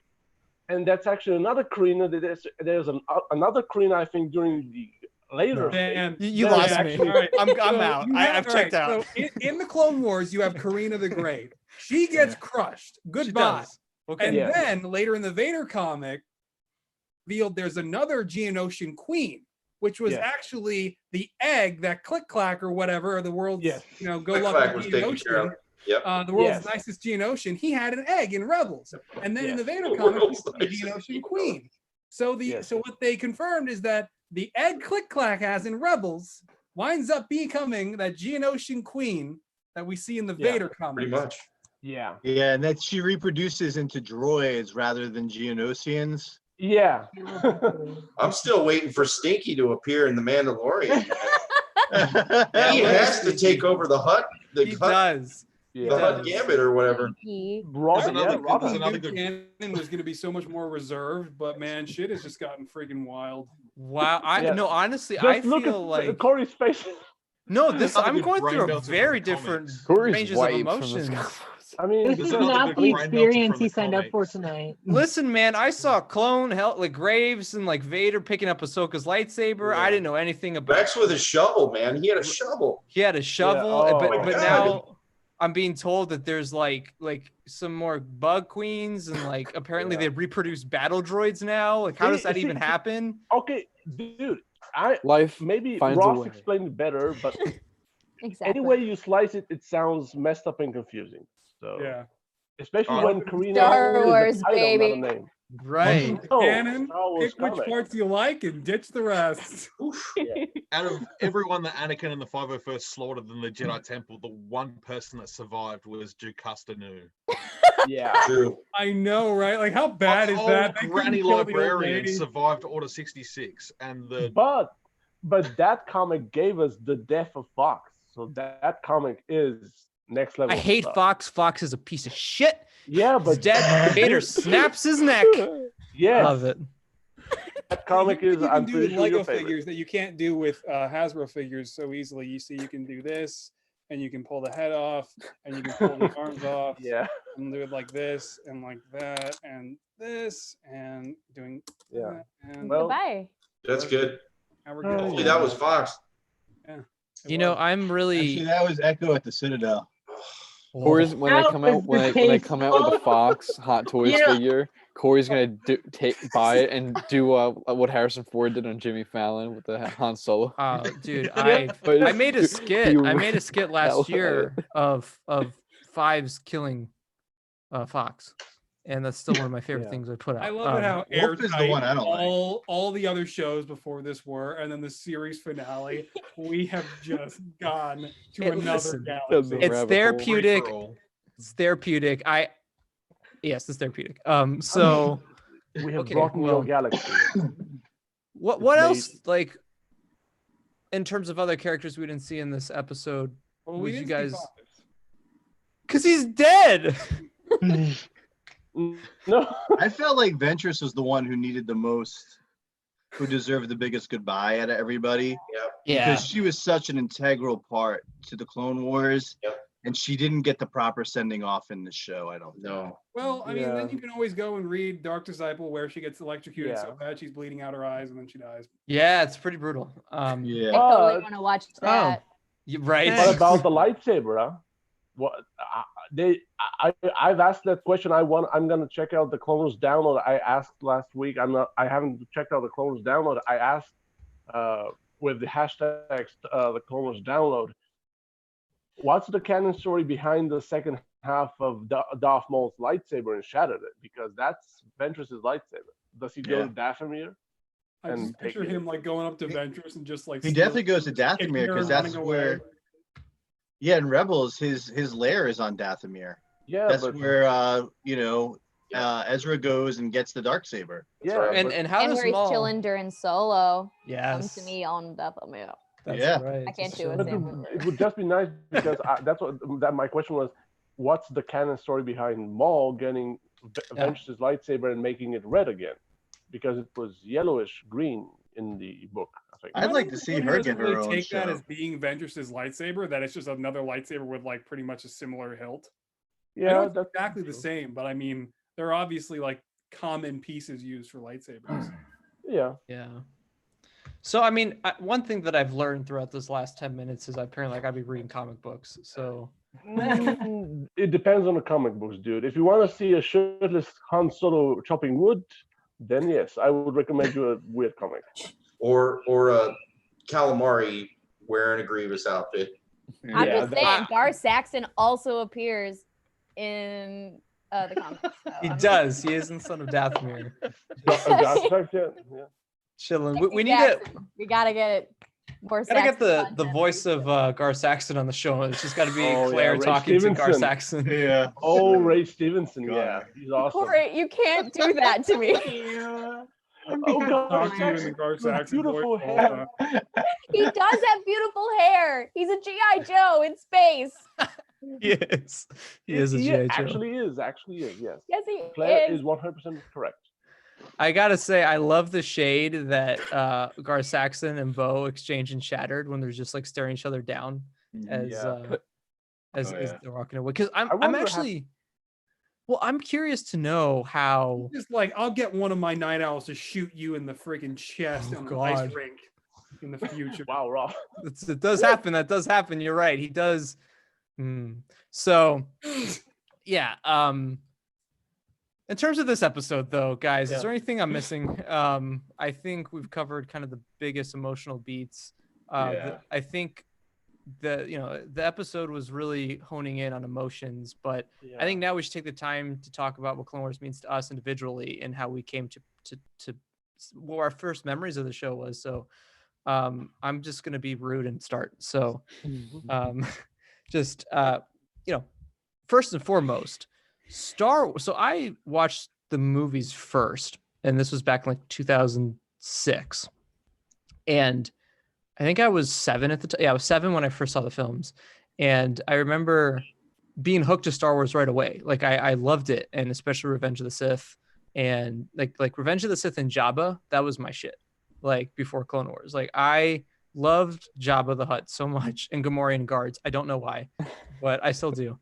Speaker 5: And that's actually another Karina. There's another Karina, I think, during the later.
Speaker 12: Dan,
Speaker 1: You
Speaker 5: There's
Speaker 1: lost
Speaker 5: actually-
Speaker 1: me.
Speaker 12: All right,
Speaker 1: I'm
Speaker 12: so
Speaker 1: out.
Speaker 12: you
Speaker 1: I've
Speaker 12: all
Speaker 1: checked
Speaker 12: right,
Speaker 1: out.
Speaker 12: So in the Clone Wars, you have Karina the Great. She gets crushed.
Speaker 1: She
Speaker 12: Goodbye.
Speaker 1: does. Okay.
Speaker 12: And
Speaker 5: Yeah.
Speaker 12: then later in the Vader comic, revealed there's another Geonosian queen, which was
Speaker 5: Yes.
Speaker 12: actually the egg that Click Clack or whatever, or the world's
Speaker 5: Yes.
Speaker 12: go
Speaker 4: Click
Speaker 12: lucky
Speaker 4: Clack was taken care of.
Speaker 12: Geonosian,
Speaker 4: Yep.
Speaker 12: the world's
Speaker 5: Yes.
Speaker 12: nicest Geonosian, he had an egg in Rebels. And then in the
Speaker 5: Yes.
Speaker 12: Vader
Speaker 4: The
Speaker 12: comic,
Speaker 4: world's
Speaker 12: he's the
Speaker 4: nicest
Speaker 12: Geonosian
Speaker 4: Geonosian.
Speaker 12: queen. So
Speaker 5: Yes.
Speaker 12: so what they confirmed is that the egg Click Clack has in Rebels winds up becoming that Geonosian queen that we see in the
Speaker 5: Yeah,
Speaker 12: Vader comics.
Speaker 4: Pretty much.
Speaker 5: Yeah.
Speaker 3: Yeah, and that she reproduces into droids rather than Geonosians.
Speaker 5: Yeah.
Speaker 4: I'm still waiting for Stinky to appear in The Mandalorian.
Speaker 3: Yeah,
Speaker 4: He has to take over the Hut. The
Speaker 1: He
Speaker 4: Hut,
Speaker 1: does.
Speaker 4: the
Speaker 5: Yeah.
Speaker 4: Hut Gambit or whatever.
Speaker 5: Robert,
Speaker 11: another-
Speaker 5: yeah, Robert.
Speaker 11: there's another
Speaker 12: New
Speaker 11: good-
Speaker 12: canon was going to be so much more reserved, but man, shit has just gotten freaking wild.
Speaker 1: Wow.
Speaker 5: Yeah.
Speaker 1: No, honestly,
Speaker 5: Just
Speaker 1: I
Speaker 5: look
Speaker 1: feel
Speaker 5: at
Speaker 1: like
Speaker 5: Corey's face.
Speaker 1: no. This
Speaker 11: Another
Speaker 1: I'm
Speaker 11: good
Speaker 1: going
Speaker 11: brain
Speaker 1: through a
Speaker 11: melter
Speaker 1: very
Speaker 11: from the
Speaker 1: different
Speaker 11: comics.
Speaker 7: Corey's
Speaker 1: ranges of
Speaker 7: wiped from
Speaker 1: emotions.
Speaker 7: this.
Speaker 5: I mean,
Speaker 6: This
Speaker 11: There's
Speaker 6: is
Speaker 11: another
Speaker 6: not
Speaker 11: good
Speaker 6: the
Speaker 11: brain melter
Speaker 6: experience
Speaker 11: from
Speaker 6: he
Speaker 11: the
Speaker 6: signed up for
Speaker 11: comics.
Speaker 6: tonight.
Speaker 1: Listen, man, I saw Clone Hell like Graves and like Vader picking up Ahsoka's lightsaber. I
Speaker 5: Yeah.
Speaker 1: didn't know anything about.
Speaker 4: Rex with a shovel, man. He had a shovel.
Speaker 1: He had a shovel,
Speaker 5: Oh
Speaker 1: but
Speaker 5: my
Speaker 1: but
Speaker 4: God.
Speaker 1: now I'm being told that there's like some more bug queens and like apparently
Speaker 5: Yeah.
Speaker 1: they reproduce battle droids now. Like how does that even happen?
Speaker 5: Okay, dude.
Speaker 7: Life
Speaker 5: Maybe
Speaker 7: finds a
Speaker 5: Ross
Speaker 7: way.
Speaker 5: explained it better, but
Speaker 8: Exactly.
Speaker 5: any way you slice it, it sounds messed up and confusing. So
Speaker 12: Yeah.
Speaker 5: especially
Speaker 11: Oh.
Speaker 5: when Karina
Speaker 8: Star
Speaker 5: is a
Speaker 8: Wars,
Speaker 5: title,
Speaker 8: baby.
Speaker 5: not a name.
Speaker 1: Right.
Speaker 5: Oh,
Speaker 12: Canon,
Speaker 5: Star Wars
Speaker 12: pick which
Speaker 5: comic.
Speaker 12: parts you like and ditch the rest.
Speaker 11: Out of everyone that Anakin and the 501st slaughtered in the Jedi Temple, the one person that survived was Jocasta Nu.
Speaker 5: Yeah.
Speaker 4: True.
Speaker 12: I know, right? Like, how bad is
Speaker 11: Old
Speaker 12: that? They couldn't
Speaker 11: granny
Speaker 12: kill the old
Speaker 11: librarian
Speaker 12: lady.
Speaker 11: survived Order 66, and the
Speaker 5: But that comic gave us the death of Fox. So that comic is next level.
Speaker 1: I hate
Speaker 5: stuff.
Speaker 1: Fox. Fox is a piece of shit.
Speaker 5: Yeah,
Speaker 1: He's
Speaker 5: but
Speaker 1: dead. Vader snaps his neck.
Speaker 5: yeah,
Speaker 1: Love it.
Speaker 5: that comic
Speaker 12: You
Speaker 5: is.
Speaker 12: can
Speaker 5: I'm
Speaker 12: do
Speaker 5: pretty
Speaker 12: with
Speaker 5: sure
Speaker 12: Lego
Speaker 5: your favorite.
Speaker 12: figures that you can't do with Hasbro figures so easily. You see, you can do this, and you can pull the head off, and you can pull the arms off,
Speaker 5: Yeah,
Speaker 12: and do it like this, and like that, and this, and doing
Speaker 5: yeah.
Speaker 12: that, and
Speaker 5: Well,
Speaker 8: Goodbye.
Speaker 4: That's good.
Speaker 12: now we're
Speaker 5: Oh,
Speaker 12: good.
Speaker 4: Hopefully that was Fox.
Speaker 12: It
Speaker 1: You know,
Speaker 12: was.
Speaker 1: I'm
Speaker 3: Actually,
Speaker 1: really.
Speaker 3: that was Echo at the Citadel.
Speaker 7: Corey's when they
Speaker 6: That
Speaker 7: come out
Speaker 6: was
Speaker 7: when they come out with the
Speaker 6: distasteful.
Speaker 7: Fox Hot Toys
Speaker 6: Yeah.
Speaker 7: figure, Corey's gonna buy it and do what Harrison Ford did on Jimmy Fallon with the Han Solo.
Speaker 1: Oh, dude,
Speaker 7: But
Speaker 1: I made a
Speaker 7: you-
Speaker 1: skit.
Speaker 7: you
Speaker 1: I made a skit
Speaker 7: hell
Speaker 1: last
Speaker 7: out
Speaker 1: year of Fives killing Fox, and that's still one of my favorite
Speaker 5: Yeah.
Speaker 1: things I put out.
Speaker 12: I love it how
Speaker 3: Wolf is the
Speaker 12: airtight
Speaker 3: one I don't like.
Speaker 12: all the other shows before this were, and then the series finale. We have just gone to
Speaker 1: Hey,
Speaker 12: another
Speaker 1: listen,
Speaker 12: galaxy.
Speaker 1: it's
Speaker 7: rabbit hole.
Speaker 1: therapeutic.
Speaker 11: free-for-all.
Speaker 1: It's therapeutic. Yes, it's therapeutic. So
Speaker 5: we have
Speaker 1: Okay,
Speaker 5: brought
Speaker 1: well-
Speaker 5: your galaxy.
Speaker 1: what
Speaker 5: It's
Speaker 1: else
Speaker 5: made-
Speaker 1: like in terms of other characters we didn't see in this episode?
Speaker 12: Well,
Speaker 1: would
Speaker 12: we
Speaker 1: you
Speaker 12: didn't see
Speaker 1: guys-
Speaker 12: Fox.
Speaker 1: Because he's dead.
Speaker 5: No,
Speaker 3: I felt like Ventress was the one who needed the most, who deserved the biggest goodbye out of everybody. Because she was such an integral part to the Clone Wars.
Speaker 4: Yep.
Speaker 3: And she didn't get the proper sending off in the show, I don't think.
Speaker 4: No.
Speaker 12: Well, I mean, then
Speaker 5: Yeah.
Speaker 12: you can always go and read Dark Disciple, where she gets electrocuted so
Speaker 5: Yeah.
Speaker 12: bad she's bleeding out her eyes, and then she dies.
Speaker 1: Yeah, it's pretty brutal.
Speaker 3: Yeah.
Speaker 8: I totally
Speaker 5: But-
Speaker 8: want to watch that.
Speaker 1: Right.
Speaker 5: what about the lightsaber? Huh? What I've asked that question. I'm gonna check out the Clone Wars download. I asked last week. I haven't checked out the Clone Wars download. I asked with the hashtags the Clone Wars download. What's the canon story behind the second half of Darth Maul's lightsaber and shattered it? Because that's Ventress's lightsaber. Does he go
Speaker 3: Yeah.
Speaker 5: to Dathomir?
Speaker 12: I
Speaker 5: And
Speaker 12: just picture
Speaker 5: take it.
Speaker 12: him like going up to Ventress and just like
Speaker 3: He
Speaker 12: stealing-
Speaker 3: definitely goes to
Speaker 12: kicking
Speaker 3: Dathomir
Speaker 12: her
Speaker 3: because
Speaker 12: and
Speaker 3: that's
Speaker 12: running
Speaker 3: where,
Speaker 12: away.
Speaker 3: yeah, in Rebels, his lair is on Dathomir.
Speaker 5: Yeah,
Speaker 3: That's
Speaker 5: but
Speaker 3: where, Ezra goes and gets the Darksaber.
Speaker 5: yeah,
Speaker 4: right.
Speaker 1: and
Speaker 5: but-
Speaker 1: and how
Speaker 8: And
Speaker 1: does
Speaker 8: where he's
Speaker 1: Maul?
Speaker 8: chilling during Solo. Come
Speaker 1: Yes.
Speaker 8: to me on Dathomir.
Speaker 1: That's
Speaker 3: Yeah.
Speaker 1: right.
Speaker 8: I can't
Speaker 1: just
Speaker 8: do it.
Speaker 5: But
Speaker 8: Sam.
Speaker 5: it would just be nice because that's what my question was. What's the canon story behind Maul getting Ventress's lightsaber and making it red again, because it was yellowish green in the book. I think.
Speaker 3: I'd like to see her get her own
Speaker 12: take that
Speaker 3: show.
Speaker 12: as being Ventress's lightsaber, that it's just another lightsaber with like pretty much a similar hilt. I know
Speaker 5: Yeah,
Speaker 12: it's
Speaker 5: that's
Speaker 12: exactly the same, but I mean, they're obviously like common pieces used for lightsabers.
Speaker 5: yeah.
Speaker 1: Yeah. So I mean, one thing that I've learned throughout this last 10 minutes is apparently I gotta be reading comic books. So
Speaker 5: It depends on the comic books, dude. If you want to see a shirtless Han Solo chopping wood, then yes, I would recommend you a weird comic.
Speaker 4: Or a calamari wearing a Grievous outfit.
Speaker 8: I'm
Speaker 5: Yeah,
Speaker 8: just saying, Gar Saxon also appears in the comics. So
Speaker 1: he
Speaker 8: I'm
Speaker 1: does. He is in Son of Dathomir.
Speaker 5: Yeah.
Speaker 1: Chilling.
Speaker 8: Saxon
Speaker 1: We need to.
Speaker 8: Jackson. We gotta get it. More
Speaker 1: Gotta get
Speaker 8: Saxon
Speaker 1: the
Speaker 8: content.
Speaker 1: voice of Gar Saxon on the show. It's just got to be
Speaker 5: Oh, yeah,
Speaker 1: Claire
Speaker 5: Ray
Speaker 1: talking to Gar
Speaker 5: Stevenson.
Speaker 1: Saxon.
Speaker 3: Yeah.
Speaker 5: Oh, Ray Stevenson.
Speaker 3: God.
Speaker 5: Yeah, he's awesome.
Speaker 8: Corey, you can't do that to me.
Speaker 5: Oh God,
Speaker 12: Talk to you in the Gar Saxon
Speaker 5: beautiful
Speaker 12: voice all the
Speaker 5: hair.
Speaker 12: time.
Speaker 8: He does have beautiful hair. He's a GI Joe in space.
Speaker 1: He is. He is a G.I. Joe.
Speaker 5: Actually is. Yes.
Speaker 8: Yes, he
Speaker 5: Claire
Speaker 8: is.
Speaker 5: is 100% correct.
Speaker 1: I gotta say, I love the shade that Gar Saxon and Bo exchange in Shattered when they're just like staring each other down as
Speaker 5: Yeah.
Speaker 1: as
Speaker 3: Oh, yeah.
Speaker 1: they're walking away. Because I'm
Speaker 5: wonder how-
Speaker 1: actually, well, I'm curious to know how.
Speaker 12: Just like, I'll get one of my night owls to shoot you in the freaking chest
Speaker 1: Oh,
Speaker 12: on the ice
Speaker 1: God.
Speaker 12: rink in the future.
Speaker 5: Wow, Rob.
Speaker 1: It does happen. That does happen. You're right. He does. So, yeah. In terms of this episode, though, guys, is there anything I'm missing? I think we've covered kind of the biggest emotional beats. I think the episode was really honing in on emotions, but I think now we should take the time to talk about what Clone Wars means to us individually and how we came to what our first memories of the show was. So, I'm just gonna be rude and start. So, first and foremost, so I watched the movies first, and this was back in like 2006, and I think I was 7 at the time. Yeah, I was 7 when I first saw the films, and I remember being hooked to Star Wars right away. Like I loved it, and especially Revenge of the Sith, and like Revenge of the Sith and Jabba, that was my shit. Like before Clone Wars, like I loved Jabba the Hutt so much, and Gamorrean guards. I don't know why, but I still do,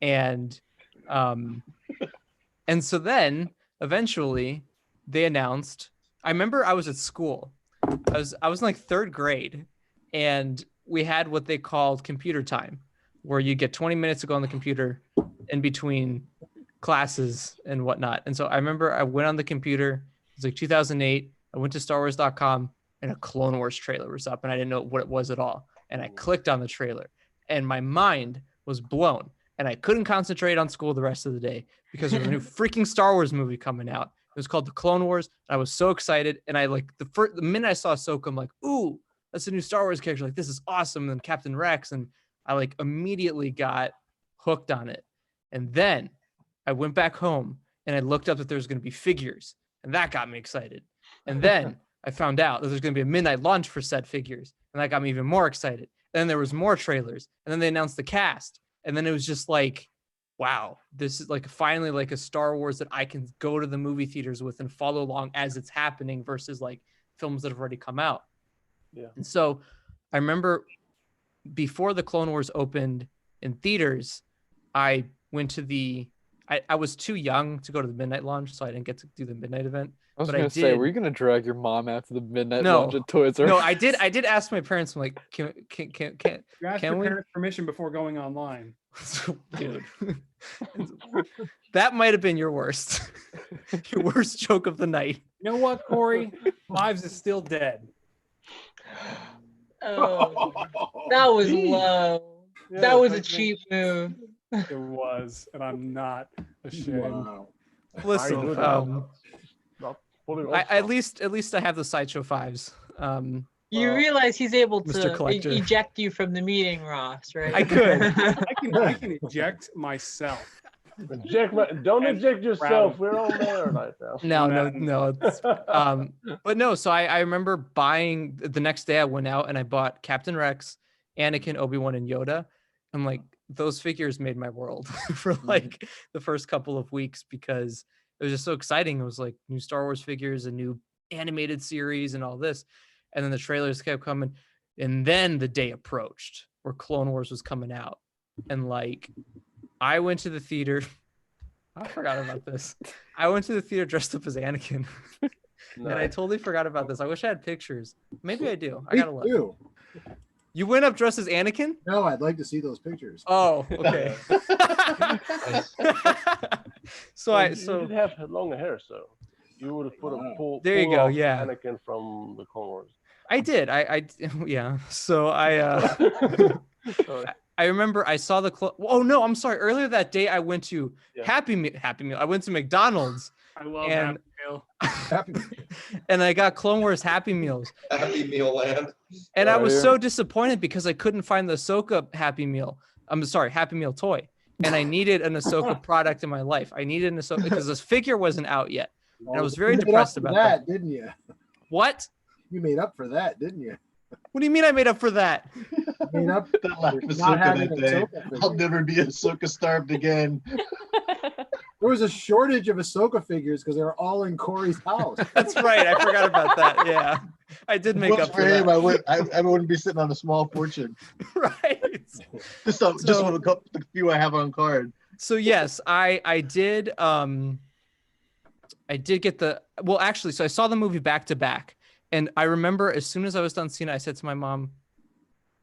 Speaker 1: and so then eventually they announced. I remember I was at school. I was in like 3rd grade, and we had what they called computer time, where you get 20 minutes to go on the computer in between classes and whatnot. And so I remember I went on the computer. It was like 2008. I went to StarWars.com, and a Clone Wars trailer was up, and I didn't know what it was at all. And I clicked on the trailer, and my mind was blown, and I couldn't concentrate on school the rest of the day because there was a new freaking Star Wars movie coming out. It was called The Clone Wars. I was so excited, and I like the minute I saw Ahsoka, I'm like, ooh, that's a new Star Wars character. Like, this is awesome. And Captain Rex, and I like immediately got hooked on it. And then I went back home and I looked up that there was going to be figures, and that got me excited. And then I found out that there's going to be a midnight launch for said figures, and that got me even more excited. And then there was more trailers, and then they announced the cast, and then it was just like, wow, this is like finally like a Star Wars that I can go to the movie theaters with and follow along as it's happening versus like films that have already come out.
Speaker 5: Yeah.
Speaker 1: And so I remember before the Clone Wars opened in theaters, I went to I was too young to go to the midnight launch, so I didn't get to do the midnight event.
Speaker 7: I was
Speaker 1: But
Speaker 7: gonna say, were you gonna drag your mom out to the midnight launch at Toys R Us?
Speaker 1: No, I did ask my parents. I'm like, can
Speaker 12: You asked your parents' permission before going online.
Speaker 1: Dude, that might have been your worst joke of the night.
Speaker 12: You know what, Corey? Lives is still dead.
Speaker 6: Oh, that was low.
Speaker 5: Yeah,
Speaker 6: That was a
Speaker 5: thank you.
Speaker 6: cheap move.
Speaker 12: It was, and I'm not ashamed.
Speaker 10: Wow.
Speaker 1: Listen, at least I have the Sideshow 5s.
Speaker 6: You realize he's able
Speaker 1: Mr.
Speaker 6: to
Speaker 1: Collector.
Speaker 6: eject you from the meeting, Ross, right?
Speaker 1: I could.
Speaker 12: I can eject myself.
Speaker 5: Don't eject yourself. We're all there right now.
Speaker 1: No. But no, so I remember buying the next day. I went out and I bought Captain Rex, Anakin, Obi-Wan, and Yoda. I'm like, those figures made my world for like the first couple of weeks because it was just so exciting. It was like new Star Wars figures, a new animated series, and all this. And then the trailers kept coming, and then the day approached where Clone Wars was coming out, and like I went to the theater. I forgot about this. I went to the theater dressed up as Anakin. And I totally forgot about this. I wish I had pictures. Maybe I do. I gotta look.
Speaker 10: Too.
Speaker 1: You went up dressed as Anakin?
Speaker 10: No, I'd like to see those pictures.
Speaker 1: Oh, okay. So
Speaker 5: you did have longer hair, so you would have put a full.
Speaker 1: There you go. Yeah.
Speaker 5: Anakin from the Clone Wars.
Speaker 1: I did. I yeah. So I remember I saw the oh no, I'm sorry. Earlier that day I went to Happy Meal. I went to McDonald's.
Speaker 12: I love Happy Meal.
Speaker 1: And I got Clone Wars Happy Meals.
Speaker 4: Happy Meal Land.
Speaker 1: And I was so disappointed because I couldn't find the Ahsoka Happy Meal. I'm sorry, Happy Meal toy. And I needed an Ahsoka product in my life. I needed an Ahsoka because this figure wasn't out yet. And I was very depressed about that.
Speaker 10: Didn't you?
Speaker 1: What?
Speaker 10: You made up for that, didn't you?
Speaker 1: What do you mean I made up for that?
Speaker 10: Made up
Speaker 3: That lack of Ahsoka that day. I'll never be Ahsoka starved again.
Speaker 10: There was a shortage of Ahsoka figures because they were all in Corey's house.
Speaker 1: That's right. I forgot about that. Yeah, I did make up for
Speaker 3: him.
Speaker 1: that.
Speaker 3: I wouldn't be sitting on a small fortune.
Speaker 1: Right.
Speaker 3: Just a few I have on card.
Speaker 1: So yes, I did. I did get the actually. So I saw the movie back to back, and I remember as soon as I was done seeing it, I said to my mom,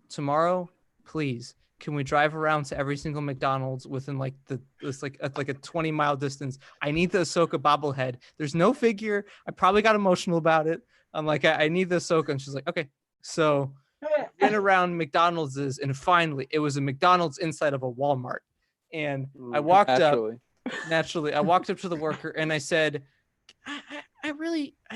Speaker 1: "Tomorrow, please, can we drive around to every single McDonald's within like it's like a 20-mile distance? I need the Ahsoka bobblehead. There's no figure. I probably got emotional about it. I'm like, I need the Ahsoka." And she's like, "Okay." So went around McDonald's, and finally it was a McDonald's inside of a Walmart. And I walked up naturally. I walked up to the worker and I said, I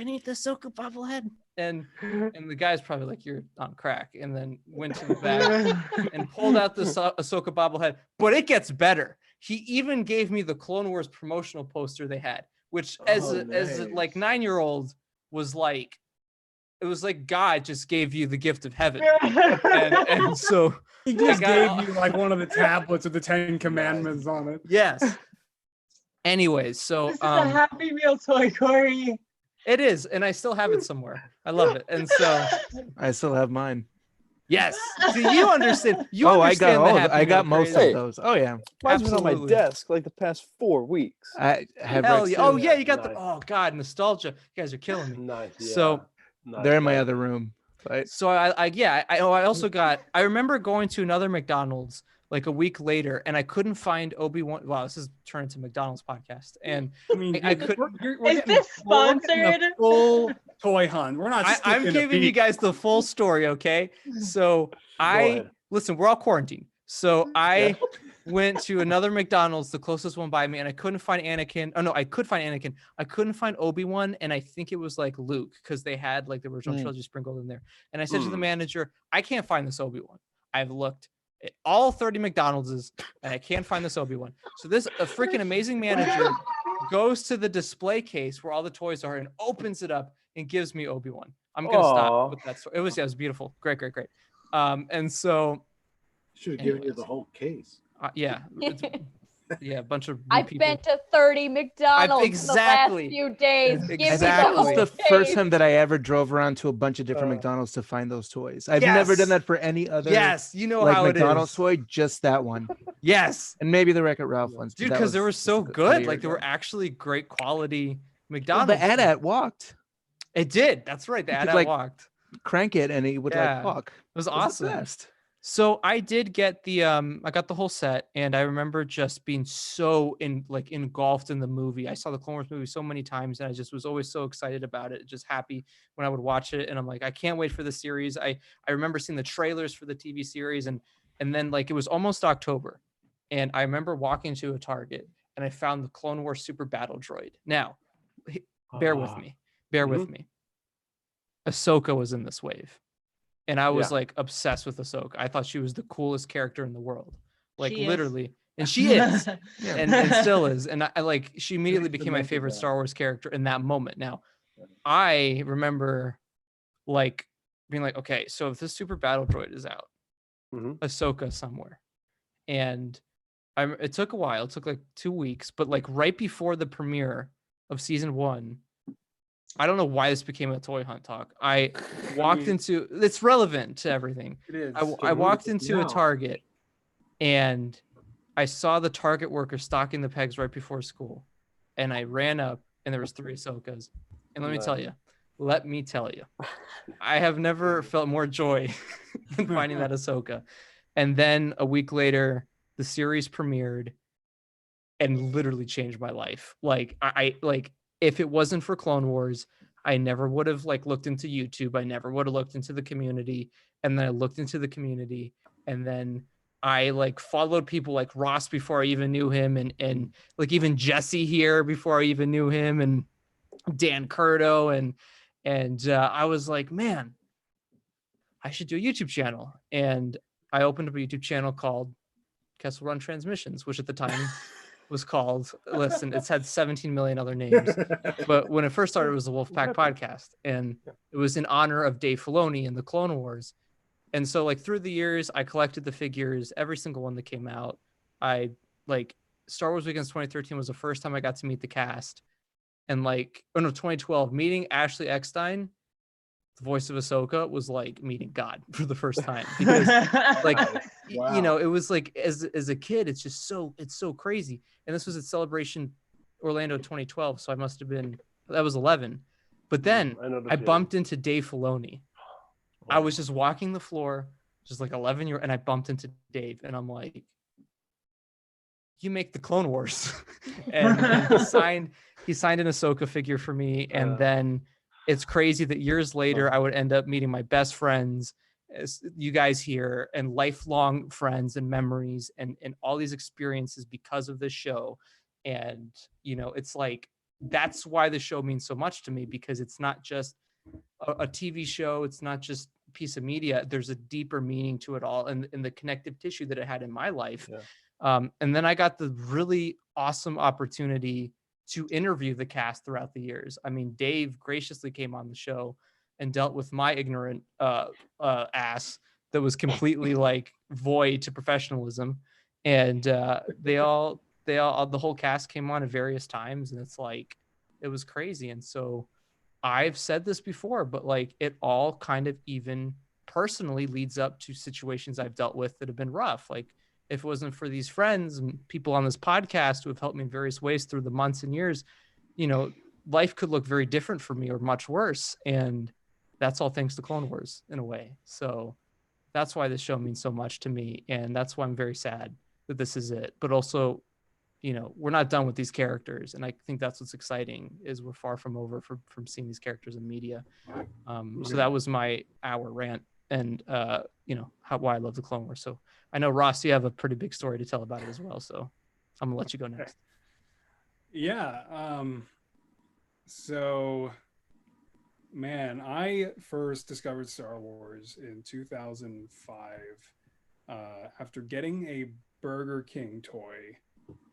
Speaker 1: need the Ahsoka bobblehead. And the guy's probably like, "You're on crack," and then went to the back and pulled out the Ahsoka bobblehead. But it gets better. He even gave me the Clone Wars promotional poster they had, which as a like 9-year-old was like, it was like God just gave you the gift of heaven. and so
Speaker 12: he just gave you like one of the tablets with the 10 Commandments on it.
Speaker 1: Yes. Anyways, so
Speaker 6: this is a Happy Meal toy, Corey.
Speaker 1: It is, and I still have it somewhere. I love it, and so
Speaker 9: I still have mine.
Speaker 1: Yes. Do you understand? You understand
Speaker 9: I got most of those. Oh yeah,
Speaker 7: mine's been on my desk like the past 4 weeks.
Speaker 9: I have.
Speaker 1: Hell yeah. Oh yeah, you got the. Oh god, nostalgia. You guys are killing me.
Speaker 5: Nice. Yeah.
Speaker 1: So
Speaker 9: they're in my other room. Right?
Speaker 1: So I also got. I remember going to another McDonald's like a week later, and I couldn't find Obi-Wan. Wow, this is turned into McDonald's podcast. And
Speaker 12: I mean,
Speaker 1: I couldn't.
Speaker 6: Is this sponsored?
Speaker 12: Full toy hunt. We're not.
Speaker 1: I'm giving you guys the full story, okay? So listen. We're all quarantined, so I went to another McDonald's, the closest one by me, and I couldn't find Anakin. Oh no, I could find Anakin. I couldn't find Obi-Wan, and I think it was like Luke because they had like the original trilogy sprinkled in there. And I said to the manager, "I can't find this Obi-Wan. I've looked at all 30 McDonald's and I can't find this Obi-Wan." So this a freaking amazing manager goes to the display case where all the toys are and opens it up and gives me Obi-Wan. I'm gonna stop with that story. It was beautiful. Great. And so
Speaker 10: should have given you the whole case.
Speaker 1: Yeah, a bunch of.
Speaker 8: I've been to 30 McDonald's
Speaker 1: exactly.
Speaker 8: the last few days.
Speaker 9: That was the first time that I ever drove around to a bunch of different McDonald's to find those toys. I've never done that for any other.
Speaker 1: Yes, you know
Speaker 9: like
Speaker 1: how
Speaker 9: McDonald's
Speaker 1: it is.
Speaker 9: toy, just that one.
Speaker 1: Yes,
Speaker 9: and maybe the Wreck-It Ralph ones,
Speaker 1: dude, because they were so good. Like they were actually great quality McDonald's.
Speaker 9: Well, the AT-AT walked.
Speaker 1: It did. That's right. The AT-AT walked.
Speaker 9: Crank it and it would like walk.
Speaker 1: It was awesome. So I did get the I got the whole set, and I remember just being so engulfed in the movie. I saw the Clone Wars movie so many times, and I just was always so excited about it, just happy when I would watch it. And I'm like, I can't wait for the series. I remember seeing the trailers for the TV series, and then like it was almost October, and I remember walking to a Target and I found the Clone Wars Super Battle Droid. Now, bear with me. Ahsoka was in this wave. And I was like obsessed with Ahsoka. I thought she was the coolest character in the world, like literally. And she is, and still is. And she immediately became my favorite Star Wars character in that moment. Now, I remember being like, okay, so if this Super Battle Droid is out, Ahsoka somewhere, and it took a while. It took like 2 weeks, but like right before the premiere of season 1, I don't know why this became a toy hunt talk. I walked into, it's relevant to everything.
Speaker 12: It is.
Speaker 1: I walked into a Target and I saw the Target worker stocking the pegs right before school, and I ran up and there was 3 Ahsokas. And let me tell you, I have never felt more joy than finding that Ahsoka. And then a week later, the series premiered and literally changed my life. Like I like, if it wasn't for Clone Wars, I never would have like looked into YouTube. I never would have looked into the community. And then I looked into the community, and then I like followed people like Ross before I even knew him, and like even Jesse here before I even knew him, and Dan Curto, and I was like, man, I should do a YouTube channel. And I opened up a YouTube channel called Kessel Run Transmissions, which at the time was called, listen, it's had 17 million other names, but when it first started, it was the Wolfpack Podcast, and it was in honor of Dave Filoni and the Clone Wars. And so like through the years, I collected the figures, every single one that came out. I like Star Wars Weekends 2013 was the first time I got to meet the cast. And like, 2012, meeting Ashley Eckstein, the voice of Ahsoka, was like meeting God for the first time, because like, you know, it was like, as a kid, it's so crazy. And this was at Celebration Orlando 2012. So I must've been, that was 11. But then I bumped into Dave Filoni. I was just walking the floor, just like 11-year, and I bumped into Dave, and I'm like, you make the Clone Wars. and he signed an Ahsoka figure for me. And then it's crazy that years later, I would end up meeting my best friends, as you guys here, and lifelong friends and memories and all these experiences because of this show. And, you know, it's like, that's why the show means so much to me, because it's not just a TV show. It's not just a piece of media. There's a deeper meaning to it all, and the connective tissue that it had in my life. And then I got the really awesome opportunity to interview the cast throughout the years. I mean, Dave graciously came on the show and dealt with my ignorant ass that was completely like void to professionalism. And the whole cast came on at various times, and it's like, it was crazy. And so I've said this before, but like, it all kind of even personally leads up to situations I've dealt with that have been rough. Like, if it wasn't for these friends and people on this podcast who have helped me in various ways through the months and years, you know, life could look very different for me, or much worse. And that's all thanks to Clone Wars in a way. So that's why this show means so much to me. And that's why I'm very sad that this is it. But also, you know, we're not done with these characters. And I think that's what's exciting, is we're far from over from seeing these characters in media. So that was my hour rant, and you know, why I love the Clone Wars. So I know, Ross, you have a pretty big story to tell about it as well. So I'm gonna let you go next.
Speaker 12: Yeah. So, man, I first discovered Star Wars in 2005 after getting a Burger King toy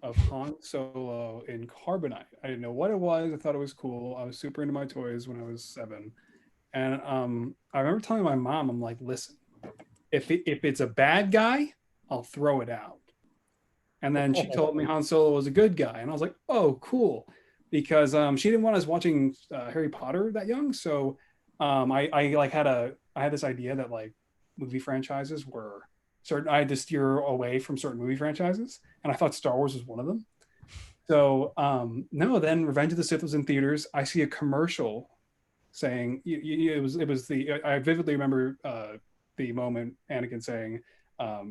Speaker 12: of Han Solo in carbonite. I didn't know what it was. I thought it was cool. I was super into my toys when I was 7. And I remember telling my mom, I'm like, listen, if it's a bad guy, I'll throw it out. And then she told me Han Solo was a good guy. And I was like, oh, cool. Because she didn't want us watching Harry Potter that young. So I had this idea that like movie franchises were certain, I had to steer away from certain movie franchises. And I thought Star Wars was one of them. So no, then Revenge of the Sith was in theaters. I see a commercial saying I vividly remember the moment Anakin saying,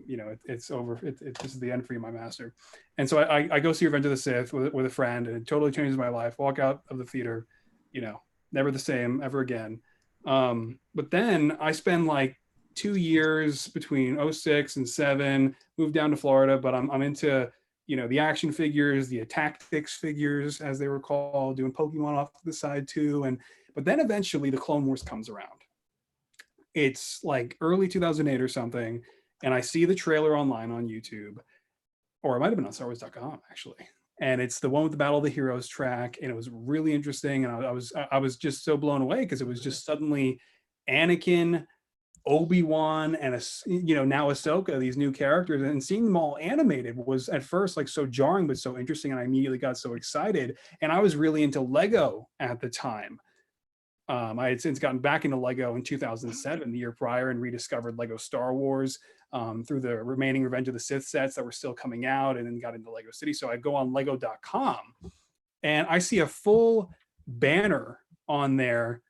Speaker 12: you know, it's over. This is the end for you, my master. And so I go see Revenge of the Sith with a friend, and it totally changes my life. Walk out of the theater, you know, never the same ever again. But then I spend like 2 years between 06 and 07, moved down to Florida, but I'm into, you know, the action figures, the tactics figures, as they were called, doing Pokemon off to the side too. But then eventually the Clone Wars comes around. It's like early 2008 or something. And I see the trailer online on YouTube, or it might've been on StarWars.com actually. And it's the one with the Battle of the Heroes track. And it was really interesting. And I was just so blown away, because it was just suddenly Anakin Obi-Wan and now Ahsoka, these new characters, and seeing them all animated was at first like so jarring but so interesting, and I immediately got so excited. And I was really into Lego at the time. I had since gotten back into Lego in 2007, the year prior, and rediscovered Lego Star Wars through the remaining Revenge of the Sith sets that were still coming out, and then got into Lego City. So I go on lego.com and I see a full banner on there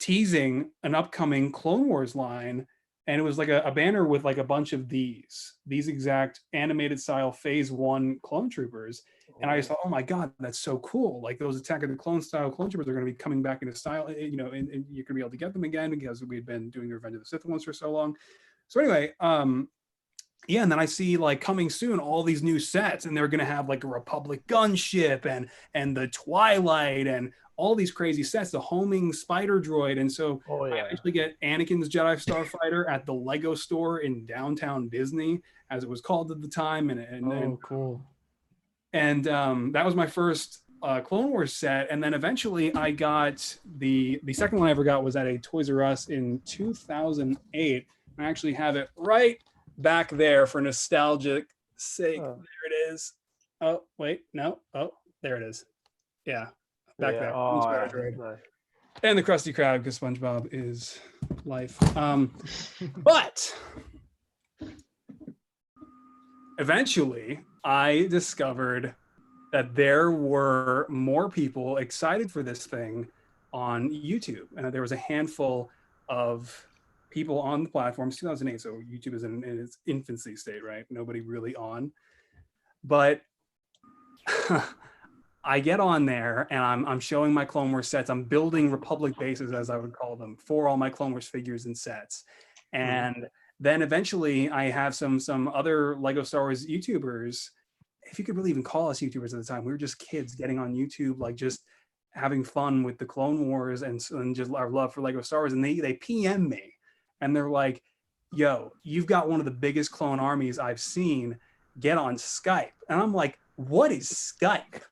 Speaker 12: teasing an upcoming Clone Wars line. And it was like a banner with like a bunch of these exact animated style phase 1 clone troopers. And I just thought, oh my God, that's so cool. Like those Attack of the Clone style clone troopers are going to be coming back into style, and you're going to be able to get them again because we've been doing the Revenge of the Sith ones for so long. So anyway, yeah, and then I see like coming soon all these new sets, and they're going to have like a Republic gunship and the Twilight and all these crazy sets, the homing spider droid. And so I actually get Anakin's Jedi Starfighter at the Lego store in downtown Disney, as it was called at the time. And
Speaker 1: cool.
Speaker 12: And that was my first Clone Wars set. And then eventually I got the second one I ever got was at a Toys R Us in 2008. I actually have it right back there for nostalgic sake. There it is. Oh, wait, no. Oh, there it is. Yeah. Back there. Nice. And the Krusty Krab, because SpongeBob is life. But eventually I discovered that there were more people excited for this thing on YouTube. And there was a handful of people on the platforms, 2008. So YouTube is in its infancy state, right? Nobody really on. But I get on there and I'm showing my Clone Wars sets. I'm building Republic bases, as I would call them, for all my Clone Wars figures and sets. And then eventually I have some other Lego Star Wars YouTubers, if you could really even call us YouTubers at the time. We were just kids getting on YouTube, like just having fun with the Clone Wars and just our love for Lego Star Wars. And they PM me and they're like, yo, you've got one of the biggest clone armies I've seen. Get on Skype. And I'm like, what is Skype?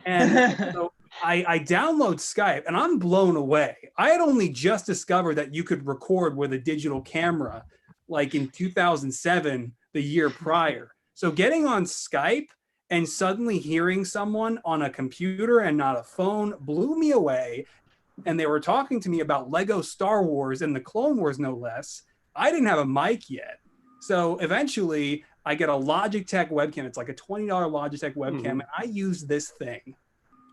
Speaker 12: And so I download Skype and I'm blown away. I had only just discovered that you could record with a digital camera like in 2007, the year prior. So getting on Skype and suddenly hearing someone on a computer and not a phone blew me away. And they were talking to me about Lego Star Wars and the Clone Wars, no less. I didn't have a mic yet. So eventually I get a Logitech webcam. It's like a $20 Logitech webcam. And I use this thing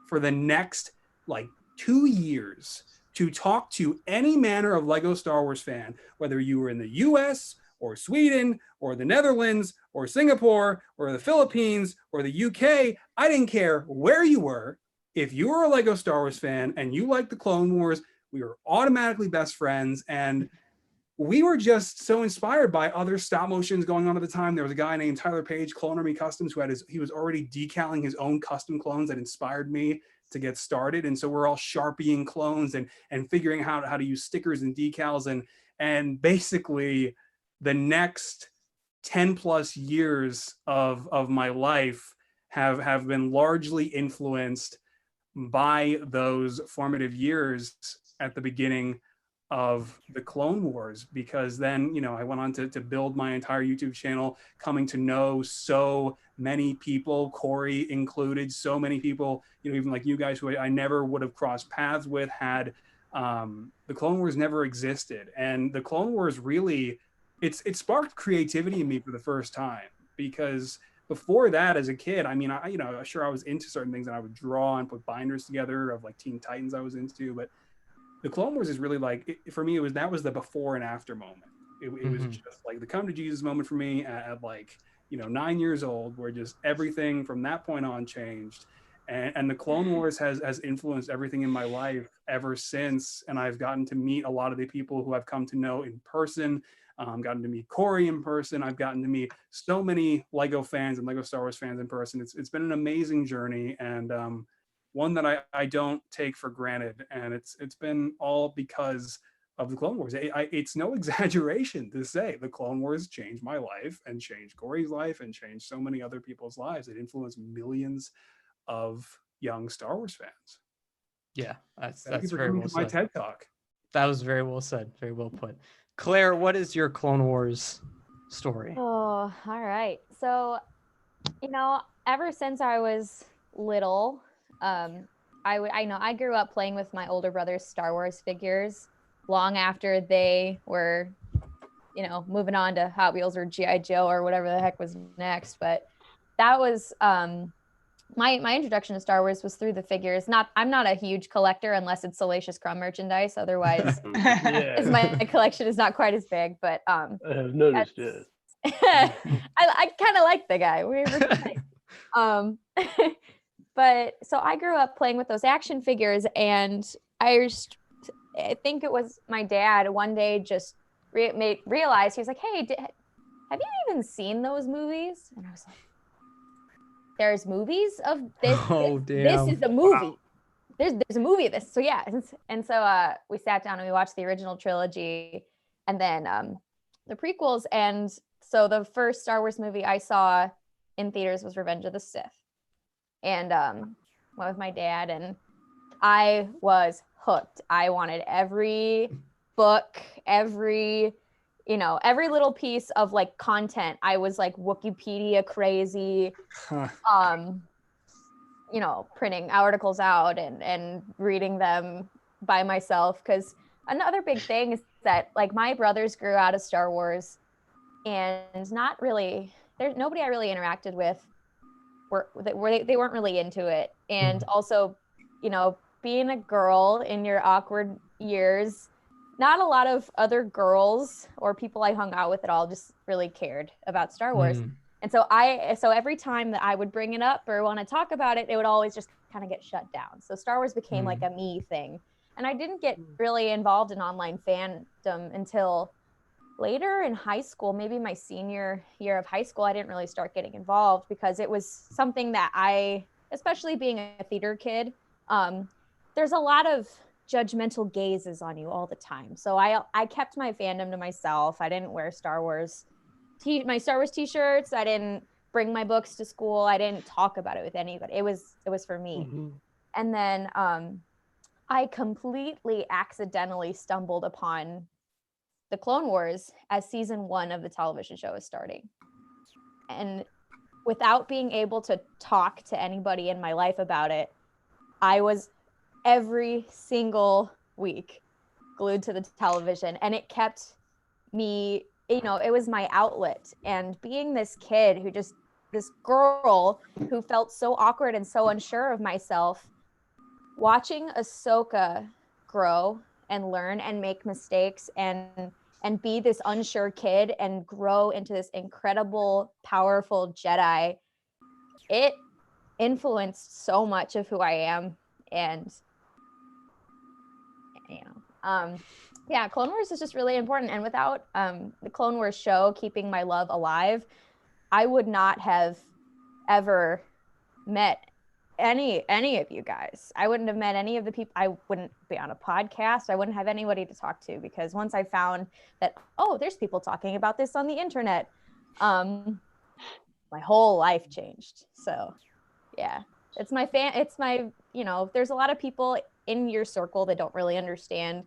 Speaker 12: for the next like 2 years to talk to any manner of Lego Star Wars fan, whether you were in the US or Sweden or the Netherlands or Singapore or the Philippines or the UK. I didn't care where you were. If you were a Lego Star Wars fan and you liked the Clone Wars, we were automatically best friends. And we were just so inspired by other stop motions going on at the time. There was a guy named Tyler Page, Clone Army Customs, who he was already decaling his own custom clones that inspired me to get started. And so we're all Sharpieing clones and figuring out how to use stickers and decals. And basically the next 10 plus years of my life have been largely influenced by those formative years at the beginning of the Clone Wars, because then, I went on to build my entire YouTube channel, coming to know so many people, Corey included, so many people, even like you guys who I never would have crossed paths with had the Clone Wars never existed. And the Clone Wars really, it sparked creativity in me for the first time, because before that, as a kid, sure I was into certain things and I would draw and put binders together of like Teen Titans I was into, but the Clone Wars is really like, for me, that was the before and after moment. It was just like the come to Jesus moment for me at like, 9 years old, where just everything from that point on changed. And the Clone Wars has influenced everything in my life ever since. And I've gotten to meet a lot of the people who I've come to know in person. Gotten to meet Corey in person. I've gotten to meet so many Lego fans and Lego Star Wars fans in person. It's been an amazing journey, and one that I don't take for granted. And it's been all because of the Clone Wars. It's no exaggeration to say the Clone Wars changed my life and changed Corey's life and changed so many other people's lives. It influenced millions of young Star Wars fans.
Speaker 1: Yeah, that's
Speaker 12: Thank you for
Speaker 1: very
Speaker 12: coming
Speaker 1: well
Speaker 12: to my
Speaker 1: said.
Speaker 12: TED Talk.
Speaker 1: That was very well said. Very well put. Claire, what is your Clone Wars story?
Speaker 8: Oh, all right. So, ever since I was little, I know I grew up playing with my older brother's Star Wars figures long after they were, moving on to Hot Wheels or G.I. Joe or whatever the heck was next. But that was my introduction to Star Wars was through the figures. I'm not a huge collector unless it's Salacious Crumb merchandise. Otherwise, my collection is not quite as big. But
Speaker 5: I have noticed it.
Speaker 8: I kind of like the guy. We were nice. But so I grew up playing with those action figures, and I think it was my dad one day just realized, he was like, "Hey, have you even seen those movies?" And I was like, "There's movies of this.
Speaker 1: Oh,
Speaker 8: this
Speaker 1: damn.
Speaker 8: is a movie. Wow. There's a movie of this." So yeah, and so we sat down and we watched the original trilogy, and then the prequels. And so the first Star Wars movie I saw in theaters was Revenge of the Sith, and went with my dad, and I was hooked. I wanted every book, every little piece of like content. I was like Wikipedia crazy, printing articles out and reading them by myself. Because another big thing is that like my brothers grew out of Star Wars, and there's nobody I really interacted with they weren't really into it. And also, being a girl in your awkward years, not a lot of other girls or people I hung out with at all just really cared about Star Wars. And so every time that I would bring it up or want to talk about it, it would always just kind of get shut down. So Star Wars became like a me thing. And I didn't get really involved in online fandom until later in high school, maybe my senior year of high school. I didn't really start getting involved because it was something that especially being a theater kid, there's a lot of judgmental gazes on you all the time. So I kept my fandom to myself. I didn't wear my Star Wars t-shirts. I didn't bring my books to school. I didn't talk about it with anybody. It was for me. And then I completely accidentally stumbled upon the Clone Wars as season 1 of the television show is starting. And without being able to talk to anybody in my life about it, I was every single week glued to the television, and it kept me, it was my outlet. And being this kid this girl who felt so awkward and so unsure of myself, watching Ahsoka grow and learn and make mistakes and be this unsure kid and grow into this incredible, powerful Jedi, it influenced so much of who I am. And Clone Wars is just really important. And without the Clone Wars show keeping my love alive, I would not have ever met any of you guys. I wouldn't have met any of the people. I wouldn't be on a podcast. I wouldn't have anybody to talk to, because once I found that, there's people talking about this on the internet, my whole life changed. So yeah, it's my there's a lot of people in your circle that don't really understand.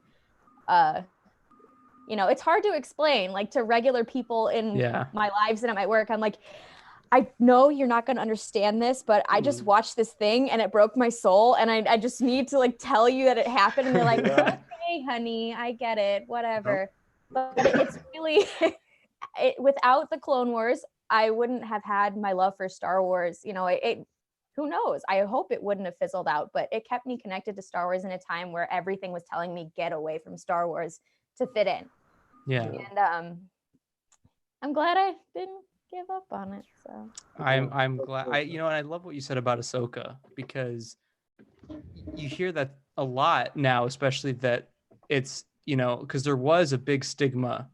Speaker 8: It's hard to explain, like, to regular people in my lives and at my work. I'm like, I know you're not going to understand this, but I just watched this thing and it broke my soul, and I just need to like tell you that it happened. And they're like, okay, honey, I get it, whatever. But it's really without the Clone Wars, I wouldn't have had my love for Star Wars. Who knows? I hope it wouldn't have fizzled out, but it kept me connected to Star Wars in a time where everything was telling me get away from Star Wars to fit in.
Speaker 1: Yeah.
Speaker 8: And I'm glad I didn't give up on it. So
Speaker 1: I'm glad. And I love what you said about Ahsoka, because you hear that a lot now, especially that it's, because there was a big stigma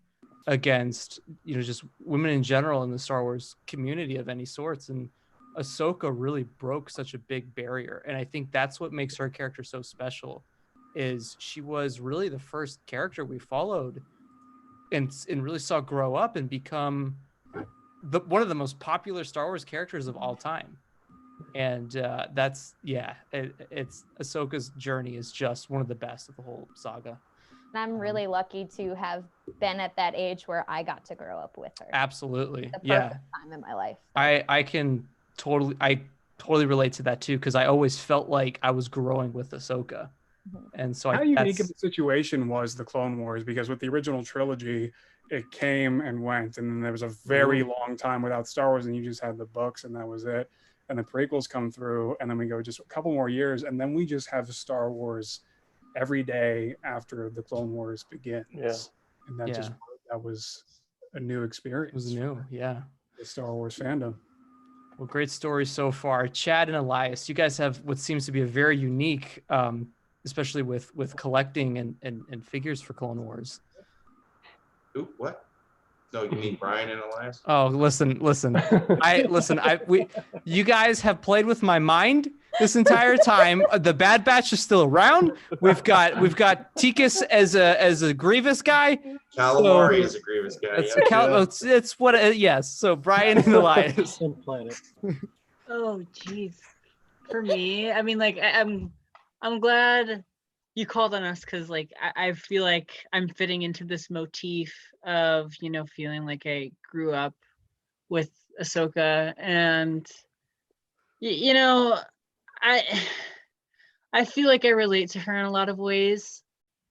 Speaker 1: against, just women in general in the Star Wars community of any sorts. And Ahsoka really broke such a big barrier. And I think that's what makes her character so special, is she was really the first character we followed and really saw grow up and become one of the most popular Star Wars characters of all time. And it's Ahsoka's journey is just one of the best of the whole saga.
Speaker 8: And I'm really lucky to have been at that age where I got to grow up with her.
Speaker 1: Absolutely.
Speaker 8: The
Speaker 1: Yeah.
Speaker 8: perfect time in my life.
Speaker 1: I totally relate to that too, because I always felt like I was growing with Ahsoka. And so
Speaker 2: How unique of a situation was the Clone Wars? Because with the original trilogy, it came and went, and then there was a very long time without Star Wars, and you just had the books, and that was it. And the prequels come through, and then we go just a couple more years, and then we just have Star Wars every day after the Clone Wars begins.
Speaker 5: Yeah.
Speaker 2: And that was a new experience.
Speaker 1: It was new, yeah.
Speaker 2: The Star Wars fandom.
Speaker 1: Well, great story so far. Chad and Elias, you guys have what seems to be a very unique, especially with collecting and figures for Clone Wars.
Speaker 4: Ooh, what? No, you mean Brian and Elias?
Speaker 1: Oh, listen. You guys have played with my mind this entire time. The Bad Batch is still around. We've got Tikus as a Grievous guy.
Speaker 4: Calamari is a Grievous guy.
Speaker 1: It's what. Yes. So Brian and Elias.
Speaker 10: Planet.
Speaker 6: Oh, geez. For me, I mean, like, I'm glad you called on us, because like I feel like I'm fitting into this motif of, you know, feeling like I grew up with Ahsoka, and you know, I feel like I relate to her in a lot of ways.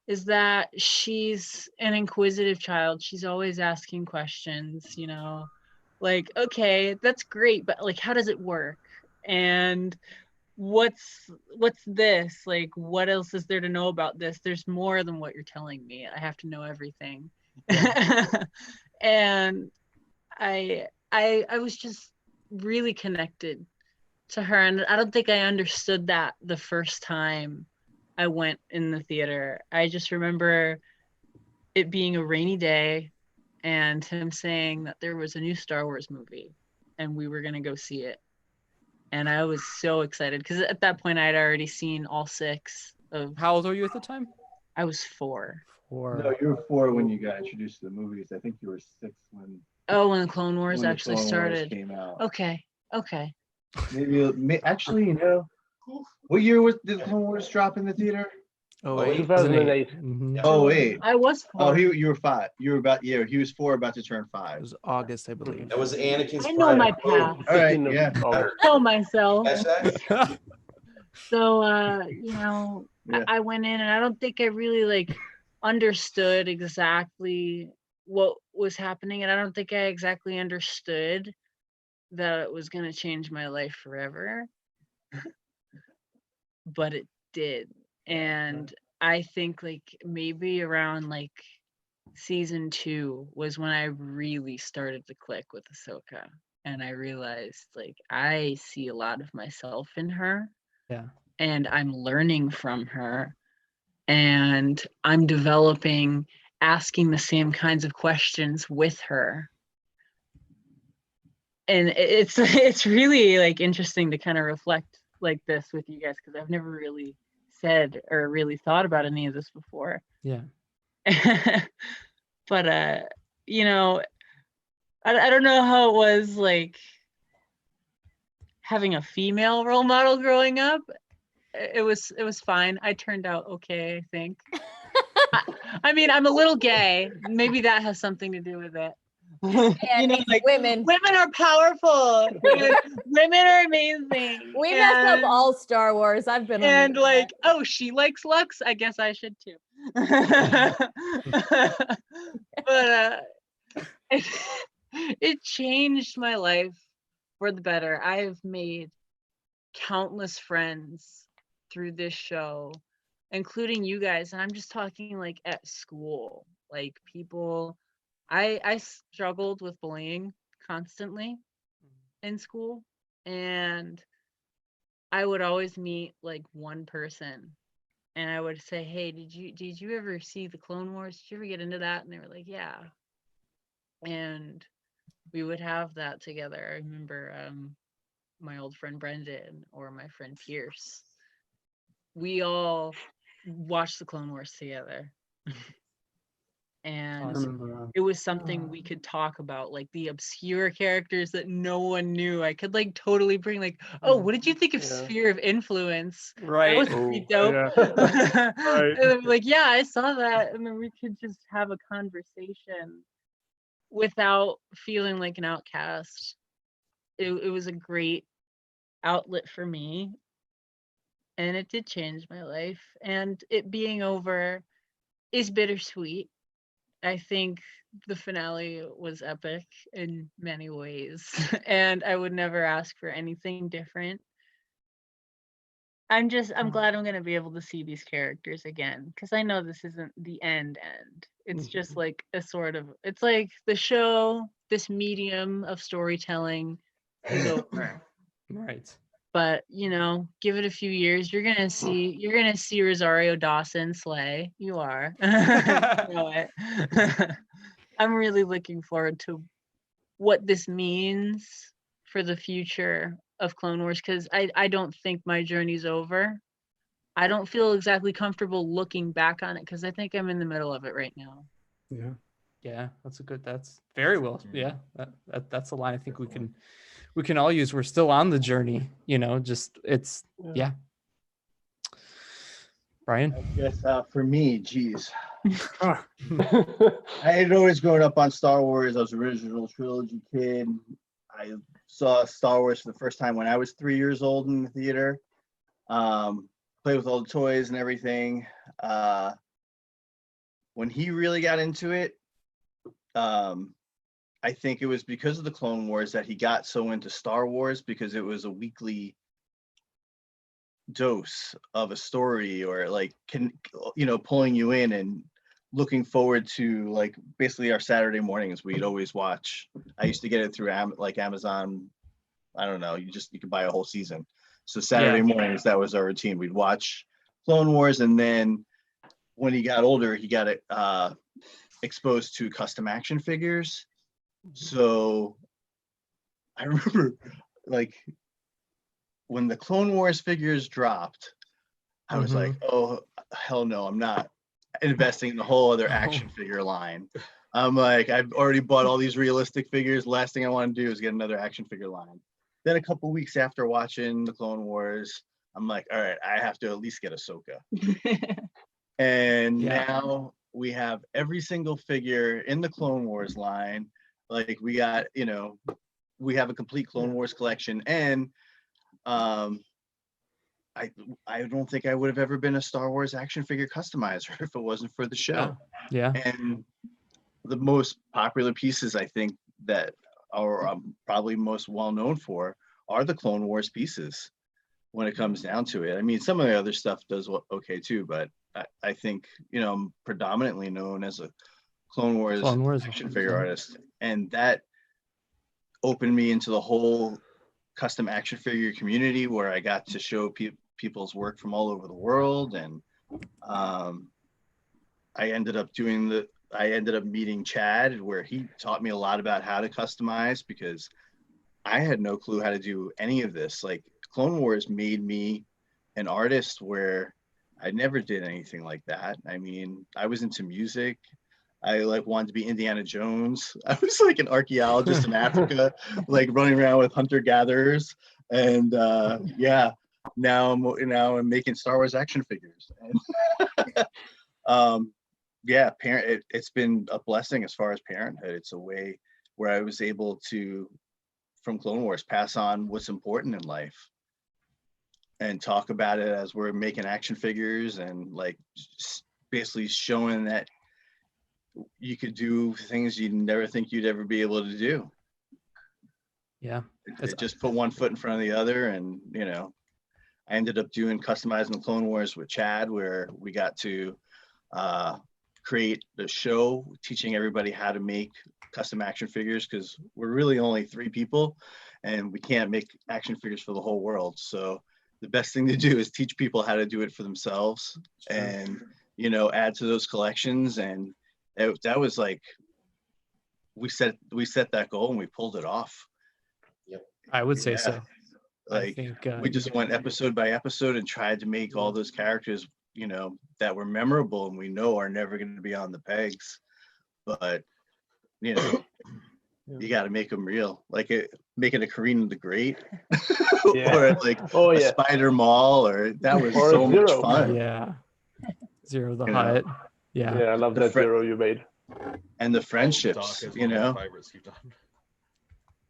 Speaker 6: Is that she's an inquisitive child. She's always asking questions, you know, like, okay, that's great, but like, how does it work? And what's this? Like, what else is there to know about this? There's more than what you're telling me. I have to know everything. And I was just really connected to her, and I don't think I understood that the first time I went in the theater. I just remember it being a rainy day and him saying that there was a new Star Wars movie and we were going to go see it. And I was so excited because at that point I had already seen all 6 of.
Speaker 1: How old were you at the time?
Speaker 6: I was 4.
Speaker 3: No, you were 4 when you got introduced to the movies. I think you were 6 when.
Speaker 6: Oh, when the Clone Wars
Speaker 3: when
Speaker 6: actually
Speaker 3: the Clone Wars
Speaker 6: started.
Speaker 3: came out.
Speaker 6: Okay.
Speaker 3: Maybe actually, you know, what year did the Clone Wars drop in the theater?
Speaker 5: Oh, 2008.
Speaker 3: Oh, 8.
Speaker 6: I was 4.
Speaker 3: Oh, you were 5. You were about, yeah, he was 4, about to turn 5.
Speaker 9: It was August, I believe.
Speaker 4: That was Anakin's.
Speaker 6: I know my
Speaker 3: Oh,
Speaker 6: path.
Speaker 3: all right, yeah.
Speaker 6: Know myself.
Speaker 4: Catch that?
Speaker 6: So, you know,
Speaker 3: Yeah.
Speaker 6: I went in and I don't think I really like understood exactly what was happening. And I don't think I exactly understood that it was going to change my life forever. But it did. And I think like maybe around like season 2 was when I really started to click with Ahsoka. And I realized like I see a lot of myself in her.
Speaker 1: Yeah.
Speaker 6: And I'm learning from her. And I'm developing, asking the same kinds of questions with her. And it's really like interesting to kind of reflect like this with you guys, because I've never really said or really thought about any of this before.
Speaker 1: Yeah.
Speaker 6: But you know, I don't know how it was like having a female role model growing up. It was fine. I turned out okay, I think. I mean, I'm a little gay. Maybe that has something to do with it.
Speaker 8: You know, like women
Speaker 6: are powerful. Women are amazing.
Speaker 8: We messed up all Star Wars. I've been
Speaker 6: and like, oh, she likes Lux. I guess I should too. But it changed my life for the better. I've made countless friends through this show, including you guys. And I'm just talking like at school, like people. I struggled with bullying constantly in school, and I would always meet like one person and I would say, hey, did you ever see the Clone Wars? Did you ever get into that? And they were like, yeah. And we would have that together. I remember my old friend Brendan or my friend Pierce. We all watched the Clone Wars together. and
Speaker 2: Awesome.
Speaker 6: it was something we could talk about, like the obscure characters that no one knew. I could like totally bring like, oh, what did you think of
Speaker 5: Yeah.
Speaker 6: Sphere of Influence? That
Speaker 1: Right.
Speaker 6: was pretty dope.
Speaker 2: Yeah. Right.
Speaker 6: And I'm like, yeah, I saw that, and then we could just have a conversation without feeling like an outcast. It was a great outlet for me, and it did change my life. And it being over is bittersweet. I think the finale was epic in many ways, and I would never ask for anything different. I'm glad I'm gonna be able to see these characters again, because I know this isn't the end. It's just like a sort of, it's like the show, this medium of storytelling is over.
Speaker 1: Right.
Speaker 6: But give it a few years, you're gonna see Rosario Dawson slay. You are. You know it. I'm really looking forward to what this means for the future of Clone Wars, because I don't think my journey's over. I don't feel exactly comfortable looking back on it, because I think I'm in the middle of it right now.
Speaker 2: Yeah.
Speaker 1: Yeah, that's very well. Yeah, that's a line I think we can all use. We're still on the journey, just it's yeah. Brian?
Speaker 3: Yes, for me, geez. I had always grown up on Star Wars. I was an original trilogy kid. I saw Star Wars for the first time when I was 3 years old in the theater. Played with all the toys and everything. When he really got into it, I think it was because of the Clone Wars that he got so into Star Wars, because it was a weekly dose of a story, or like pulling you in and looking forward to, like, basically our Saturday mornings we'd always watch. I used to get it through Amazon. I don't know, you could buy a whole season. So Saturday mornings, that was our routine. We'd watch Clone Wars, and then when he got older, he got exposed to custom action figures. So I remember, like, when the Clone Wars figures dropped, I was like, oh, hell no, I'm not investing in a whole other action figure line. I'm like, I've already bought all these realistic figures. Last thing I want to do is get another action figure line. Then a couple weeks after watching the Clone Wars, I'm like, all right, I have to at least get Ahsoka. And now we have every single figure in the Clone Wars line. Like, we got, we have a complete Clone Wars collection. And I don't think I would have ever been a Star Wars action figure customizer if it wasn't for the show.
Speaker 1: Yeah.
Speaker 3: And the most popular pieces, I think, that are probably most well known for are the Clone Wars pieces when it comes down to it. I mean, some of the other stuff does okay too, but I think, I'm predominantly known as a Clone Wars action figure artist. And that opened me into the whole custom action figure community, where I got to show people's work from all over the world. And I ended up meeting Chad, where he taught me a lot about how to customize, because I had no clue how to do any of this. Like, Clone Wars made me an artist where I never did anything like that. I mean, I was into music. I wanted to be Indiana Jones. I was like an archaeologist in Africa, like running around with hunter-gatherers. And now I'm making Star Wars action figures. And it's been a blessing as far as parenthood. It's a way where I was able to, from Clone Wars, pass on what's important in life and talk about it as we're making action figures, and basically showing that you could do things you'd never think you'd ever be able to do.
Speaker 1: Yeah.
Speaker 3: It just put one foot in front of the other. And, I ended up doing customizing the Clone Wars with Chad, where we got to create the show teaching everybody how to make custom action figures, because we're really only 3 people and we can't make action figures for the whole world. So the best thing to do is teach people how to do it for themselves, and add to those collections. And that was like, we set that goal and we pulled it off.
Speaker 4: Yep,
Speaker 1: I would say so.
Speaker 3: Like, I think, we just went episode by episode and tried to make all those characters, that were memorable and we know are never going to be on the pegs. but you know, you got to make them real, like making a Karina the Great, or like a Spider Maul, or that was
Speaker 5: Or
Speaker 3: so much
Speaker 5: Zero.
Speaker 3: fun.
Speaker 1: Yeah. Zero the
Speaker 3: You know?
Speaker 1: Hutt. Yeah.
Speaker 5: I love that Zero you made.
Speaker 3: And the
Speaker 11: Dark
Speaker 3: friendships,
Speaker 11: is
Speaker 3: you
Speaker 11: one of
Speaker 3: know.
Speaker 11: my favorites you've done.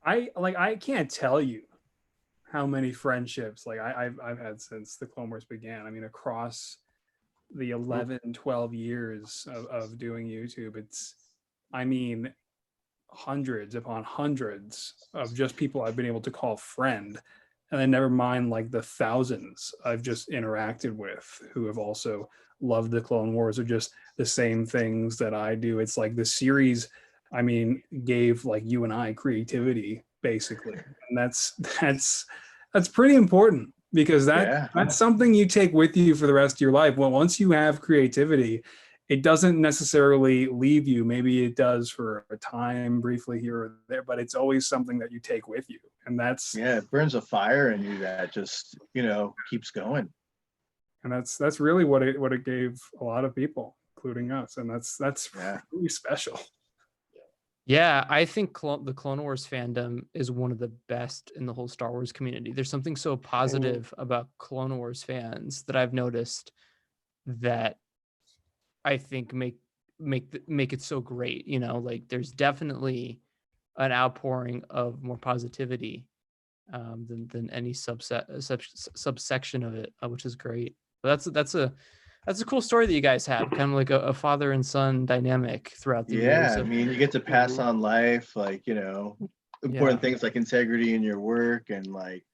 Speaker 12: I can't tell you how many friendships like I've had since the Clone Wars began. I mean, across the 11, 12 years of doing YouTube, it's, I mean, hundreds upon hundreds of just people I've been able to call friend. And then never mind like the thousands I've just interacted with who have also loved the Clone Wars or just the same things that I do. It's like the series, I mean, gave like you and I creativity basically. And that's pretty important because that's something you take with you for the rest of your life. Well, once you have creativity, it doesn't necessarily leave you. Maybe it does for a time briefly here or there, but it's always something that you take with you. And that's,
Speaker 3: it burns a fire in you that just, you know, keeps going.
Speaker 12: And that's really what it gave a lot of people, including us. And that's really special.
Speaker 1: Yeah, I think the Clone Wars fandom is one of the best in the whole Star Wars community. There's something so positive about Clone Wars fans that I've noticed that I think make it so great. You know, like there's definitely an outpouring of more positivity than any subsection of it, which is great. But that's a cool story that you guys have, kind of like a father and son dynamic throughout the years.
Speaker 3: I mean, you get to pass on life, like, you know, important things like integrity in your work and like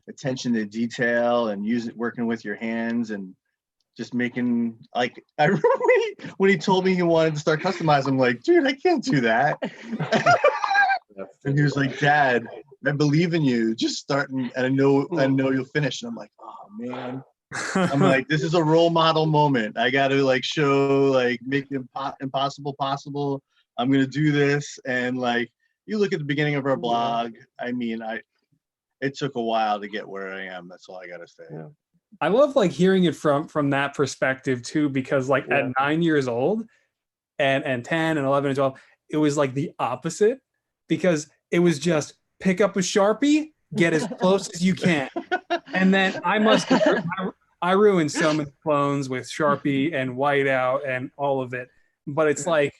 Speaker 3: attention to detail and working with your hands and just making, like, I remember when he told me he wanted to start customizing, I'm like, dude, I can't do that. And he was like, Dad, I believe in you. Just starting, and I know you'll finish. And I'm like, oh man. I'm like, this is a role model moment. I got to like show, like, make the impossible possible. I'm gonna do this. And like, you look at the beginning of our blog. I mean, it took a while to get where I am. That's all I gotta say.
Speaker 12: Yeah. I love like hearing it from that perspective too, because like at 9 years old and 10 and 11 and 12, it was like the opposite, because it was just pick up a Sharpie, get as close as you can. And then I ruined so many clones with Sharpie and whiteout and all of it. But it's like,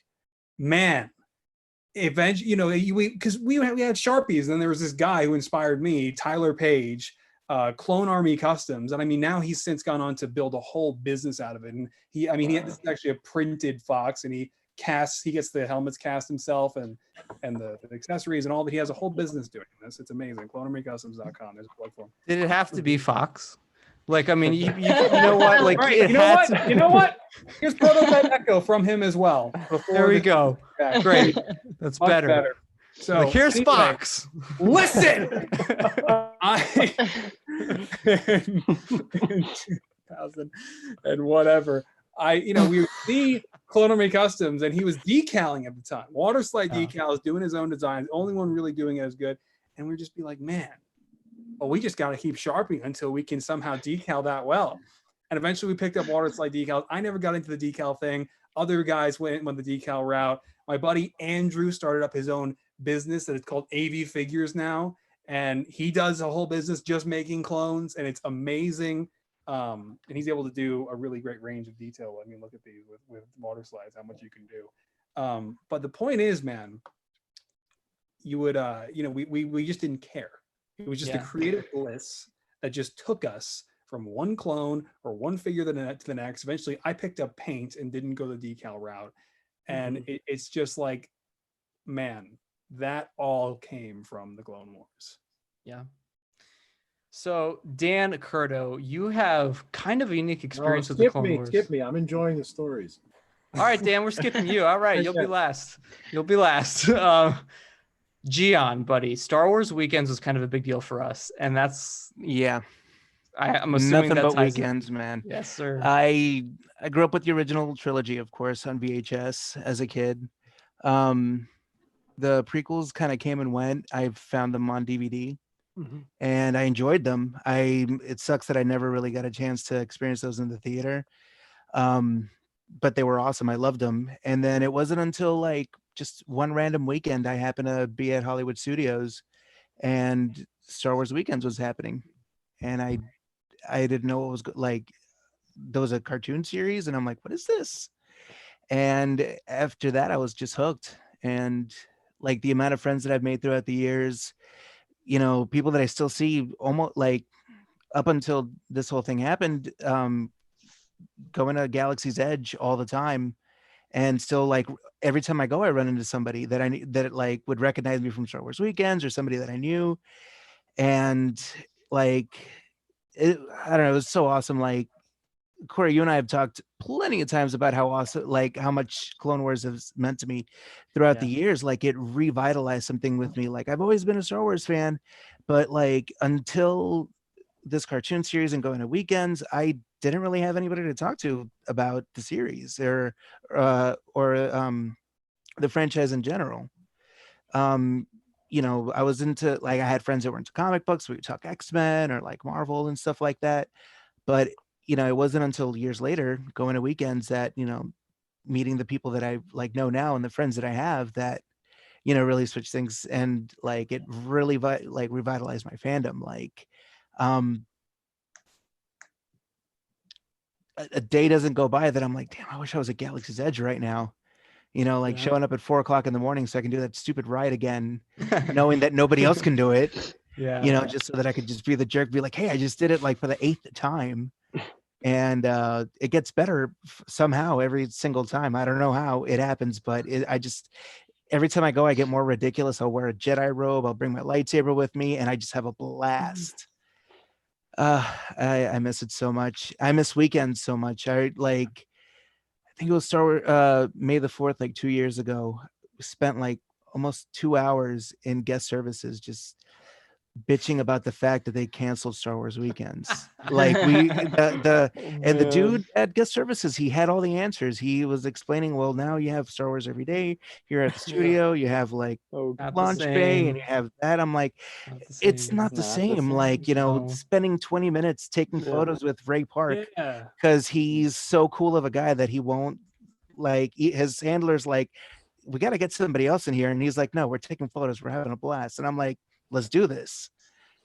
Speaker 12: man, eventually, you know, because we had Sharpies, and then there was this guy who inspired me, Tyler Page, Clone Army Customs, and I mean, now he's since gone on to build a whole business out of it. And this is actually a printed Fox, and he gets the helmets cast himself and the accessories and all that. He has a whole business doing this. It's amazing. CloneArmyCustoms.com. There's a plug for him.
Speaker 1: Did it have to be Fox? Like, I mean, you know what? Like,
Speaker 12: right, you know what? Here's Prototype Echo from him as well.
Speaker 1: There we go. Great. That's better.
Speaker 12: So
Speaker 1: like, here's
Speaker 12: anyway,
Speaker 1: Fox.
Speaker 12: Listen, in 2000 and whatever. We would see Clone Army Customs, and he was decaling at the time. Water slide decals, doing his own designs. Only one really doing it as good. And we'd just be like, man, well, we just got to keep sharpening until we can somehow decal that well. And eventually we picked up water slide decals. I never got into the decal thing. Other guys went the decal route. My buddy Andrew started up his own business that is called AV Figures now. And he does a whole business just making clones, and it's amazing. And he's able to do a really great range of detail. I mean, look at these with water slides, how much you can do. But the point is, man, you would, we just didn't care. It was just a creative bliss that just took us from one clone or one figure to the next. Eventually, I picked up paint and didn't go the decal route. And it's just like, man, that all came from the Clone Wars.
Speaker 1: Yeah. So, Dan Curto, you have kind of a unique experience with the Clone Wars.
Speaker 10: Skip me. I'm enjoying the stories.
Speaker 1: All right, Dan, we're skipping you. All right, you'll be last. Gian, buddy, Star Wars weekends was kind of a big deal for us, and that's I'm assuming
Speaker 9: nothing but weekends, man.
Speaker 1: Yes, sir.
Speaker 9: I grew up with the original trilogy, of course, on VHS as a kid. The prequels kind of came and went. I found them on DVD, and I enjoyed them. It sucks that I never really got a chance to experience those in the theater. but they were awesome. I loved them. And then it wasn't until like just one random weekend I happened to be at Hollywood Studios, and Star Wars Weekends was happening, and I didn't know what was like. There was a cartoon series, and I'm like, what is this? And after that, I was just hooked. And like the amount of friends that I've made throughout the years, you know, people that I still see almost like up until this whole thing happened, going to Galaxy's Edge all the time, and still like every time I go, I run into somebody that that like would recognize me from Star Wars Weekends, or somebody that I knew. And like I don't know, it was so awesome. Like Corey, you and I have talked plenty of times about how awesome, like how much Clone Wars has meant to me throughout the years. Like it revitalized something with me. Like I've always been a Star Wars fan, but like until this cartoon series and going to weekends, I didn't really have anybody to talk to about the series or the franchise in general. You know, I was into, like, I had friends that were into comic books. We would talk X-Men or like Marvel and stuff like that. But, you know, it wasn't until years later going to weekends that, you know, meeting the people that I like know now and the friends that I have that, you know, really switched things. And like, it really like revitalized my fandom. Like, a day doesn't go by that I'm like, damn, I wish I was at Galaxy's Edge right now. You know, like showing up at 4 o'clock in the morning so I can do that stupid ride again, knowing that nobody else can do it.
Speaker 1: Yeah.
Speaker 9: You know, just so that I could just be the jerk, be like, hey, I just did it like for the 8th time. And it gets better somehow every single time. I don't know how it happens, but I just, every time I go, I get more ridiculous. I'll wear a Jedi robe. I'll bring my lightsaber with me, and I just have a blast. I miss it so much. I miss weekends so much. I think it was May the 4th, like 2 years ago. We spent like almost 2 hours in guest services just bitching about the fact that they canceled Star Wars Weekends. Like the dude at guest services, he had all the answers. He was explaining, well, now you have Star Wars every day here at the studio. You have like launch bay, and you have that. I'm like, it's not the same. Like, you know, spending 20 minutes taking photos with Ray Park because he's so cool of a guy that he won't, like, his handler's like, we got to get somebody else in here, and he's like, no, we're taking photos, we're having a blast. And I'm like, let's do this.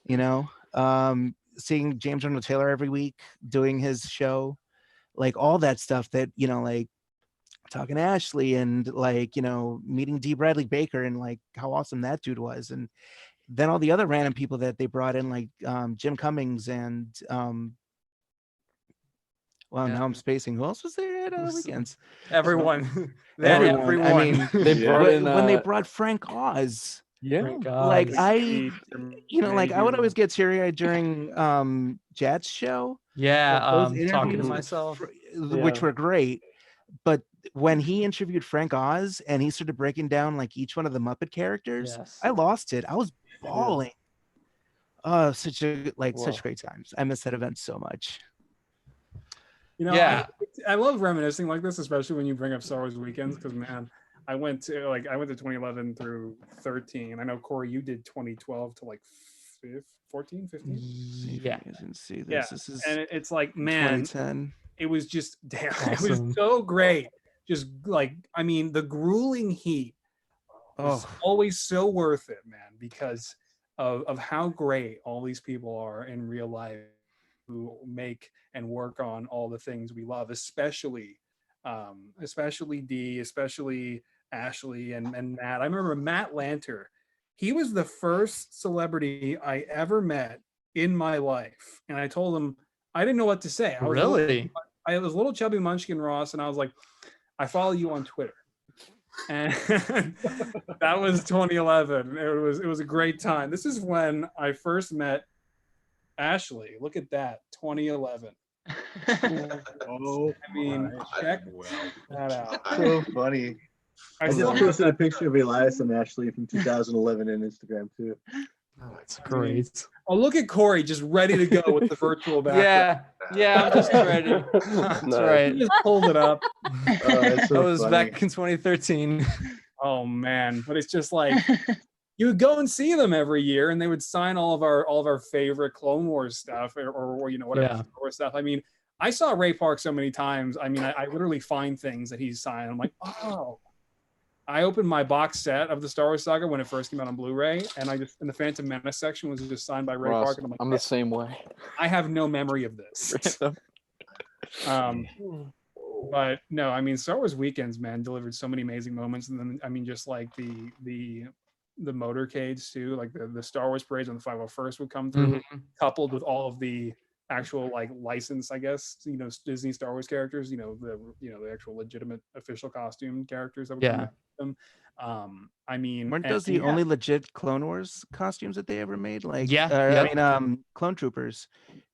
Speaker 9: You know, seeing James Arnold Taylor every week doing his show, like all that stuff that, you know, like talking to Ashley and like, you know, meeting D. Bradley Baker and like how awesome that dude was. And then all the other random people that they brought in, like Jim Cummings and now I'm spacing. Who else was there at weekends?
Speaker 1: Everyone.
Speaker 9: Everyone. I mean, they brought in, when they brought Frank Oz.
Speaker 7: Yeah,
Speaker 9: like I would always get teary-eyed during Jat's show.
Speaker 1: Yeah, talking to myself,
Speaker 9: which were great. But when he interviewed Frank Oz and he started breaking down like each one of the Muppet characters, I lost it. I was bawling. Such great times. I miss that event so much.
Speaker 12: You know, I love reminiscing like this, especially when you bring up Star Wars Weekends, because man, I went to 2011 through 13. I know, Corey, you did 2012 to like 14, 15.
Speaker 9: Yeah. See this. This is,
Speaker 12: and it's like, man,
Speaker 9: 2010.
Speaker 12: It was just damn. Awesome. It was so great. Just like, I mean, the grueling heat was always so worth it, man, because of how great all these people are in real life who make and work on all the things we love, especially Dee, especially Ashley and Matt. I remember Matt Lanter. He was the first celebrity I ever met in my life. And I told him, I didn't know what to say. I was a little chubby munchkin Ross, and I was like, I follow you on Twitter. And that was 2011. It was a great time. This is when I first met Ashley. Look at that, 2011. I mean, check that out.
Speaker 3: So funny. I just posted a picture of Elias and Ashley from 2011 on Instagram too.
Speaker 1: Oh, that's great.
Speaker 12: Oh, look at Corey, just ready to go with the virtual background.
Speaker 1: Yeah, I'm just ready. That's right.
Speaker 12: He just pulled it up.
Speaker 1: That was back in 2013.
Speaker 12: Oh man, but it's just like you would go and see them every year, and they would sign all of our favorite Clone Wars stuff, or you know, whatever Star Wars stuff. I mean, I saw Ray Park so many times. I mean, I literally find things that he's signed. I'm like, oh. I opened my box set of the Star Wars saga when it first came out on Blu-ray, and I just in the Phantom Menace section was just signed by Ray
Speaker 7: Ross,
Speaker 12: Park, and I'm like,
Speaker 7: I'm the same way.
Speaker 12: I have no memory of this. But no, I mean, Star Wars Weekends, man, delivered so many amazing moments, and then I mean, just like the motorcades too, like the Star Wars parades on the 501st would come through, coupled with all of the actual like license, I guess, Disney Star Wars characters, the actual legitimate official costume characters that would come out with them. I mean,
Speaker 9: weren't those the only legit Clone Wars costumes that they ever made? Like, I mean, Clone Troopers,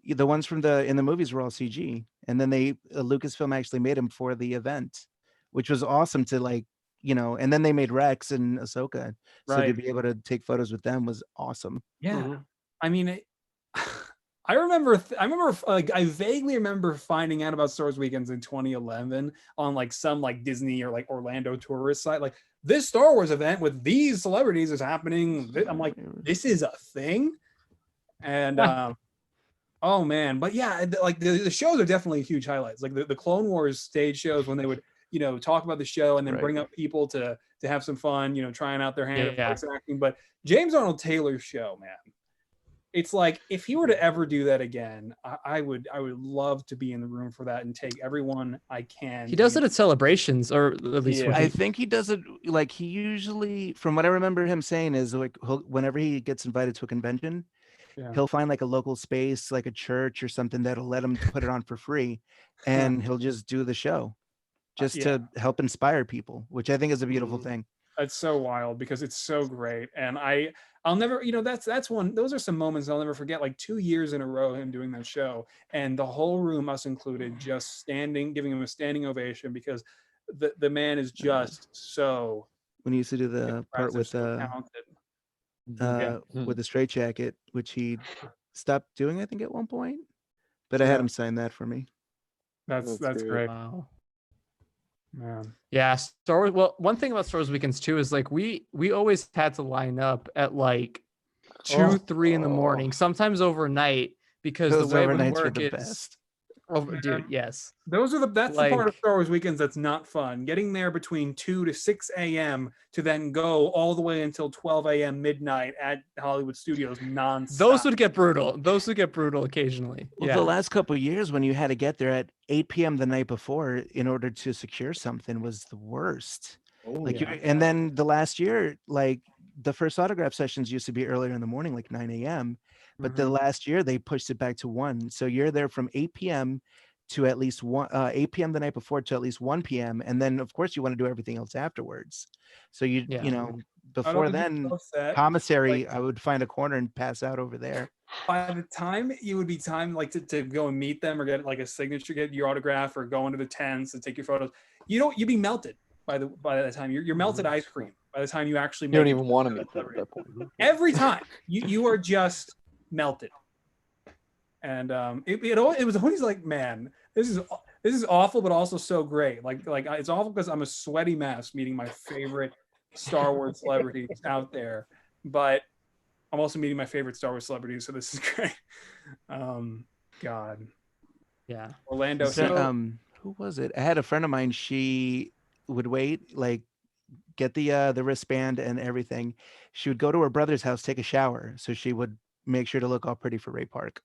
Speaker 9: the ones from in the movies were all CG, and then Lucasfilm actually made them for the event, which was awesome to like, and then they made Rex and Ahsoka, so to be able to take photos with them was awesome.
Speaker 12: Yeah, I mean, I remember like I vaguely remember finding out about Star Wars Weekends in 2011 on like some like Disney or like Orlando tourist site. Like this Star Wars event with these celebrities is happening. I'm like, this is a thing, and oh man, but yeah, like the shows are definitely huge highlights. Like the Clone Wars stage shows when they would talk about the show and then bring up people to have some fun, trying out their hand at voice acting. But James Arnold Taylor's show, man. It's like if he were to ever do that again, I would love to be in the room for that and take everyone I can.
Speaker 1: He does it at celebrations, or at least
Speaker 9: I think he does it like he usually, from what I remember him saying, is like whenever he gets invited to a convention, he'll find like a local space, like a church or something that'll let him put it on for free, and he'll just do the show, just to help inspire people, which I think is a beautiful thing.
Speaker 12: It's so wild because it's so great, and I'll never, that's one. Those are some moments I'll never forget. Like 2 years in a row, him doing that show, and the whole room, us included, just standing, giving him a standing ovation because the man is just so.
Speaker 9: When he used to do the part with with the straitjacket, which he stopped doing, I think, at one point, but I had him sign that for me.
Speaker 12: That's great.
Speaker 1: Wow.
Speaker 12: Man.
Speaker 1: Yeah, Star Wars. Well, one thing about Star Wars Weekends too is like we always had to line up at like 2-3 in the morning, sometimes overnight, because
Speaker 9: those
Speaker 1: the way it would
Speaker 9: overnights
Speaker 1: work
Speaker 9: were the
Speaker 1: is
Speaker 9: best.
Speaker 1: dude, yes.
Speaker 12: That's
Speaker 1: like,
Speaker 12: the part of Star Wars Weekends that's not fun. Getting there between 2 to 6 a.m. to then go all the way until 12 a.m. midnight at Hollywood Studios nonstop.
Speaker 1: Those would get brutal occasionally.
Speaker 9: Well, the last couple of years when you had to get there at 8 p.m. the night before in order to secure something was the worst. And then the last year, like the first autograph sessions used to be earlier in the morning, like 9 a.m. But the last year they pushed it back to 1. So you're there from 8 p.m. to at least 8 p.m. the night before to at least 1 p.m. And then of course you want to do everything else afterwards. So before then, commissary, I would find a corner and pass out over there.
Speaker 12: By the time you would be time like to go and meet them or get like a signature, get your autograph, or go into the tents and take your photos, you'd be melted by the time you're melted ice cream by the time you actually
Speaker 7: You don't even want to meet them at that point.
Speaker 12: Every time you are just melted. And it was always like, man, this is awful, but also so great. Like it's awful because I'm a sweaty mess meeting my favorite Star Wars celebrities out there, but I'm also meeting my favorite Star Wars celebrities, so this is great. God,
Speaker 1: yeah,
Speaker 12: Orlando.
Speaker 9: Who was it? I had a friend of mine. She would wait, like, get the wristband and everything. She would go to her brother's house, take a shower, so she would make sure to look all pretty for Ray Park.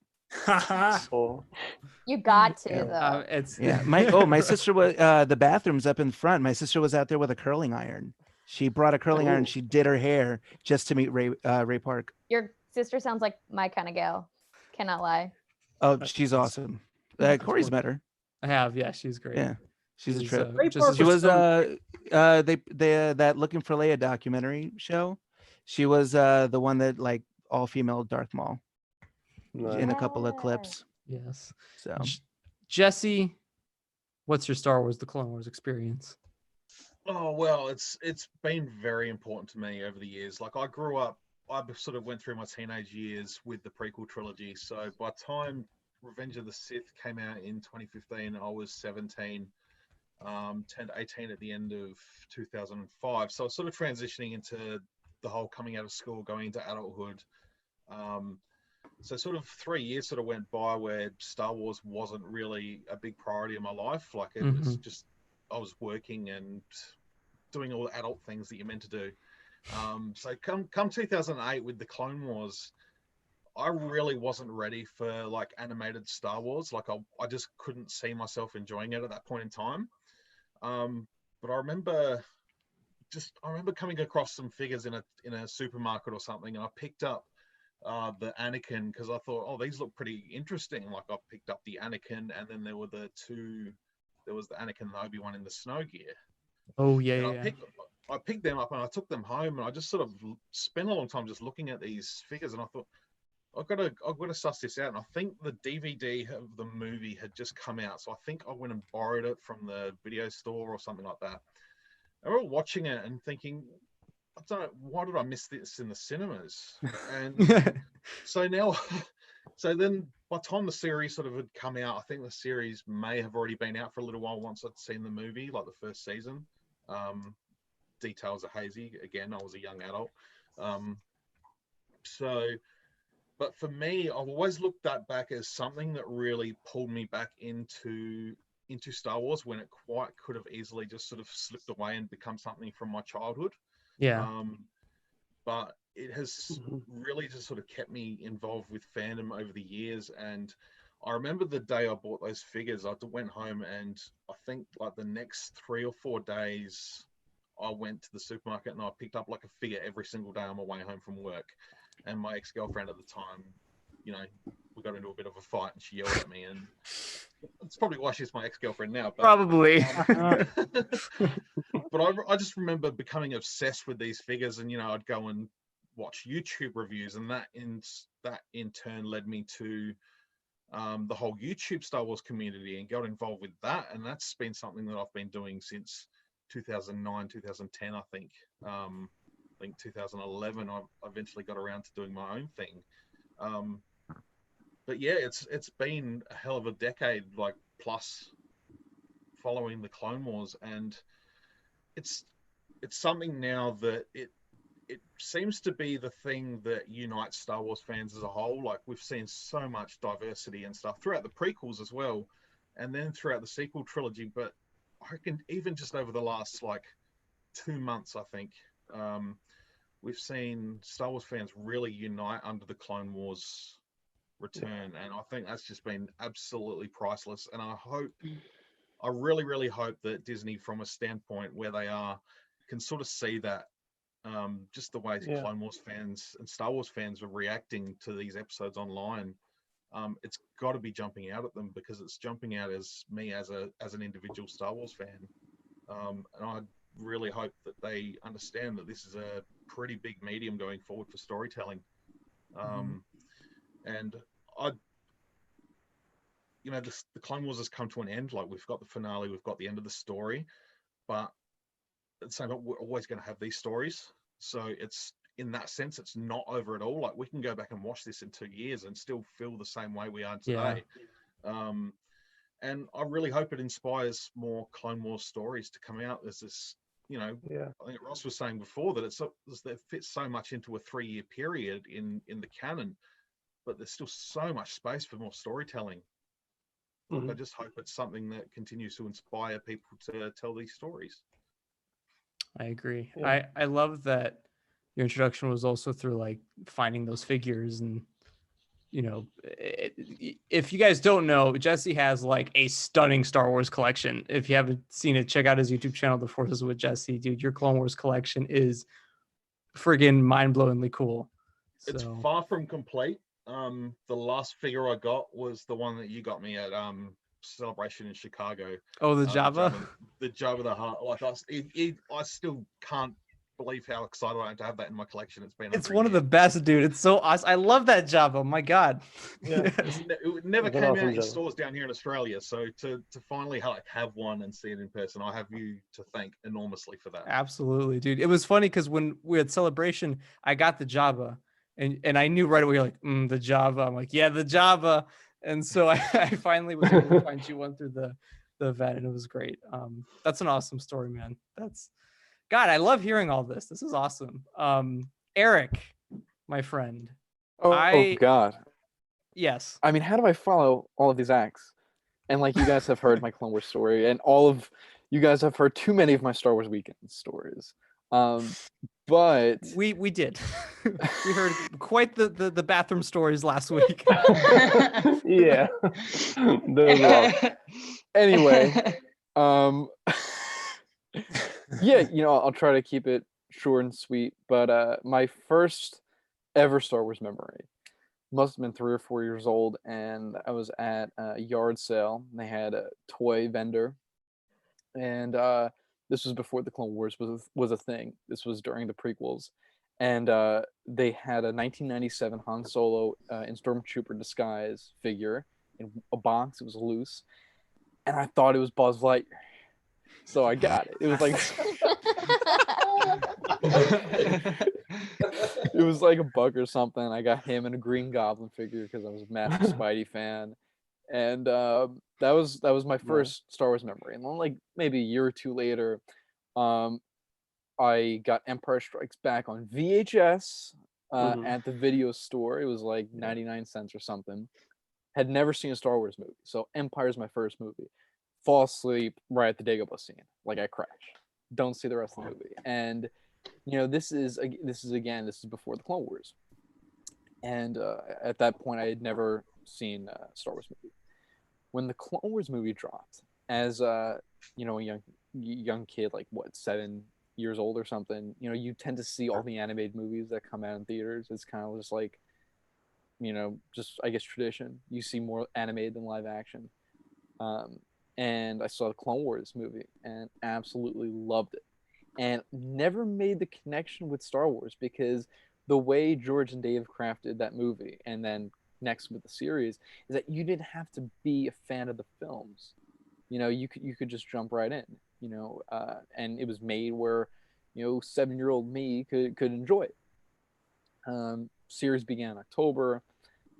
Speaker 8: You got to though.
Speaker 9: My sister was the bathroom's up in front. My sister was out there with a curling iron. She brought a curling iron. She did her hair just to meet Ray Park.
Speaker 8: Your sister sounds like my kind of gal. Cannot lie.
Speaker 9: Oh, she's awesome. Corey's met her.
Speaker 1: I have. Yeah, she's great.
Speaker 9: Yeah, she's a trip.
Speaker 1: She
Speaker 9: was that Looking for Leia documentary show. She was the one that like all female Darth Maul in a couple of clips.
Speaker 1: Yes.
Speaker 9: So
Speaker 1: Jesse, what's your Star Wars: The Clone Wars experience?
Speaker 11: Oh well, it's been very important to me over the years. Like I grew up, I sort of went through my teenage years with the prequel trilogy. So by the time Revenge of the Sith came out in 2015, I was 17, turned 18 at the end of 2005. So I was sort of transitioning into the whole coming out of school, going into adulthood. So sort of 3 years sort of went by where Star Wars wasn't really a big priority in my life. Like it was just, I was working and doing all the adult things that you're meant to do. So come 2008 with the Clone Wars, I really wasn't ready for like animated Star Wars. Like I just couldn't see myself enjoying it at that point in time. But I remember coming across some figures in a supermarket or something, and I picked up the Anakin because I thought, oh, these look pretty interesting. Like I picked up the Anakin, and then there was the Anakin and the Obi-Wan in the snow gear.
Speaker 1: Oh yeah,
Speaker 11: and
Speaker 1: yeah.
Speaker 11: I picked them up and I took them home, and I just sort of spent a long time just looking at these figures, and I thought, I've got to suss this out. And I think the DVD of the movie had just come out, so I think I went and borrowed it from the video store or something like that. I remember watching it and thinking, I don't know, why did I miss this in the cinemas? And so then by the time the series sort of had come out, I think the series may have already been out for a little while once I'd seen the movie, like the first season. Details are hazy. Again, I was a young adult. But for me, I've always looked that back as something that really pulled me back into Star Wars when it quite could have easily just sort of slipped away and become something from my childhood.
Speaker 1: Yeah.
Speaker 11: But it has really just sort of kept me involved with fandom over the years. And I remember the day I bought those figures, I went home, and I think like the next 3 or 4 days, I went to the supermarket and I picked up like a figure every single day on my way home from work. And my ex-girlfriend at the time, you know, we got into a bit of a fight and she yelled at me, and it's probably why she's my ex-girlriend now. But,
Speaker 1: probably.
Speaker 11: But I just remember becoming obsessed with these figures, and, you know, I'd go and watch YouTube reviews, and that in turn led me to the whole YouTube Star Wars community and got involved with that. And that's been something that I've been doing since 2009, 2010, I think. I think 2011 I eventually got around to doing my own thing. But yeah, it's been a hell of a decade, like, plus, following the Clone Wars, and it's something now that it seems to be the thing that unites Star Wars fans as a whole. Like, we've seen so much diversity and stuff throughout the prequels as well, and then throughout the sequel trilogy. But I reckon even just over the last like 2 months, I think, we've seen Star Wars fans really unite under the Clone Wars return, and I think that's just been absolutely priceless. And I really, really hope that Disney, from a standpoint where they are, can sort of see that, just the way Clone Wars fans and Star Wars fans are reacting to these episodes online. It's got to be jumping out at them, because it's jumping out as me as an individual Star Wars fan. And I really hope that they understand that this is a pretty big medium going forward for storytelling. And the Clone Wars has come to an end. Like, we've got the finale, we've got the end of the story, but at the same time, we're always going to have these stories. So it's, in that sense, it's not over at all. Like, we can go back and watch this in 2 years and still feel the same way we are today. And I really hope it inspires more Clone Wars stories to come out. There's this, I think Ross was saying before that it fits so much into a 3-year period in the canon, but there's still so much space for more storytelling. I just hope it's something that continues to inspire people to tell these stories.
Speaker 1: I agree. I love that your introduction was also through like finding those figures. And if you guys don't know, Jesse has like a stunning Star Wars collection. If you haven't seen it, check out his YouTube channel, The Forces with Jesse. Dude, your Clone Wars collection is friggin' mind-blowingly cool.
Speaker 11: It's far from complete. The last figure I got was the one that you got me at Celebration in Chicago.
Speaker 1: Oh, the Jabba?
Speaker 11: The Jabba the Hutt. Like, I still can't believe how excited I am to have that in my collection. It's
Speaker 1: one of the best, dude. It's so awesome. I love that Jabba. Oh my god.
Speaker 5: Yeah.
Speaker 11: It never came out in stores down here in Australia, so to finally have one and see it in person, I have you to thank enormously for that.
Speaker 1: Absolutely, dude. It was funny because when we had Celebration, I got the Jabba, and I knew right away, like, the Jabba. I'm like, yeah, the Jabba. And so I finally was able to find you one through the event, and it was great. That's an awesome story, man. God, I love hearing all this. This is awesome. Eric, my friend.
Speaker 7: Oh God.
Speaker 1: Yes.
Speaker 7: I mean, how do I follow all of these acts? And like you guys have heard my Clone Wars story, and all of you guys have heard too many of my Star Wars weekend stories. But
Speaker 1: we did. We heard quite the bathroom stories last week.
Speaker 5: Yeah. Those are
Speaker 7: anyway, yeah, I'll try to keep it short and sweet. But my first ever Star Wars memory must have been 3 or 4 years old, and I was at a yard sale. They had a toy vendor, and this was before the Clone Wars was a thing. This was during the prequels, and they had a 1997 Han Solo in Stormtrooper disguise figure in a box. It was loose, and I thought it was Buzz Lightyear, so I got it. It was like it was like $1 or something. I got him and a Green Goblin figure because I was a massive Spidey fan, and that was my first Star Wars memory. And then, like maybe a year or two later, I got Empire Strikes Back on VHS at the video store. It was like 99 cents or something. Had never seen a Star Wars movie, so Empire's my first movie. Fall asleep right at the Dagobah scene, like I crash. Don't see the rest of the movie, and this is before the Clone Wars, and at that point I had never seen a Star Wars movie. When the Clone Wars movie dropped, as a young kid, like 7 years old or something, you tend to see all the animated movies that come out in theaters. It's kind of just like, just I guess tradition. You see more animated than live action. And I saw the Clone Wars movie and absolutely loved it, and never made the connection with Star Wars because the way George and Dave crafted that movie and then next with the series is that you didn't have to be a fan of the films. You could just jump right in, and it was made where 7-year-old me could enjoy it. Series began in October.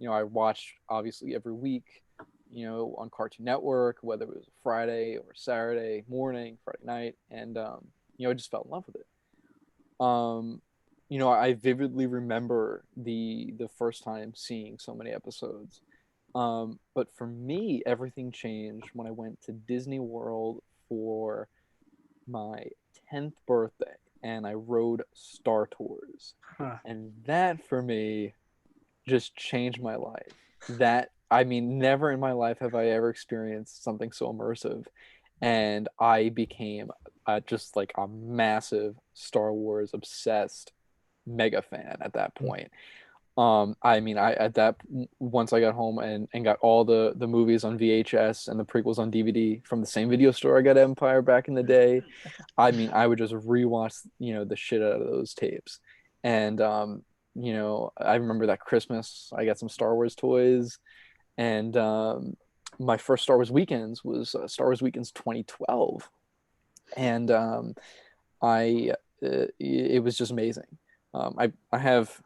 Speaker 7: I watched obviously every week, on Cartoon Network, whether it was Friday or Saturday morning, Friday night, and I just fell in love with it. I vividly remember the first time seeing so many episodes. But for me, everything changed when I went to Disney World for my 10th birthday, and I rode Star Tours. And that for me just changed my life. Never in my life have I ever experienced something so immersive, and I became just like a massive Star Wars obsessed mega fan at that point. Once I got home and got all the movies on VHS and the prequels on DVD from the same video store I got Empire back in the day, I would just rewatch the shit out of those tapes. And I remember that Christmas I got some Star Wars toys, and my first Star Wars weekends was Star Wars Weekends 2012, and it was just amazing. I have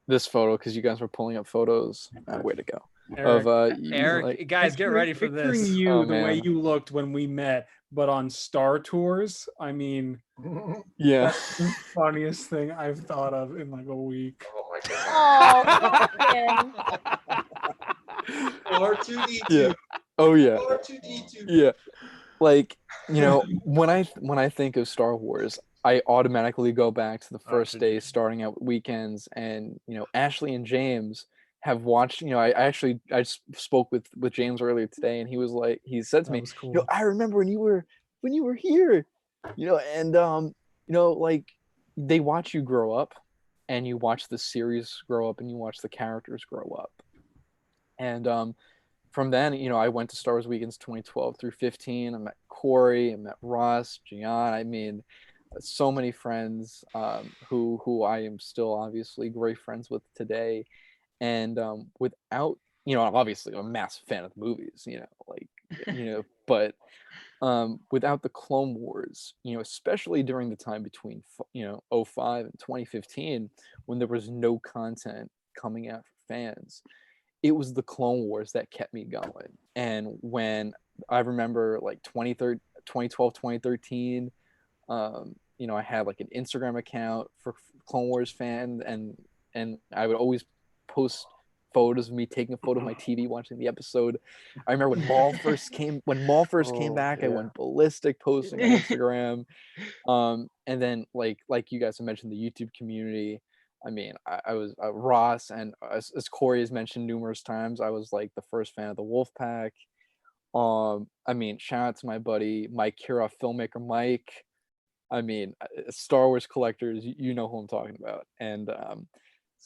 Speaker 7: this photo because you guys were pulling up photos. Way to go.
Speaker 1: Eric, guys, get ready for this.
Speaker 12: Picturing you the way you looked when we met, but on Star Tours,
Speaker 7: yeah,
Speaker 12: that's the funniest thing I've thought of in like a week.
Speaker 4: Oh my
Speaker 8: Oh,
Speaker 4: R2D2.
Speaker 7: Yeah. Oh yeah.
Speaker 4: R2D2.
Speaker 7: Yeah. Like, when I think of Star Wars, I automatically go back to the first day starting out with weekends, and Ashley and James have watched. I spoke with James earlier today, and he said to me,
Speaker 1: cool.
Speaker 7: I remember when you were here, and like they watch you grow up, and you watch the series grow up, and you watch the characters grow up, and from then, I went to Star Wars Weekends 2012 through 15. I met Corey, I met Ross, Gian. So many friends who I am still obviously great friends with today. And without, obviously I'm a massive fan of the movies, but without the Clone Wars, especially during the time between 05 and 2015, when there was no content coming out for fans, it was the Clone Wars that kept me going. And when I remember like 2012, 2013, I had like an Instagram account for Clone Wars fan, and I would always post photos of me taking a photo of my TV watching the episode. I remember when Maul first came back, I went ballistic posting on Instagram. And then like you guys have mentioned, the YouTube community. I mean, I was Ross, and as Corey has mentioned numerous times, I was like the first fan of the Wolfpack. I mean, shout out to my buddy Mike Kira, filmmaker Mike. I mean, Star Wars collectors, you know who I'm talking about. And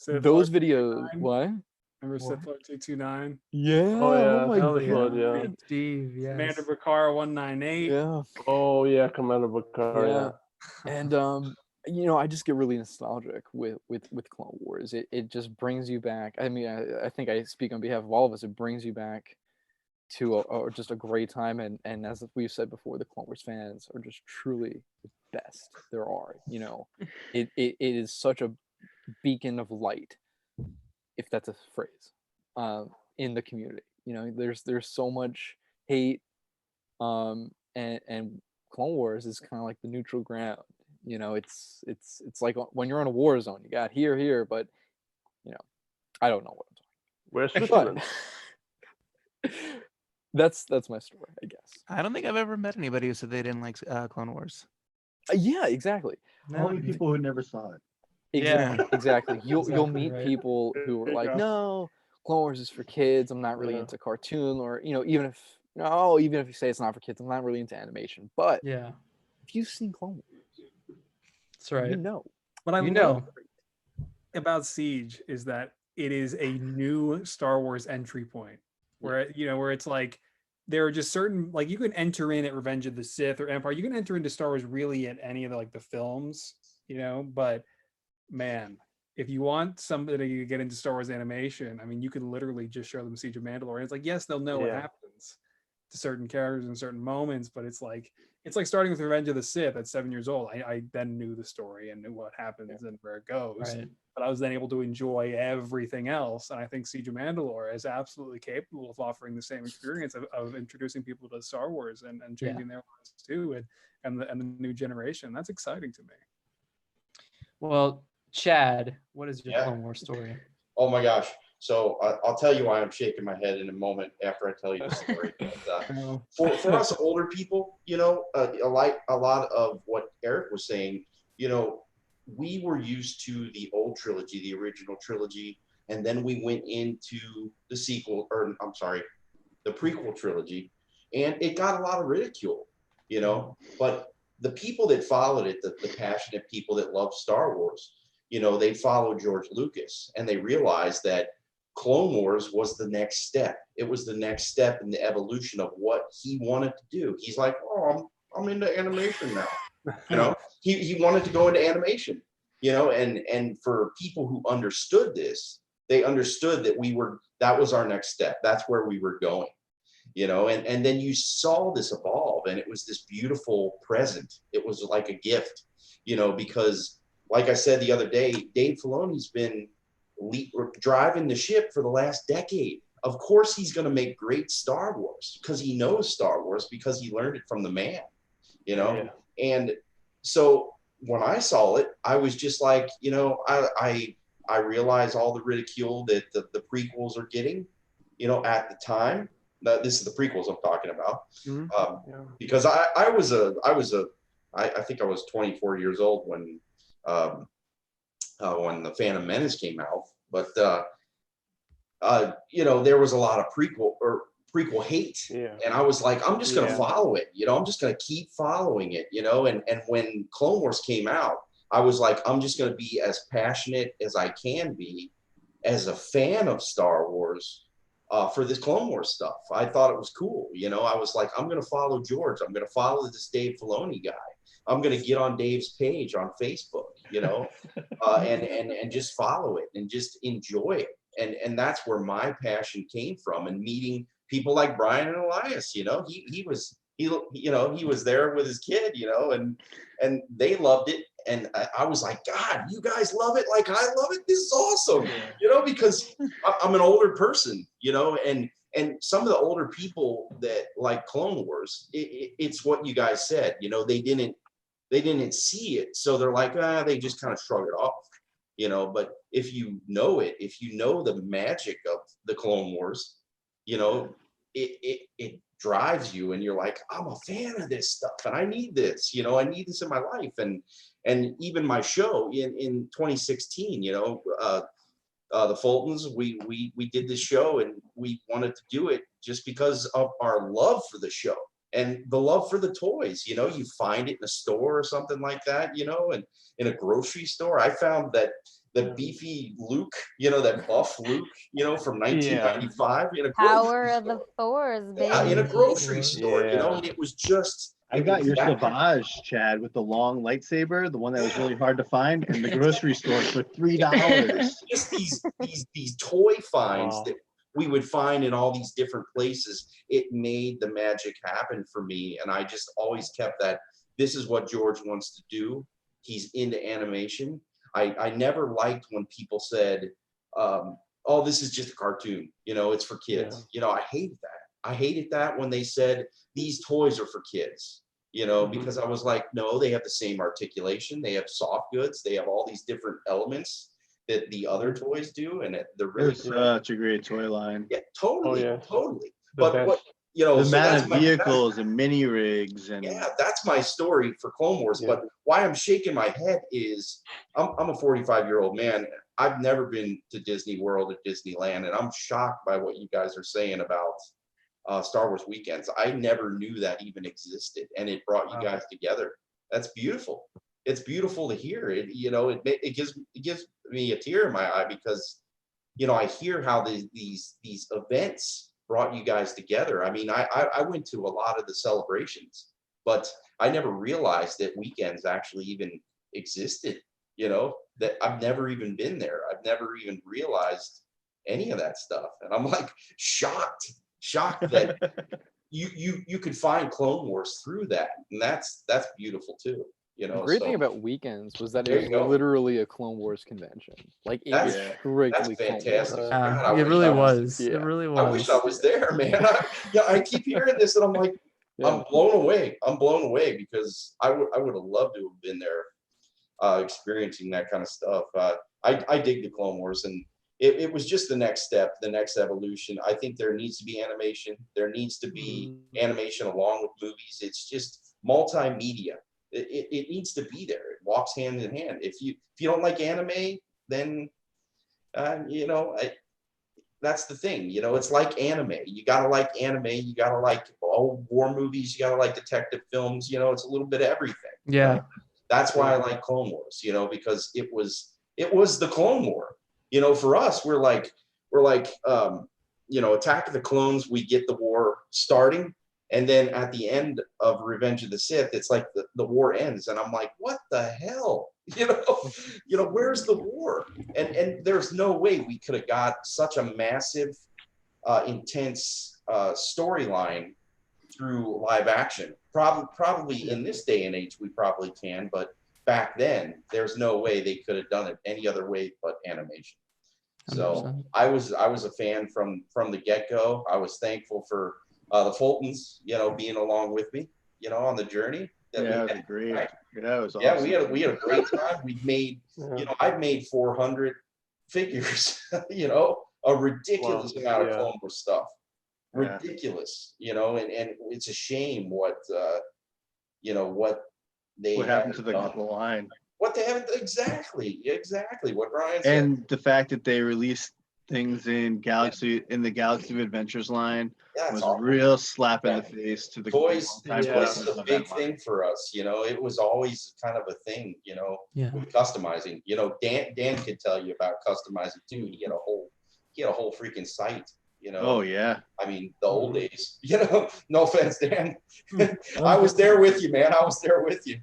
Speaker 7: those videos, what?
Speaker 12: Remember Sith Lord 229?
Speaker 7: Yeah.
Speaker 5: Oh
Speaker 7: my
Speaker 5: yeah.
Speaker 7: God.
Speaker 5: Yeah.
Speaker 1: Steve, yes.
Speaker 12: Commander Bakar 198.
Speaker 7: Yeah.
Speaker 5: Oh yeah, Commander Bakar. Yeah.
Speaker 7: And you know, I just get really nostalgic with Clone Wars. It just brings you back. I mean, I think I speak on behalf of all of us. It brings you back to just a great time, and as we've said before, the Clone Wars fans are just truly the best there are. You know, it is such a beacon of light, if that's a phrase, in the community. You know, there's so much hate, and Clone Wars is kind of like the neutral ground. You know, it's like when you're on a war zone, you got here, but you know, I don't know what I'm talking about.
Speaker 5: Where's Switzerland?
Speaker 7: That's my story, I guess.
Speaker 9: I don't think I've ever met anybody who said they didn't like Clone Wars.
Speaker 7: Yeah, exactly.
Speaker 3: Only people who never saw it.
Speaker 7: Exactly. Exactly. You'll
Speaker 1: Exactly
Speaker 7: meet
Speaker 1: right.
Speaker 7: people who are
Speaker 12: There you
Speaker 7: like,
Speaker 12: go.
Speaker 7: no, Clone Wars is for kids. I'm not really into cartoon, or you know, even if you say it's not for kids, I'm not really into animation. But
Speaker 1: Yeah,
Speaker 7: if you've seen Clone Wars,
Speaker 1: that's right.
Speaker 7: you know.
Speaker 12: What I
Speaker 1: You
Speaker 12: love
Speaker 1: know.
Speaker 12: about Siege is that it is a new Star Wars entry point where where it's like there are just certain, like, you can enter in at Revenge of the Sith or Empire. You can enter into Star Wars really at any of the films, but man, if you want somebody to get into Star Wars animation, I mean, you can literally just show them Siege of Mandalore. And it's like, yes, they'll know what happens to certain characters in certain moments, but it's like starting with Revenge of the Sith at 7 years old. I then knew the story and knew what happens and where it goes.
Speaker 1: Right.
Speaker 12: But I was then able to enjoy everything else. And I think Siege of Mandalore is absolutely capable of offering the same experience of introducing people to Star Wars and changing their lives too, and the new generation. That's exciting to me.
Speaker 1: Well, Chad, what is your Clone Wars story?
Speaker 4: Oh my gosh. So I'll tell you why I'm shaking my head in a moment after I tell you the story. But, for us older people, a lot of what Eric was saying, we were used to the old trilogy, the original trilogy, and then we went into the prequel trilogy, and it got a lot of ridicule, but the people that followed it, the passionate people that love Star Wars, they followed George Lucas, and they realized that Clone Wars was the next step. It was the next step in the evolution of what he wanted to do. He's like, oh, I'm into animation now. He wanted to go into animation, and for people who understood this, they understood that that was our next step. That's where we were going, and then you saw this evolve, and it was this beautiful present. It was like a gift, because like I said the other day, Dave Filoni's been driving the ship for the last decade. Of course he's going to make great Star Wars because he knows Star Wars, because he learned it from the man, And so when I saw it, I was just like, I realize all the ridicule that the prequels are getting, at the time. This is the prequels I'm talking about. Because I think I was 24 years old when the Phantom Menace came out, but there was a lot of prequel hate, and I was like, I'm just gonna follow it, I'm just gonna keep following it, and when Clone Wars came out, I was like, I'm just gonna be as passionate as I can be as a fan of Star Wars for this Clone Wars stuff. I thought it was cool, I was like, I'm gonna follow George, I'm gonna follow this Dave Filoni guy, I'm going to get on Dave's page on Facebook, and just follow it and just enjoy it. And that's where my passion came from, and meeting people like Brian and Elias, he was there with his kid, and they loved it. And I was like, God, you guys love it like I love it. This is awesome, because I'm an older person, and some of the older people that like Clone Wars, it's what you guys said, they didn't see it, so they're like, they just kind of shrug it off, But if you know it, if you know the magic of the Clone Wars, it drives you, and you're like, I'm a fan of this stuff, and I need this, I need this in my life. And even my show in 2016, the Fultons, we did this show, and we wanted to do it just because of our love for the show and the love for the toys. You find it in a store or something like that, and in a grocery store. I found that the beefy Luke, that buff Luke, from 1995 in a
Speaker 8: Power
Speaker 4: grocery
Speaker 8: of the
Speaker 4: store.
Speaker 8: Force, baby.
Speaker 4: Yeah, in a grocery store,
Speaker 5: Yeah.
Speaker 4: and it was just.
Speaker 3: I got your Savage, Chad, with the long lightsaber, the one that was really hard to find in the grocery store for $3.
Speaker 4: Just these toy finds
Speaker 5: Wow.
Speaker 4: that we would find in all these different places. It made the magic happen for me, and I just always kept that. This is what George wants to do. He's into animation. I never liked when people said, "Oh, this is just a cartoon. It's for kids." I hated that. I hated that when they said these toys are for kids, because I was like, no, they have the same articulation. They have soft goods. They have all these different elements that the other toys do. And they're really
Speaker 3: such a great toy line.
Speaker 4: Yeah, totally.
Speaker 5: Oh, yeah.
Speaker 4: Totally.
Speaker 5: The
Speaker 4: But
Speaker 5: best.
Speaker 4: what,
Speaker 3: The
Speaker 4: so
Speaker 3: amount
Speaker 4: that's
Speaker 3: of
Speaker 4: my-
Speaker 3: vehicles and mini rigs and
Speaker 4: yeah, that's my story for Clone Wars.
Speaker 5: Yeah.
Speaker 4: But why I'm shaking my head is I'm a 45-year-old man. I've never been to Disney World or Disneyland, and I'm shocked by what you guys are saying about Star Wars weekends. I never knew that even existed, and it brought you guys together. That's beautiful. It's beautiful to hear. It gives me a tear in my eye because I hear how these events brought you guys together. I mean, I went to a lot of the celebrations, but I never realized that weekends actually even existed. That I've never even been there. I've never even realized any of that stuff, and I'm like shocked that you could find Clone Wars through that, and that's beautiful too.
Speaker 7: The great thing about weekends was that it was literally a Clone Wars convention. Like it was
Speaker 4: That's
Speaker 7: strictly Clone Wars.
Speaker 4: fantastic. God, I
Speaker 1: it
Speaker 4: wish
Speaker 1: really
Speaker 4: I
Speaker 1: was.
Speaker 7: yeah.
Speaker 1: It really was.
Speaker 4: I wish I was there, man. I keep hearing this, and I'm like, I'm blown away. I'm blown away because I would have loved to have been there, experiencing that kind of stuff. I dig the Clone Wars, and it was just the next step, the next evolution. I think there needs to be animation. There needs to be animation along with movies. It's just multimedia. It needs to be there. It walks hand in hand. If you don't like anime, then that's the thing. It's like anime. You gotta like anime. You gotta like all war movies. You gotta like detective films. It's a little bit of everything.
Speaker 1: Yeah.
Speaker 4: Right? That's why I like Clone Wars. Because it was the Clone War. For us, we're like Attack of the Clones. We get the war starting. And then at the end of Revenge of the Sith, it's like the war ends. And I'm like, what the hell? Where's the war? And there's no way we could have got such a massive, intense storyline through live action. Probably in this day and age, we probably can. But back then, there's no way they could have done it any other way but animation. So
Speaker 1: 100%.
Speaker 4: I was a fan from the get-go. I was thankful for the Fultons, being along with me, on the journey.
Speaker 3: It was great.
Speaker 4: Right?
Speaker 3: Yeah, it was awesome.
Speaker 4: Yeah, we had a great time. We made, I've made 400 figures, a ridiculous amount of Clone Wars stuff. Ridiculous, and it's a shame what
Speaker 3: happened to the line.
Speaker 4: What they haven't exactly what Brian said.
Speaker 3: And the fact that they released things in the Galaxy of Adventures line was a real slap in the face to the
Speaker 4: toys.
Speaker 3: Toys
Speaker 4: Is a big thing for us. It was always kind of a thing. With customizing. Dan could tell you about customizing too. He had a whole freaking site.
Speaker 3: Oh yeah.
Speaker 4: I mean, the old days. No offense, Dan. I was there with you, man. I was there with you.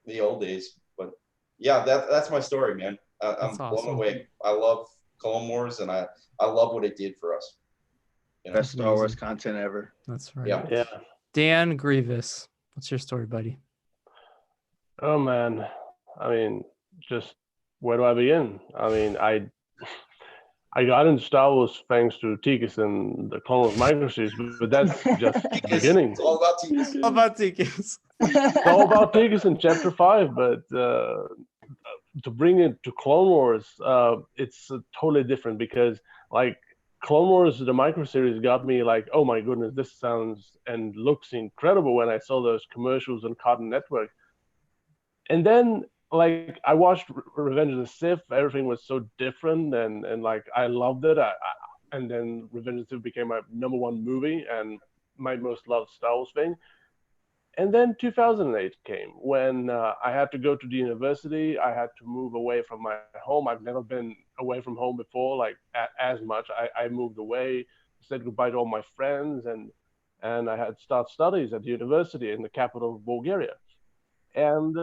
Speaker 4: The old days. But yeah, that's my story, man. I'm blown away. I love Clone Wars, and I love what it did for us.
Speaker 3: Best Star Wars content ever.
Speaker 1: That's right.
Speaker 4: Yeah.
Speaker 1: Dan Grievous, what's your story, buddy?
Speaker 5: Oh man, I mean, just where do I begin? I mean, I got into Star Wars thanks to Tikis and the Clone Wars microseries, but that's just the beginning.
Speaker 4: It's all about Tikis.
Speaker 1: All about Tikis.
Speaker 5: It's all about Tikis in Chapter 5, but to bring it to Clone Wars, it's totally different because like Clone Wars, the micro series got me like, oh my goodness, this sounds and looks incredible when I saw those commercials on Cartoon Network. And then like I watched Revenge of the Sith, everything was so different, and like I loved it. And then Revenge of the Sith became my #1 movie and my most loved Star Wars thing. And then 2008 came when I had to go to the university. I had to move away from my home. I've never been away from home before, like as much. I moved away, said goodbye to all my friends, and I had to start studies at the university in the capital of Bulgaria. And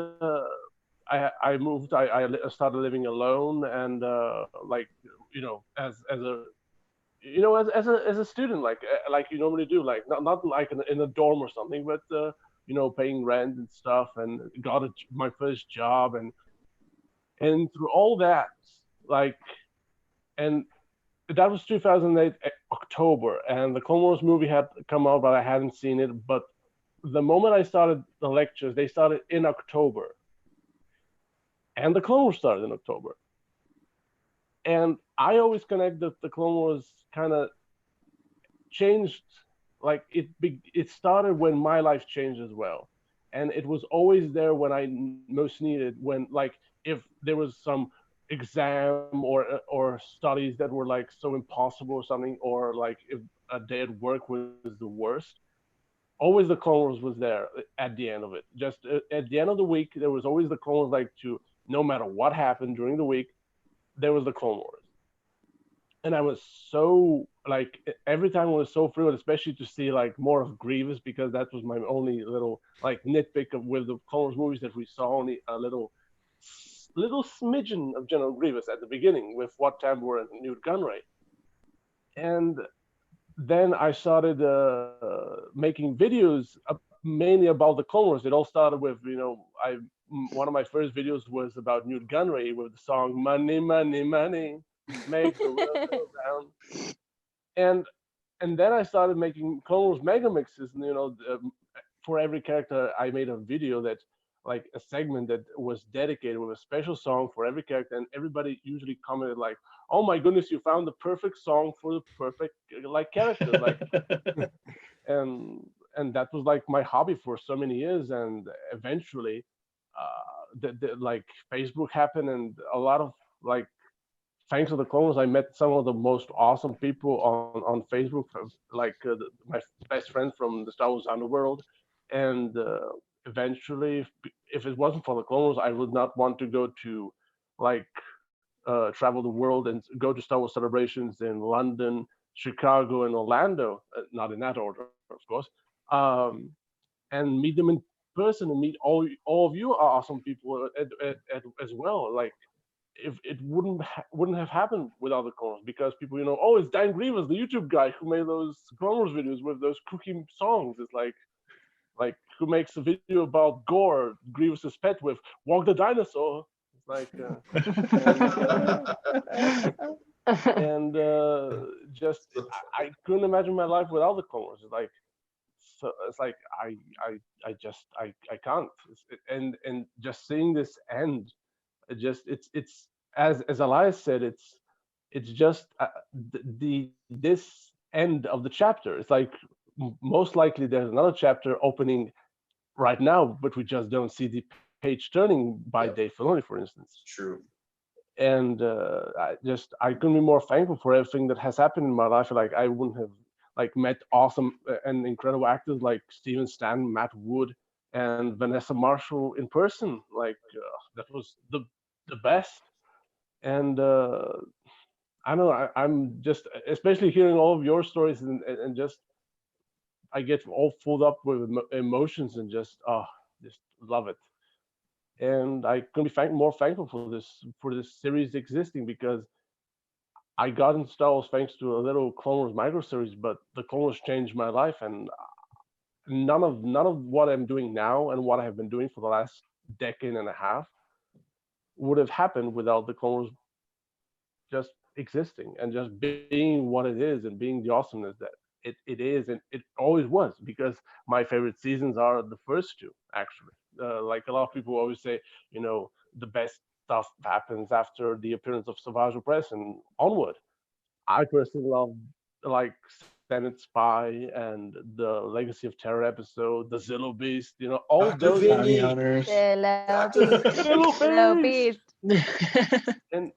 Speaker 5: I moved. I started living alone, and like as a student, like you normally do, like not like in a dorm or something, but paying rent and stuff, and got my first job, and through all that, like, and that was 2008 October, and the Clone Wars movie had come out, but I hadn't seen it. But the moment I started the lectures, they started in October, and the Clone Wars started in October. And I always connect that the Clone Wars kind of changed, like it started when my life changed as well. And it was always there when I most needed, when like if there was some exam or studies that were like so impossible or something, or like if a day at work was the worst, always the Clone Wars was there at the end of it. Just at the end of the week, there was always the Clone Wars, like no matter what happened during the week, there was the Clone Wars. And I was so, like, every time I was so thrilled, especially to see, like, more of Grievous, because that was my only little, like, nitpick with the Clone Wars movies, that we saw only a little smidgen of General Grievous at the beginning with Wat Tambor and Newt Gunray. And then I started making videos mainly about the Clone Wars. It all started with, one of my first videos was about Newt Gunray with the song "Money, Money, Money, Make the World Go Round," and then I started making Clone Wars mega mixes. And, for every character, I made a video that, like, a segment that was dedicated with a special song for every character, and everybody usually commented like, "Oh my goodness, you found the perfect song for the perfect like character," like, and that was like my hobby for so many years, and eventually like Facebook happened, and a lot of, like, thanks to the Clone Wars, I met some of the most awesome people on Facebook, like my best friend from the Star Wars Underworld, and eventually, if it wasn't for the Clone Wars, I would not want to go to, like, travel the world and go to Star Wars celebrations in London, Chicago, and Orlando, not in that order, of course, and meet them in person, and meet all of you are awesome people as well. Like, if it wouldn't have happened without the Clone Wars, because people, oh, it's Dan Grievous, the YouTube guy who made those Clone Wars videos with those kooky songs. It's like who makes a video about Gore, Grievous's pet, with "Walk the Dinosaur." It's like, and just I couldn't imagine my life without the Clone Wars. It's like I can't. And just seeing this end, it's as Elias said, it's just this end of the chapter. It's like most likely there's another chapter opening right now, but we just don't see the page turning by Dave Filoni, for instance.
Speaker 4: True.
Speaker 5: And I couldn't be more thankful for everything that has happened in my life. Like, I wouldn't have, like, met awesome and incredible actors like Steven Stan, Matt Wood, and Vanessa Marshall in person. Like, that was the best. And I don't know, I'm just, especially hearing all of your stories, and just I get all filled up with emotions, and just love it. And I couldn't be more thankful for this series existing, because I got into Star Wars thanks to a little Clone Wars micro series, but the Clone Wars changed my life, and none of what I'm doing now and what I have been doing for the last decade and a half would have happened without the Clone Wars just existing and just being what it is, and being the awesomeness that it is, and it always was. Because my favorite seasons are the first two, actually. Like, a lot of people always say, the best stuff happens after the appearance of Savage Press and onward. I personally love like Senate Spy and the Legacy of Terror episode, the Zillow Beast, all
Speaker 4: Dr.
Speaker 5: those
Speaker 4: Vinny.
Speaker 10: Hunters.
Speaker 8: Little beast.
Speaker 5: and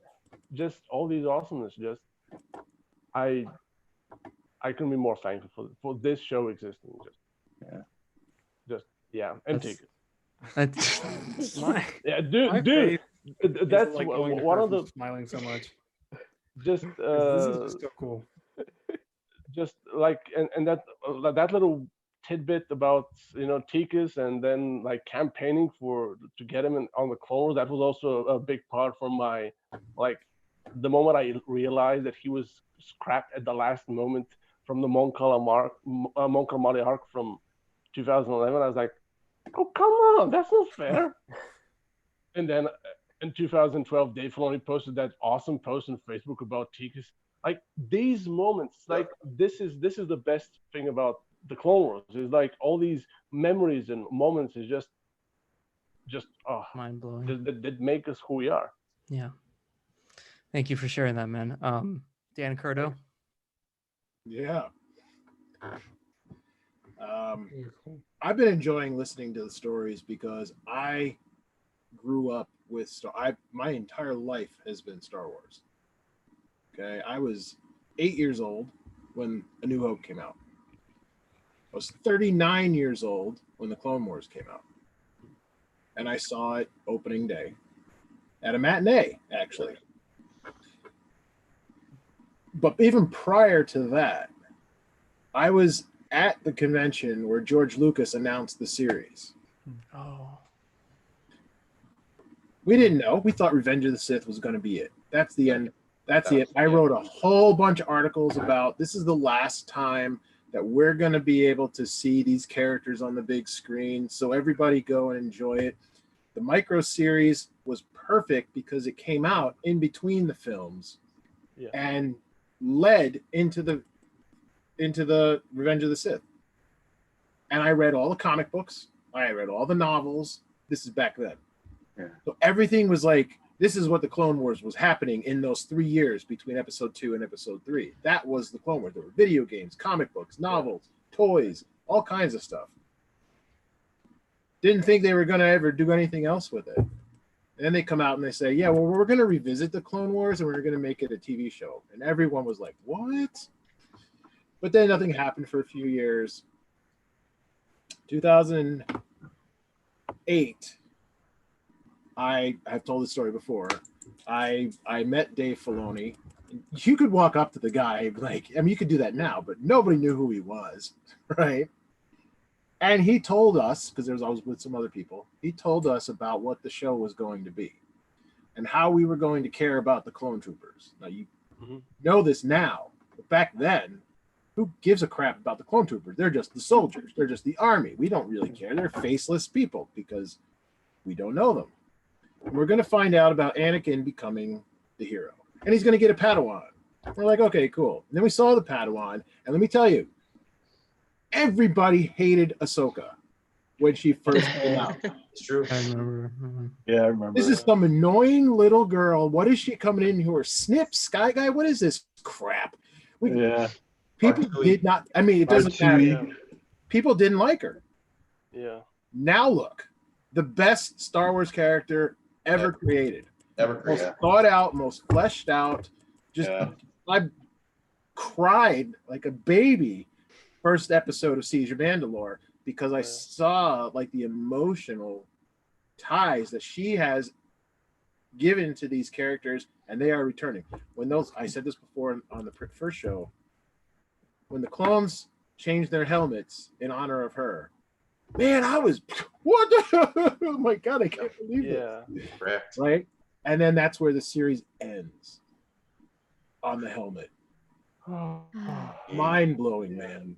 Speaker 5: just all these awesomeness. Just I couldn't be more thankful for this show existing. And
Speaker 1: That's-
Speaker 5: tickets.
Speaker 1: That's
Speaker 5: Yeah,
Speaker 12: My
Speaker 5: dude,
Speaker 12: face
Speaker 5: that's
Speaker 12: like going to
Speaker 5: one
Speaker 12: her
Speaker 5: of
Speaker 12: from
Speaker 5: the
Speaker 12: smiling so much.
Speaker 5: just
Speaker 12: This is just so cool.
Speaker 5: just like and that little tidbit about Tikus and then like campaigning to get him on the Clone Wars, that was also a big part for my like the moment I realized that he was scrapped at the last moment from the Mon Calamari arc from 2011. I was like, oh come on, that's not fair. And then in 2012, Dave Filoni posted that awesome post on Facebook about Tikus. Like these moments, like this is the best thing about the Clone Wars. Is like all these memories and moments is just
Speaker 1: mind blowing.
Speaker 5: that make us who we are.
Speaker 1: Yeah. Thank you for sharing that, man. Dan Curdo.
Speaker 10: Yeah. I've been enjoying listening to the stories because I grew up with my entire life has been Star Wars. Okay, I was 8 years old when A New Hope came out. I was 39 years old when the Clone Wars came out, and I saw it opening day at a matinee, actually. But even prior to that, I was at the convention where George Lucas announced the series.
Speaker 1: Oh.
Speaker 10: We didn't know. We thought Revenge of the Sith was going to be it. That's the end. That's it. I wrote a whole bunch of articles about this is the last time that we're going to be able to see these characters on the big screen. So everybody go and enjoy it. The micro series was perfect because it came out in between the films and led into the Revenge of the Sith. And I read all the comic books. I read all the novels. This is back then.
Speaker 3: Yeah.
Speaker 10: So everything was like, this is what the Clone Wars was happening in those 3 years between episode 2 and episode 3. That was the Clone Wars. There were video games, comic books, novels, toys, all kinds of stuff. Didn't think they were going to ever do anything else with it. And then they come out and they say, yeah, well, we're going to revisit the Clone Wars and we're going to make it a TV show. And everyone was like, what? But then nothing happened for a few years. 2008, I've told this story before. I met Dave Filoni. You could walk up to the guy, you could do that now, but nobody knew who he was, right? And he told us, because I was with some other people, he told us about what the show was going to be and how we were going to care about the clone troopers. Now, you know this now, but back then, who gives a crap about the clone troopers? They're just the soldiers. They're just the army. We don't really care. They're faceless people because we don't know them. And we're going to find out about Anakin becoming the hero. And he's going to get a Padawan. We're like, okay, cool. And then we saw the Padawan. And let me tell you, everybody hated Ahsoka when she first came out.
Speaker 4: It's true.
Speaker 1: I remember.
Speaker 3: Yeah, I remember.
Speaker 10: This is some annoying little girl. What is she coming in here? Snip, Sky Guy? What is this crap? People did not. I mean, it doesn't matter. People didn't like her.
Speaker 5: Yeah.
Speaker 10: Now look, the best Star Wars character ever created. Most thought out, most fleshed out. Just I cried like a baby first episode of Siege of Mandalore because I saw like the emotional ties that she has given to these characters, and they are returning. When those, I said this before on the first show, when the clones changed their helmets in honor of her, man, I was what the oh my god, I can't believe it.
Speaker 4: Correct.
Speaker 10: Right? And then that's where the series ends on the helmet. Mind-blowing, man.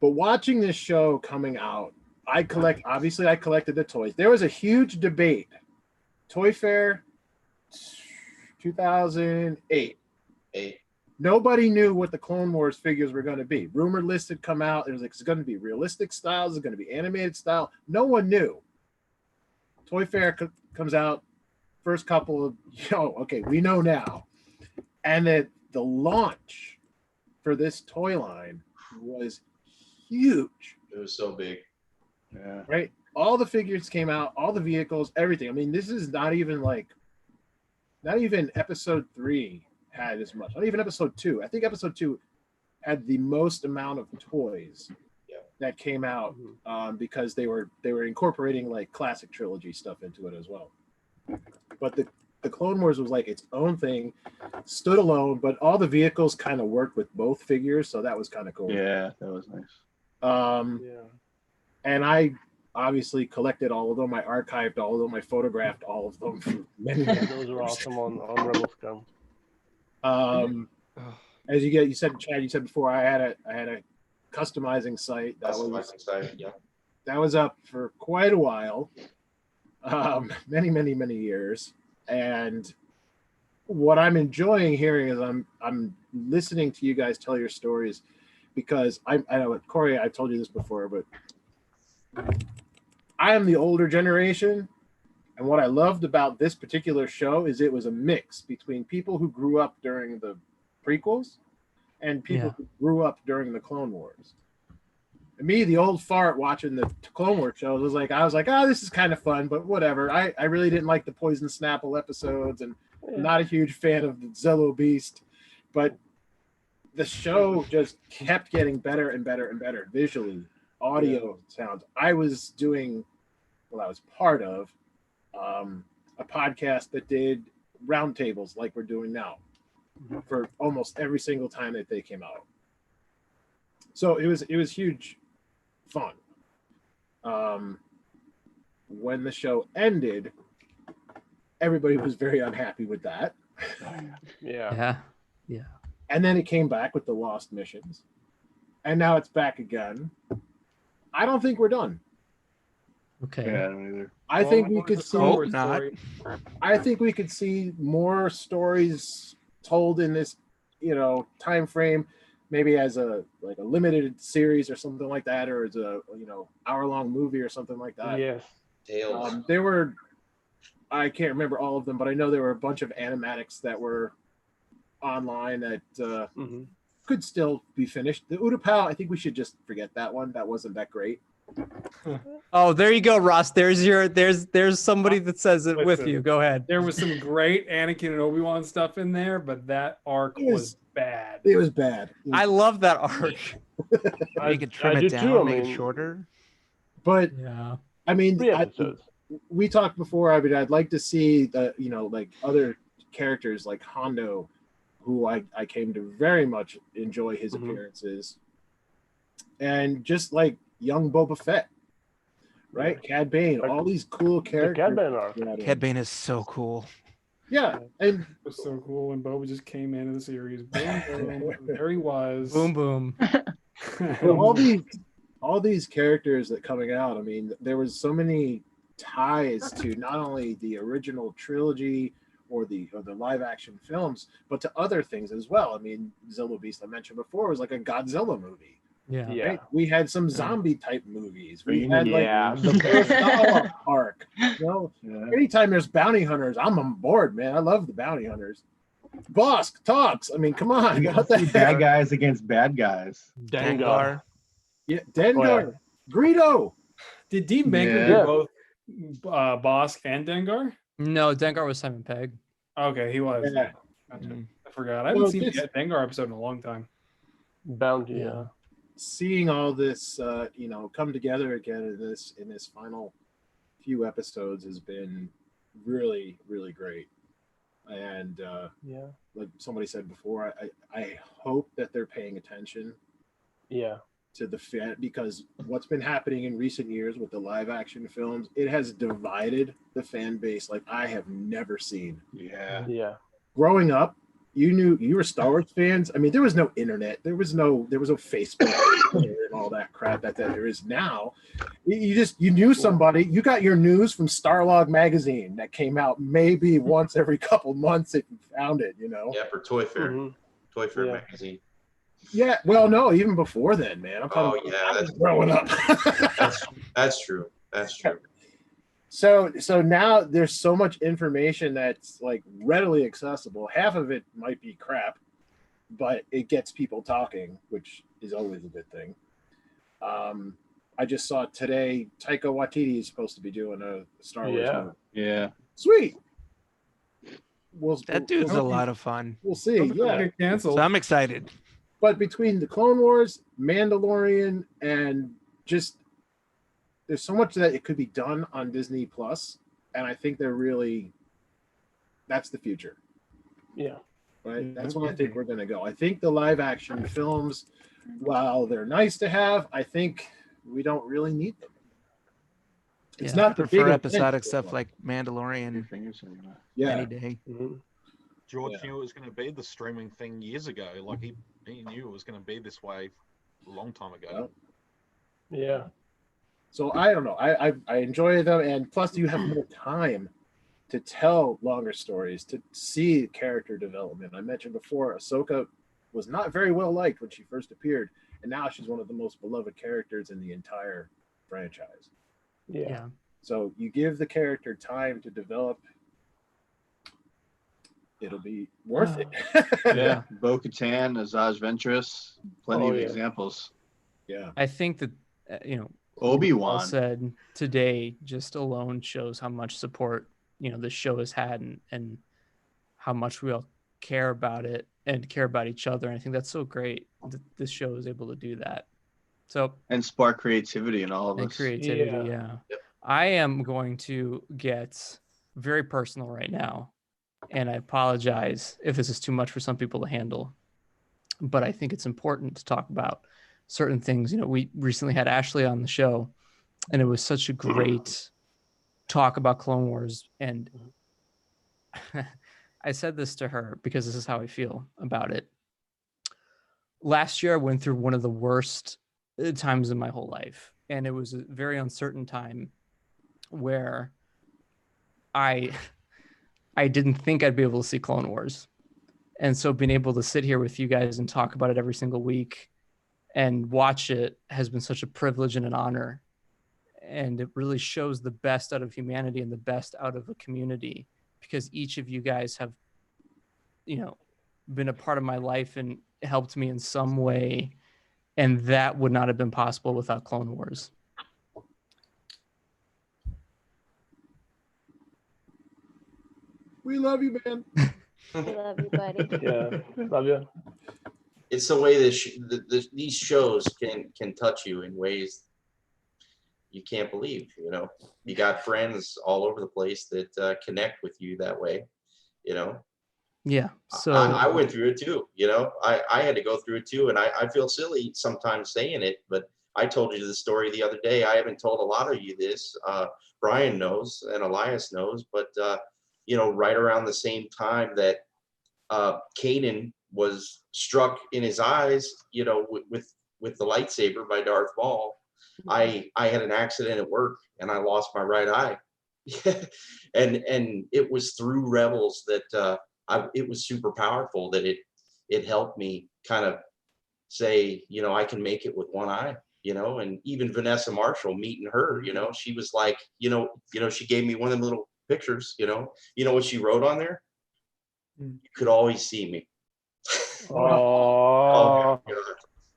Speaker 10: But watching this show coming out, I collected the toys. There was a huge debate. Toy Fair 2008. Nobody knew what the Clone Wars figures were going to be. Rumor lists had come out. It was like, it's going to be realistic styles. It's going to be animated style. No one knew. Toy Fair comes out first couple of, okay, we know now. And that the launch for this toy line was huge.
Speaker 4: It was so big.
Speaker 3: Yeah.
Speaker 10: Right? All the figures came out, all the vehicles, everything. I mean, this is not even episode 3 had as much. Not even episode 2. I think episode 2 had the most amount of toys that came out because they were incorporating like classic trilogy stuff into it as well. But the Clone Wars was like its own thing, stood alone, but all the vehicles kind of worked with both figures, so that was kind of cool.
Speaker 3: Yeah, that was nice.
Speaker 10: And I obviously collected all of them. I archived all of them. I photographed all of them.
Speaker 5: Those are awesome on Rebel Scum.
Speaker 10: As you said, Chad, you said before, I had a customizing site that was up for quite a while, many years. And what I'm enjoying hearing is I'm listening to you guys tell your stories, because I know, Corey, I told you this before, but I am the older generation, and what I loved about this particular show is it was a mix between people who grew up during the prequels and people who grew up during the Clone Wars. And me, the old fart watching the Clone Wars shows, I was like, oh, this is kind of fun, but whatever. I really didn't like the Poison Snapple episodes, and I'm not a huge fan of the Zello Beast, but the show just kept getting better and better and better visually, audio, sounds. I was part of a podcast that did roundtables like we're doing now for almost every single time that they came out. So it was huge fun. When the show ended, everybody was very unhappy with that.
Speaker 1: Yeah.
Speaker 10: And then it came back with the Lost Missions, and now it's back again. I don't think we're done.
Speaker 1: Okay.
Speaker 3: Yeah, I don't either.
Speaker 10: I think we could see.
Speaker 12: I
Speaker 10: think we could see more stories told in this, time frame, maybe as a limited series or something like that, or as a hour-long movie or something like that.
Speaker 5: Yes.
Speaker 10: There were, I can't remember all of them, but I know there were a bunch of animatics that were online that could still be finished. The Utapau, I think we should just forget that one. That wasn't that great.
Speaker 1: Oh, there you go, Ross. There's somebody that says it with you. Go ahead.
Speaker 12: There was some great Anakin and Obi-Wan stuff in there, but that arc was bad.
Speaker 10: It was bad.
Speaker 1: I love that arc.
Speaker 9: You could trim it down, make it shorter.
Speaker 10: But I mean,
Speaker 5: 3 episodes.
Speaker 10: We talked before. I mean, I'd like to see the other characters like Hondo, who I came to very much enjoy his appearances, and just like young Boba Fett, right? Cad Bane, all these cool characters.
Speaker 9: Cad Bane is so cool.
Speaker 10: Yeah, and
Speaker 12: it was so cool when Boba just came into the series. Boom, boom, there he was.
Speaker 1: Boom, boom.
Speaker 10: all these characters that coming out. I mean, there was so many ties to not only the original trilogy or the live action films, but to other things as well. I mean, Zilla Beast I mentioned before was like a Godzilla movie.
Speaker 1: Yeah.
Speaker 10: Right? We had some zombie type movies. We had the Kurosawa arc. Anytime there's bounty hunters, I'm on board, man. I love the bounty hunters. Bosk talks. I mean, come on.
Speaker 3: What the bad guys against bad guys.
Speaker 5: Dengar.
Speaker 10: Yeah, Dengar. Greedo.
Speaker 12: Did Dean Baker do both Bosk and Dengar?
Speaker 1: No, Dengar was Simon Pegg.
Speaker 12: Okay, he was.
Speaker 10: Yeah.
Speaker 12: Gotcha. I forgot. I haven't seen the Dengar episode in a long time.
Speaker 5: Bounty,
Speaker 10: Seeing all this, come together again in this final few episodes has been really, really great. And like somebody said before, I hope that they're paying attention. To the fan, because what's been happening in recent years with the live action films, it has divided the fan base like I have never seen. Growing up, you were Star Wars fans. I mean, there was no internet, there was no Facebook and all that crap that there is now. You knew somebody. You got your news from Starlog magazine that came out maybe once every couple months if you found it.
Speaker 4: Yeah, for Toy Fair, Toy Fair magazine.
Speaker 10: Yeah, well, no, even before then, man. I'm talking
Speaker 4: that's
Speaker 10: growing up.
Speaker 4: that's true. That's true.
Speaker 10: So now there's so much information that's like readily accessible. Half of it might be crap, but it gets people talking, which is always a good thing. I just saw today Taika Waititi is supposed to be doing a Star Wars movie.
Speaker 3: Yeah.
Speaker 10: Sweet.
Speaker 9: That dude's a lot of fun.
Speaker 10: We'll see. Yeah.
Speaker 12: Get canceled.
Speaker 9: So I'm excited.
Speaker 10: But between the Clone Wars, Mandalorian, and just there's so much that it could be done on Disney Plus, and I think that's the future.
Speaker 5: Yeah.
Speaker 10: Right. That's where I think we're gonna go. I think the live action films, while they're nice to have, I think we don't really need them. It's not the
Speaker 9: prefer
Speaker 10: big
Speaker 9: episodic
Speaker 10: event.
Speaker 9: stuff like Mandalorian any day.
Speaker 11: George knew it was going to be the streaming thing years ago. Like he knew it was going to be this way a long time ago.
Speaker 5: Yeah.
Speaker 10: So I don't know. I enjoy them, and plus you have more time to tell longer stories, to see character development. I mentioned before, Ahsoka was not very well liked when she first appeared, and now she's one of the most beloved characters in the entire franchise.
Speaker 5: Yeah.
Speaker 10: So you give the character time to develop, it'll be worth it.
Speaker 3: Yeah. Bo-Katan, Azaz Ventress, plenty of examples.
Speaker 10: Yeah.
Speaker 1: I think that
Speaker 3: Obi-Wan
Speaker 1: Paul said today just alone shows how much support the show has had and how much we all care about it and care about each other. And I think that's so great that this show is able to do that. So
Speaker 3: and spark creativity in all of us.
Speaker 1: And creativity, yeah. Yep. I am going to get very personal right now, and I apologize if this is too much for some people to handle, but I think it's important to talk about certain things. We recently had Ashley on the show, and it was such a great talk about Clone Wars, and I said this to her because this is how I feel about it. Last year, I went through one of the worst times in my whole life, and it was a very uncertain time where I didn't think I'd be able to see Clone Wars. And so being able to sit here with you guys and talk about it every single week and watch it has been such a privilege and an honor. And it really shows the best out of humanity and the best out of a community, because each of you guys have, been a part of my life and helped me in some way. And that would not have been possible without Clone Wars.
Speaker 10: We love you, man.
Speaker 8: We love you, buddy.
Speaker 5: Yeah, love you.
Speaker 4: It's the way that these shows can touch you in ways you can't believe. You got friends all over the place that connect with you that way.
Speaker 1: Yeah. So
Speaker 4: I went through it too. I had to go through it too, and I feel silly sometimes saying it, but I told you the story the other day. I haven't told a lot of you this. Brian knows and Elias knows, but right around the same time that Kanan was struck in his eyes, with the lightsaber by Darth Maul, I had an accident at work and I lost my right eye. and it was through Rebels that it was super powerful, that it helped me kind of say, I can make it with one eye, and even Vanessa Marshall, meeting her, she was like, she gave me one of them little pictures, what she wrote on there? You could always see me.
Speaker 5: Oh,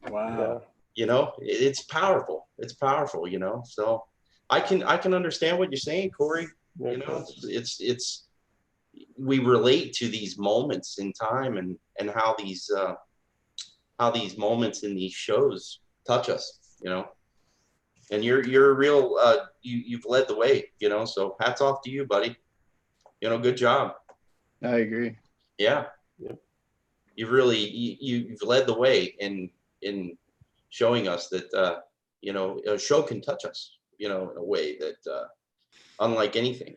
Speaker 10: wow.
Speaker 4: It's powerful. It's powerful, so I can understand what you're saying, Corey. It's we relate to these moments in time and how these moments in these shows touch us, and you're a real you've led the way, so hats off to you, buddy. Good job.
Speaker 3: I agree.
Speaker 4: Yeah. You've really you've led the way in showing us that a show can touch us, in a way that unlike anything,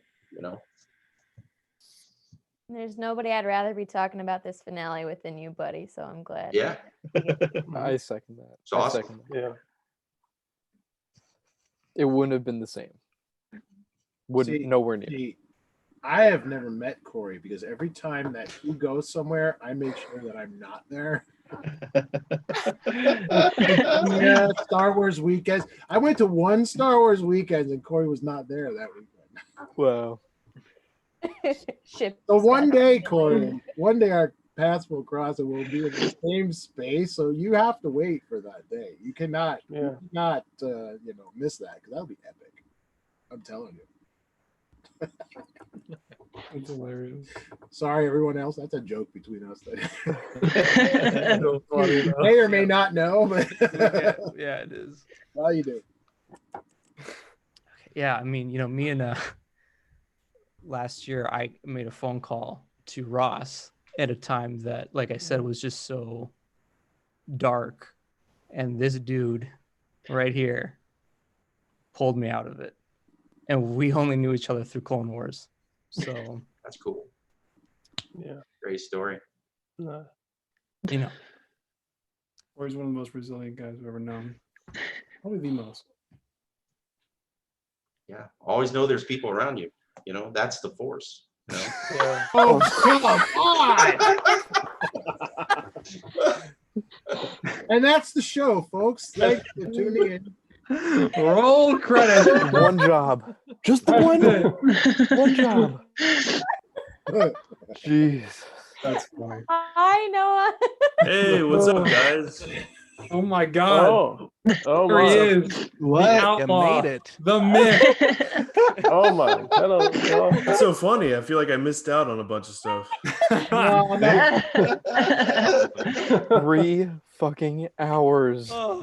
Speaker 8: There's nobody I'd rather be talking about this finale with than you, buddy. So I'm glad.
Speaker 4: Yeah.
Speaker 7: I second that.
Speaker 4: It's awesome.
Speaker 7: I second that.
Speaker 5: yeah.
Speaker 7: It wouldn't have been the same. Nowhere near.
Speaker 10: See, I have never met Corey because every time that he goes somewhere, I make sure that I'm not there. Yeah, Star Wars weekends. I went to one Star Wars weekend and Corey was not there that weekend.
Speaker 7: Wow.
Speaker 8: Ship.
Speaker 10: So one day, Corey, one day our paths will cross and we'll be in the same space. So you have to wait for that day. You cannot, miss that because that'll be epic. I'm telling you.
Speaker 12: That's hilarious.
Speaker 10: Sorry, everyone else. That's a joke between us.
Speaker 12: So funny,
Speaker 10: You
Speaker 12: though.
Speaker 10: may or may not know, but
Speaker 1: Yeah, it is.
Speaker 10: well, you do.
Speaker 1: Yeah, I mean, me and last year I made a phone call to Ross at a time that, like I said, was just so dark, and this dude right here pulled me out of it, and we only knew each other through Clone Wars, so
Speaker 4: That's cool.
Speaker 5: Yeah.
Speaker 4: Great story.
Speaker 5: No.
Speaker 12: Or he's one of the most resilient guys I've ever known. Probably the most.
Speaker 4: Yeah. Always know there's people around you. That's the Force.
Speaker 5: Yeah.
Speaker 10: Oh, come on! And that's the show, folks. Thanks for tuning in.
Speaker 12: Roll credits.
Speaker 7: One job. Just the one job. Jeez.
Speaker 12: That's funny.
Speaker 8: Hi, Noah.
Speaker 13: Hey, what's up, guys?
Speaker 12: Oh my God.
Speaker 5: Oh
Speaker 12: There he
Speaker 5: my.
Speaker 12: is.
Speaker 3: What?
Speaker 12: The
Speaker 9: You
Speaker 12: outlaw.
Speaker 9: made it.
Speaker 12: The myth.
Speaker 5: Oh my. Hello.
Speaker 13: That's so funny. I feel like I missed out on a bunch of stuff.
Speaker 10: No, no.
Speaker 7: 3 fucking hours.
Speaker 1: Oh,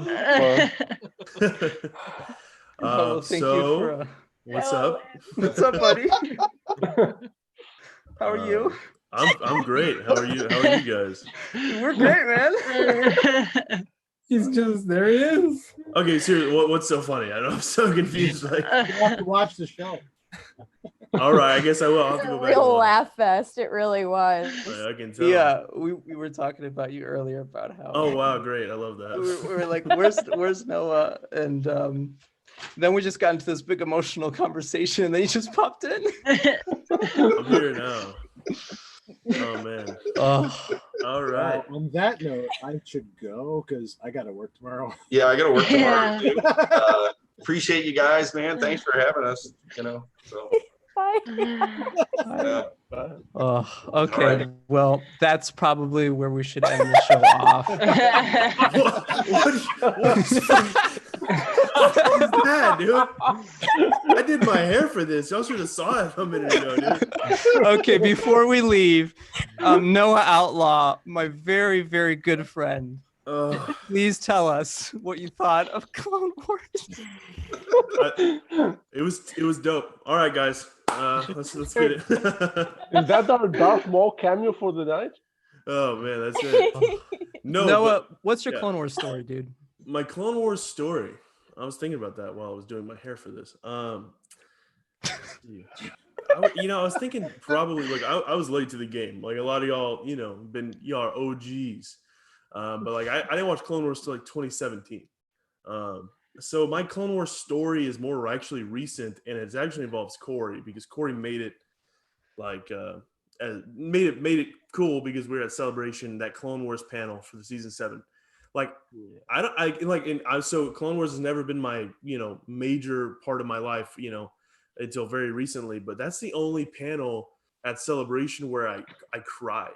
Speaker 13: Uh,
Speaker 1: thank
Speaker 13: so,
Speaker 1: you for
Speaker 13: what's up?
Speaker 1: what's up, buddy? How are you?
Speaker 13: I'm great. How are you? How are you guys?
Speaker 1: We're great, man.
Speaker 12: He's just there. He is.
Speaker 13: Okay, seriously, what's so funny? I'm so confused. Like,
Speaker 10: You have to watch the show.
Speaker 13: all right, I guess I will. I'll have
Speaker 8: It's
Speaker 13: to
Speaker 8: a
Speaker 13: go back. and
Speaker 8: real
Speaker 13: watch.
Speaker 8: laugh fest. It really was.
Speaker 13: I can tell.
Speaker 1: Yeah, we were talking about you earlier about how.
Speaker 13: Oh wow, great! I love that.
Speaker 1: we were like, where's Noah? And then we just got into this big emotional conversation, and then he just popped in.
Speaker 13: I'm here now. Oh man.
Speaker 1: Oh,
Speaker 13: All right.
Speaker 10: On that note, I should go because I got to work tomorrow.
Speaker 4: Yeah, I got to work tomorrow
Speaker 6: Yeah.
Speaker 4: too. Appreciate you guys, man. Thanks for having us. So
Speaker 8: Bye.
Speaker 4: yeah.
Speaker 1: oh, okay.
Speaker 4: All right.
Speaker 1: Well, that's probably where we should end the show off.
Speaker 13: What is that, dude? I did my hair for this. Y'all should have saw it a minute ago, dude.
Speaker 1: Okay, before we leave, Noah Outlaw, my very, very good friend, please tell us what you thought of Clone Wars.
Speaker 13: It was dope. All right, guys. Let's get it.
Speaker 5: Is that our Darth Maul cameo for the night?
Speaker 13: Oh man, that's it. No,
Speaker 1: Noah,
Speaker 13: but-
Speaker 1: what's your
Speaker 13: yeah.
Speaker 1: Clone Wars story, dude?
Speaker 13: My Clone Wars story. I was thinking about that while I was doing my hair for this. I was thinking probably like I was late to the game. Like a lot of y'all, y'all are OGs. But like I didn't watch Clone Wars till like 2017. So my Clone Wars story is more actually recent, and it actually involves Corey because Corey made it like made it cool because we were at Celebration, that Clone Wars panel for the season 7. Like so Clone Wars has never been my major part of my life until very recently, but that's the only panel at Celebration where I cried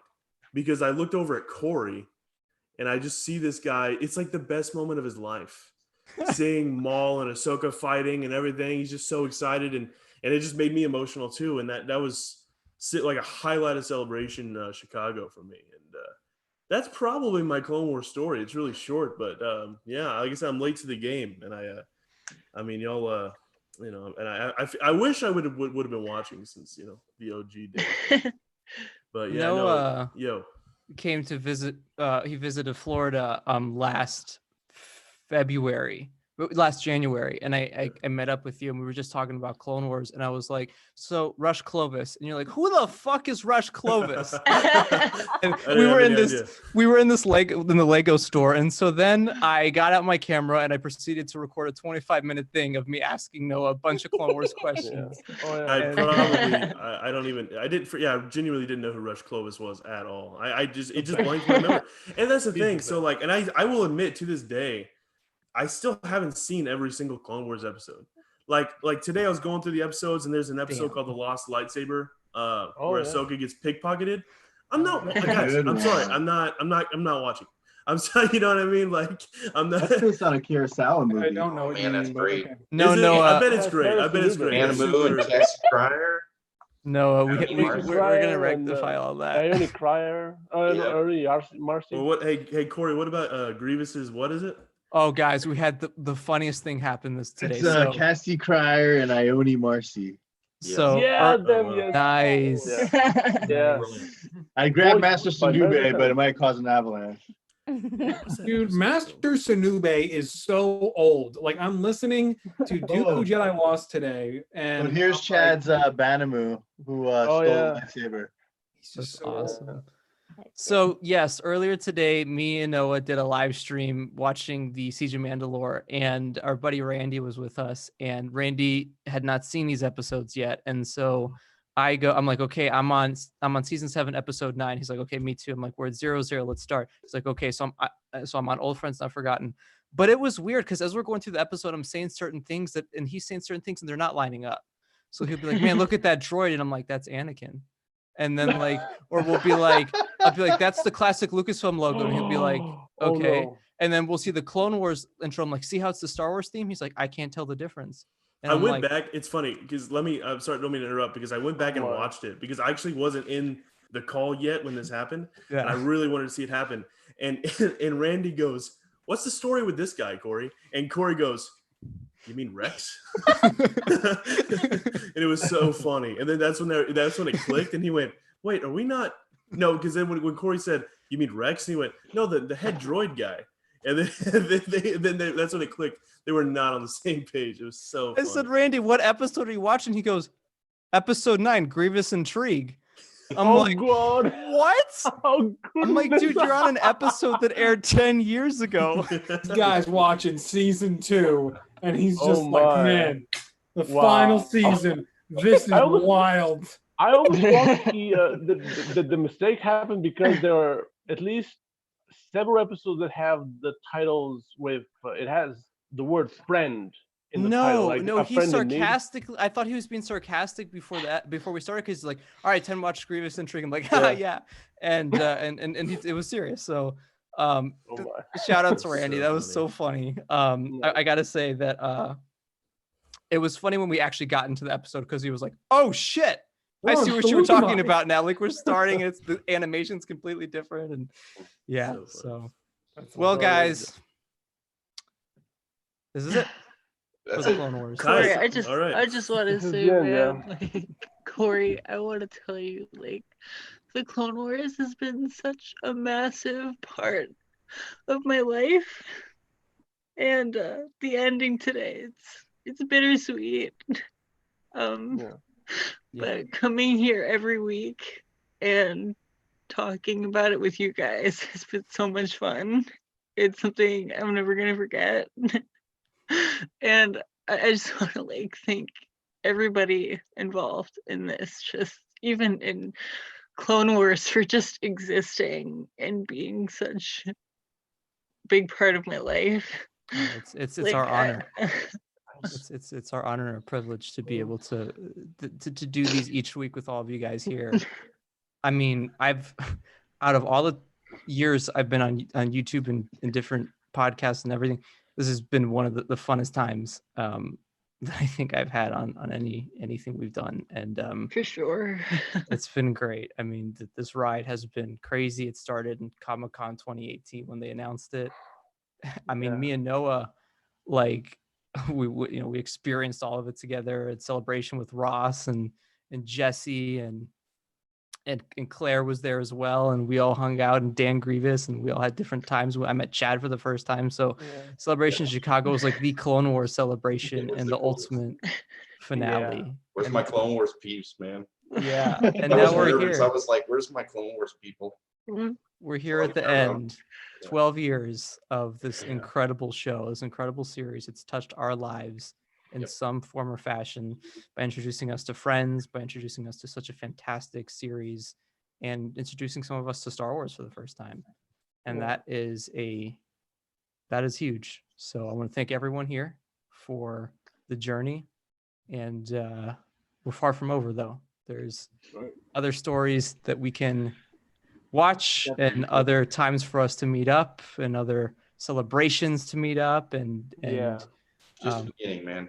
Speaker 13: because I looked over at Corey and I just see this guy. It's like the best moment of his life, seeing Maul and Ahsoka fighting and everything. He's just so excited, and it just made me emotional too. And that was like a highlight of Celebration Chicago for me. And that's probably my Clone Wars story. It's really short, but yeah, like I said, I'm late to the game, and I mean, y'all, and I wish I would have been watching since the OG days. But yeah,
Speaker 1: Noah
Speaker 13: yo
Speaker 1: came to visit. He visited Florida last January, and I met up with you, and we were just talking about Clone Wars, and I was like, so Rush Clovis, and you're like, who the fuck is Rush Clovis? And we were in the Lego store, and so then I got out my camera and I proceeded to record a 25-minute thing of me asking Noah a bunch of Clone Wars questions.
Speaker 5: Yeah. Oh, yeah.
Speaker 13: I genuinely didn't know who Rush Clovis was at all. It just blanked my memory. And that's the thing. So like, and I will admit to this day, I still haven't seen every single Clone Wars episode. like today I was going through the episodes, and there's an episode called The Lost Lightsaber, where Ahsoka gets pickpocketed. I'm not, guys. I'm sorry. I'm not watching. I'm sorry. You know what I mean? Like, I'm not.
Speaker 3: That's based on a Kurosawa movie.
Speaker 2: I don't know what you
Speaker 4: Man, that's
Speaker 2: mean, but
Speaker 4: great.
Speaker 2: okay.
Speaker 1: No,
Speaker 13: Is it?
Speaker 1: no,
Speaker 13: I bet it's great. I bet it's great.
Speaker 4: Anna
Speaker 13: It's
Speaker 4: Moo and
Speaker 13: super-
Speaker 4: Jesse Cryer.
Speaker 1: No, we're
Speaker 5: Cryer
Speaker 1: gonna
Speaker 5: and,
Speaker 1: rectify all that.
Speaker 5: Ione Cryer, early Marcy.
Speaker 13: Well, what? Hey, Corey. What about Grievous's? What is it?
Speaker 1: Oh, guys, we had the funniest thing happen this today.
Speaker 3: It's
Speaker 1: So,
Speaker 3: Cassie Cryer and Ione Marcy.
Speaker 1: so
Speaker 5: Yeah,
Speaker 1: er-
Speaker 5: them, yes.
Speaker 1: nice.
Speaker 5: Yeah.
Speaker 11: Brilliant.
Speaker 3: I grabbed
Speaker 5: Boy,
Speaker 3: Master
Speaker 5: by
Speaker 3: Sunube,
Speaker 5: Ventress.
Speaker 3: but it might cause an avalanche.
Speaker 2: Dude, Master Sunube is so old. Like, I'm listening to Dooku Jedi Lost today, and
Speaker 3: But here's Chad's Banamu, who stole
Speaker 5: yeah.
Speaker 3: the lightsaber.
Speaker 2: he's
Speaker 1: That's
Speaker 2: just so old.
Speaker 1: awesome. So yes, earlier today, me and Noah did a live stream watching the Siege of Mandalore, and our buddy Randy was with us. And Randy had not seen these episodes yet, and so I'm like, okay, I'm on season 7, episode 9. He's like, okay, me too. I'm like, we're at 0-0. Let's start. He's like, okay, so I'm on Old Friends Not Forgotten. But it was weird because as we're going through the episode, I'm saying certain things and he's saying certain things and they're not lining up. So he'll be like, man, look at that droid, and I'm like, that's Anakin. And then like, or I'll be like, that's the classic Lucasfilm logo. And he'll be like, okay.
Speaker 5: no.
Speaker 1: And then we'll see the Clone Wars intro. I'm like, see how it's the Star Wars theme? He's like, I can't tell the difference. And
Speaker 13: I
Speaker 1: I'm
Speaker 13: went
Speaker 1: like,
Speaker 13: back. It's funny because I'm sorry, don't mean to interrupt, because I went back and watched it because I actually wasn't in the call yet when this happened, and I really wanted to see it happen. And Randy goes, "What's the story with this guy, Corey?" And Corey goes, "You mean Rex?" And it was so funny. And then that's when it clicked, and he went, "Wait, are we not?" No, because then when Corey said, "You mean Rex?" and he went, "No, the head droid guy." And then that's when it clicked. They were not on the same page. It was so funny.
Speaker 1: I said, Randy, what episode are you watching? He goes, episode 9, Grievous Intrigue. I'm like,
Speaker 5: God.
Speaker 1: what?
Speaker 5: Oh,
Speaker 1: I'm like, dude, you're on an episode that aired 10 years ago.
Speaker 2: This guy's watching season 2, and he's just
Speaker 5: my.
Speaker 2: like, man, the
Speaker 5: Wow.
Speaker 2: final season. This is wild.
Speaker 5: I always thought the mistake happened because there are at least several episodes that have the titles with it has the word friend in the title. Like
Speaker 1: No,
Speaker 5: a
Speaker 1: he's
Speaker 5: friend in need.
Speaker 1: sarcastically. I thought he was being sarcastic before we started, because he's like, all right, 10 watch Grievous Intrigue. I'm like, yeah. And it was serious. So shout out to Randy.
Speaker 13: So
Speaker 1: that was so funny. I gotta say that it was funny when we actually got into the episode, because he was like, oh shit, I see what you were talking about now. Like, we're starting, and it's the animation's completely different, and yeah. So well, guys, this is it for the Clone Wars.
Speaker 6: Corey, I just want to say,
Speaker 5: Yeah,
Speaker 6: man, like, Corey, I want to tell you, like, the Clone Wars has been such a massive part of my life, and the ending today, it's bittersweet. But coming here every week and talking about it with you guys has been so much fun. It's something I'm never gonna forget. And I just want to like thank everybody involved in this, just even in Clone Wars, for just existing and being such a big part of my life.
Speaker 1: It's
Speaker 6: Like,
Speaker 1: our honor. It's our honor and a privilege to be able to do these each week with all of you guys here. I mean, I've out of all the years I've been on YouTube and different podcasts and everything, this has been one of the funnest times that I think I've had on anything we've done. And
Speaker 6: for sure.
Speaker 1: It's been great. I mean, this ride has been crazy. It started in Comic-Con 2018 when they announced it. I mean, me and Noah, like, we experienced all of it together at Celebration with Ross and Jesse and Claire was there as well, and we all hung out, and Dan Grievous, and we all had different times. I met Chad for the first time, so Celebration Chicago was like the Clone Wars celebration and the ultimate finale.
Speaker 4: Where's my Clone Wars peeps, man?
Speaker 1: Yeah, and
Speaker 4: I
Speaker 1: now
Speaker 4: was
Speaker 1: we're
Speaker 4: nervous.
Speaker 1: here.
Speaker 4: I was like, where's my Clone Wars people?
Speaker 1: We're here at the end. 12 years of this incredible show, this incredible series. It's touched our lives in some form or fashion by introducing us to friends, by introducing us to such a fantastic series, and introducing some of us to Star Wars for the first time. And that is huge. So I want to thank everyone here for the journey and we're far from over though. There's other stories that we can watch and other times for us to meet up and other celebrations to meet up and
Speaker 4: Just the beginning, man.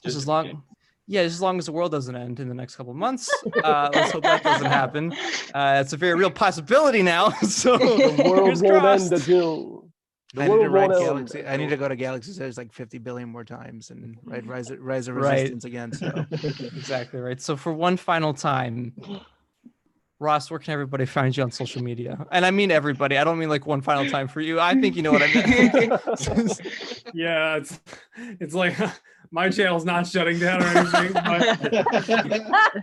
Speaker 1: Just as long as the world doesn't end in the next couple of months. Let's hope that doesn't happen. It's a very real possibility now. So
Speaker 5: The world
Speaker 1: fingers
Speaker 5: won't
Speaker 1: crossed.
Speaker 5: end until the
Speaker 9: I need to
Speaker 5: world
Speaker 9: ride
Speaker 5: won't end.
Speaker 9: Galaxy. I need to go to Galaxy's Edge like 50 billion more times and ride Rise of
Speaker 1: Right.
Speaker 9: Resistance again. So
Speaker 1: Exactly right. So for one final time, Ross, where can everybody find you on social media? And I mean everybody. I don't mean like one final time for you. I think you know what I meant.
Speaker 12: Yeah, it's like my channel's not shutting down or anything. But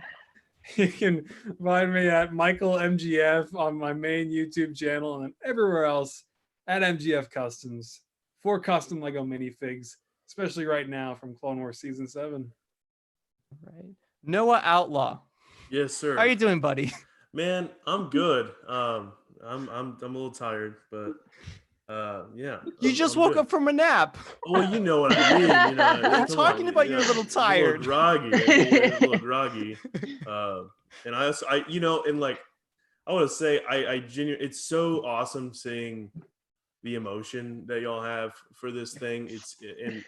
Speaker 12: you can find me at Michael MGF on my main YouTube channel and everywhere else at MGF Customs for custom Lego minifigs, especially right now from Clone Wars Season 7.
Speaker 1: Right. Noah Outlaw.
Speaker 13: Yes, sir.
Speaker 1: How are you doing, buddy?
Speaker 13: Man, I'm good. I'm a little tired, but yeah.
Speaker 1: You just woke up from a nap.
Speaker 13: Well, you know what I mean. You know,
Speaker 1: I'm talking about you're a little tired.
Speaker 13: A little groggy. And I want to say, I genuinely, it's so awesome seeing the emotion that y'all have for this thing. It's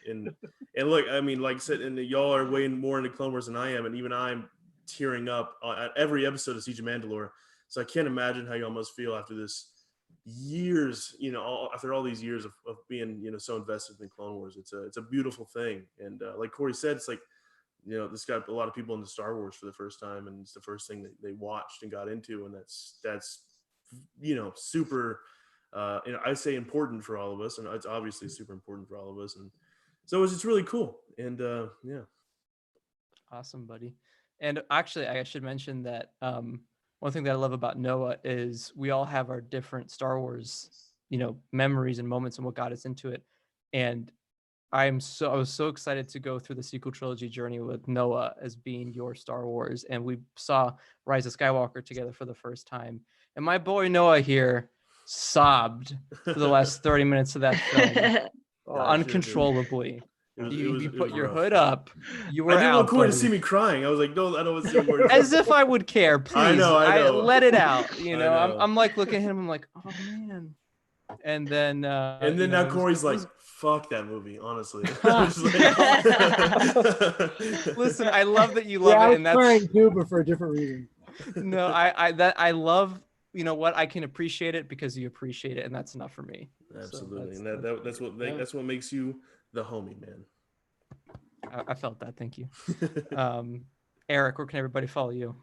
Speaker 13: and look, I mean, like I said, and y'all are way more into Clone Wars than I am, and even I'm tearing up at every episode of Siege of Mandalore. So I can't imagine how y'all must feel after this years, after all these years of being, so invested in Clone Wars. It's a beautiful thing. And like Corey said, it's like, this got a lot of people into Star Wars for the first time, and it's the first thing that they watched and got into. And that's super, I'd say important for all of us. And it's obviously super important for all of us. And so it's really cool. And yeah.
Speaker 1: Awesome, buddy. And actually, I should mention that one thing that I love about Noah is we all have our different Star Wars, memories and moments and what got us into it. And I was so excited to go through the sequel trilogy journey with Noah as being your Star Wars. And we saw Rise of Skywalker together for the first time. And my boy Noah here sobbed for the last 30 minutes of that film uncontrollably. You put your hood up. You were
Speaker 13: I didn't want
Speaker 1: out,
Speaker 13: Corey to
Speaker 1: buddy.
Speaker 13: see me crying. I was like, no, I don't want to see Corey.
Speaker 1: As if I would care. Please,
Speaker 13: I know.
Speaker 1: let it out.
Speaker 13: I know.
Speaker 1: I'm like looking at him. I'm like, oh man. And then
Speaker 13: now Corey's like, fuck that movie. Honestly.
Speaker 1: Listen, I love that you love it, and that's
Speaker 10: crying too, but for a different reason.
Speaker 1: No, I love. You know what? I can appreciate it because you appreciate it, and that's enough for me.
Speaker 13: Absolutely, so that's what makes you the homie, man.
Speaker 1: I felt that. Thank you. Eric, where can everybody follow you?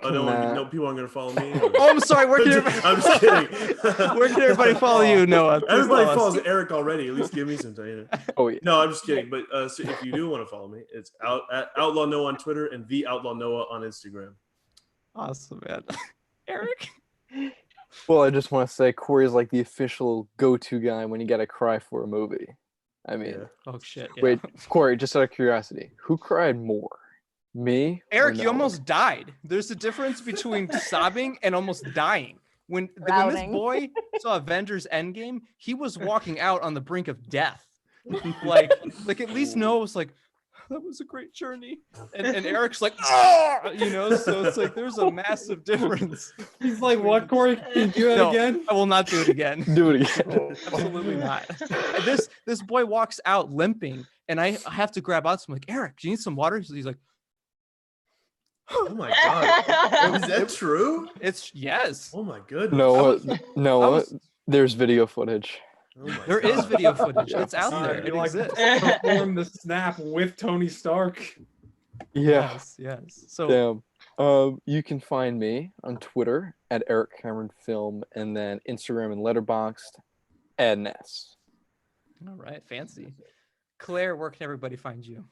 Speaker 13: No, people aren't going to follow me.
Speaker 1: Oh, I'm sorry. Where can everybody...
Speaker 13: I'm just kidding.
Speaker 1: Where can everybody follow you, Noah? Please
Speaker 13: Everybody follows Eric already. At least give me some time.
Speaker 7: Oh, yeah.
Speaker 13: No, I'm just kidding. But so if you do want to follow me, it's at Outlaw Noah on Twitter and the Outlaw Noah on Instagram.
Speaker 1: Awesome, man. Eric?
Speaker 7: Well, I just want to say Corey's like the official go-to guy when you got to cry for a movie. I mean,
Speaker 1: oh shit. Yeah.
Speaker 7: Wait, Corey, just out of curiosity, who cried more? Me?
Speaker 1: Eric, you almost died. There's a difference between sobbing and almost dying. When this boy saw Avengers Endgame, he was walking out on the brink of death. like at least Noah was like, that was a great journey. And Eric's like, so it's like there's a massive difference.
Speaker 12: He's like, what, Corey? Can you do that again?
Speaker 1: I will not do it again.
Speaker 7: Do it again.
Speaker 1: Absolutely not. This boy walks out limping, and I have to grab out some, like, Eric, do you need some water? He's like,
Speaker 13: oh my god. Is that true?
Speaker 1: It's yes.
Speaker 13: Oh my goodness.
Speaker 7: No, there's video footage.
Speaker 1: There is video footage. It's out there. It exists.
Speaker 12: Perform the snap with Tony Stark.
Speaker 7: Yeah.
Speaker 1: Yes. So
Speaker 7: you can find me on Twitter at Eric Cameron Film, and then Instagram and Letterboxd at Ness.
Speaker 1: All right, fancy. Claire, where can everybody find you?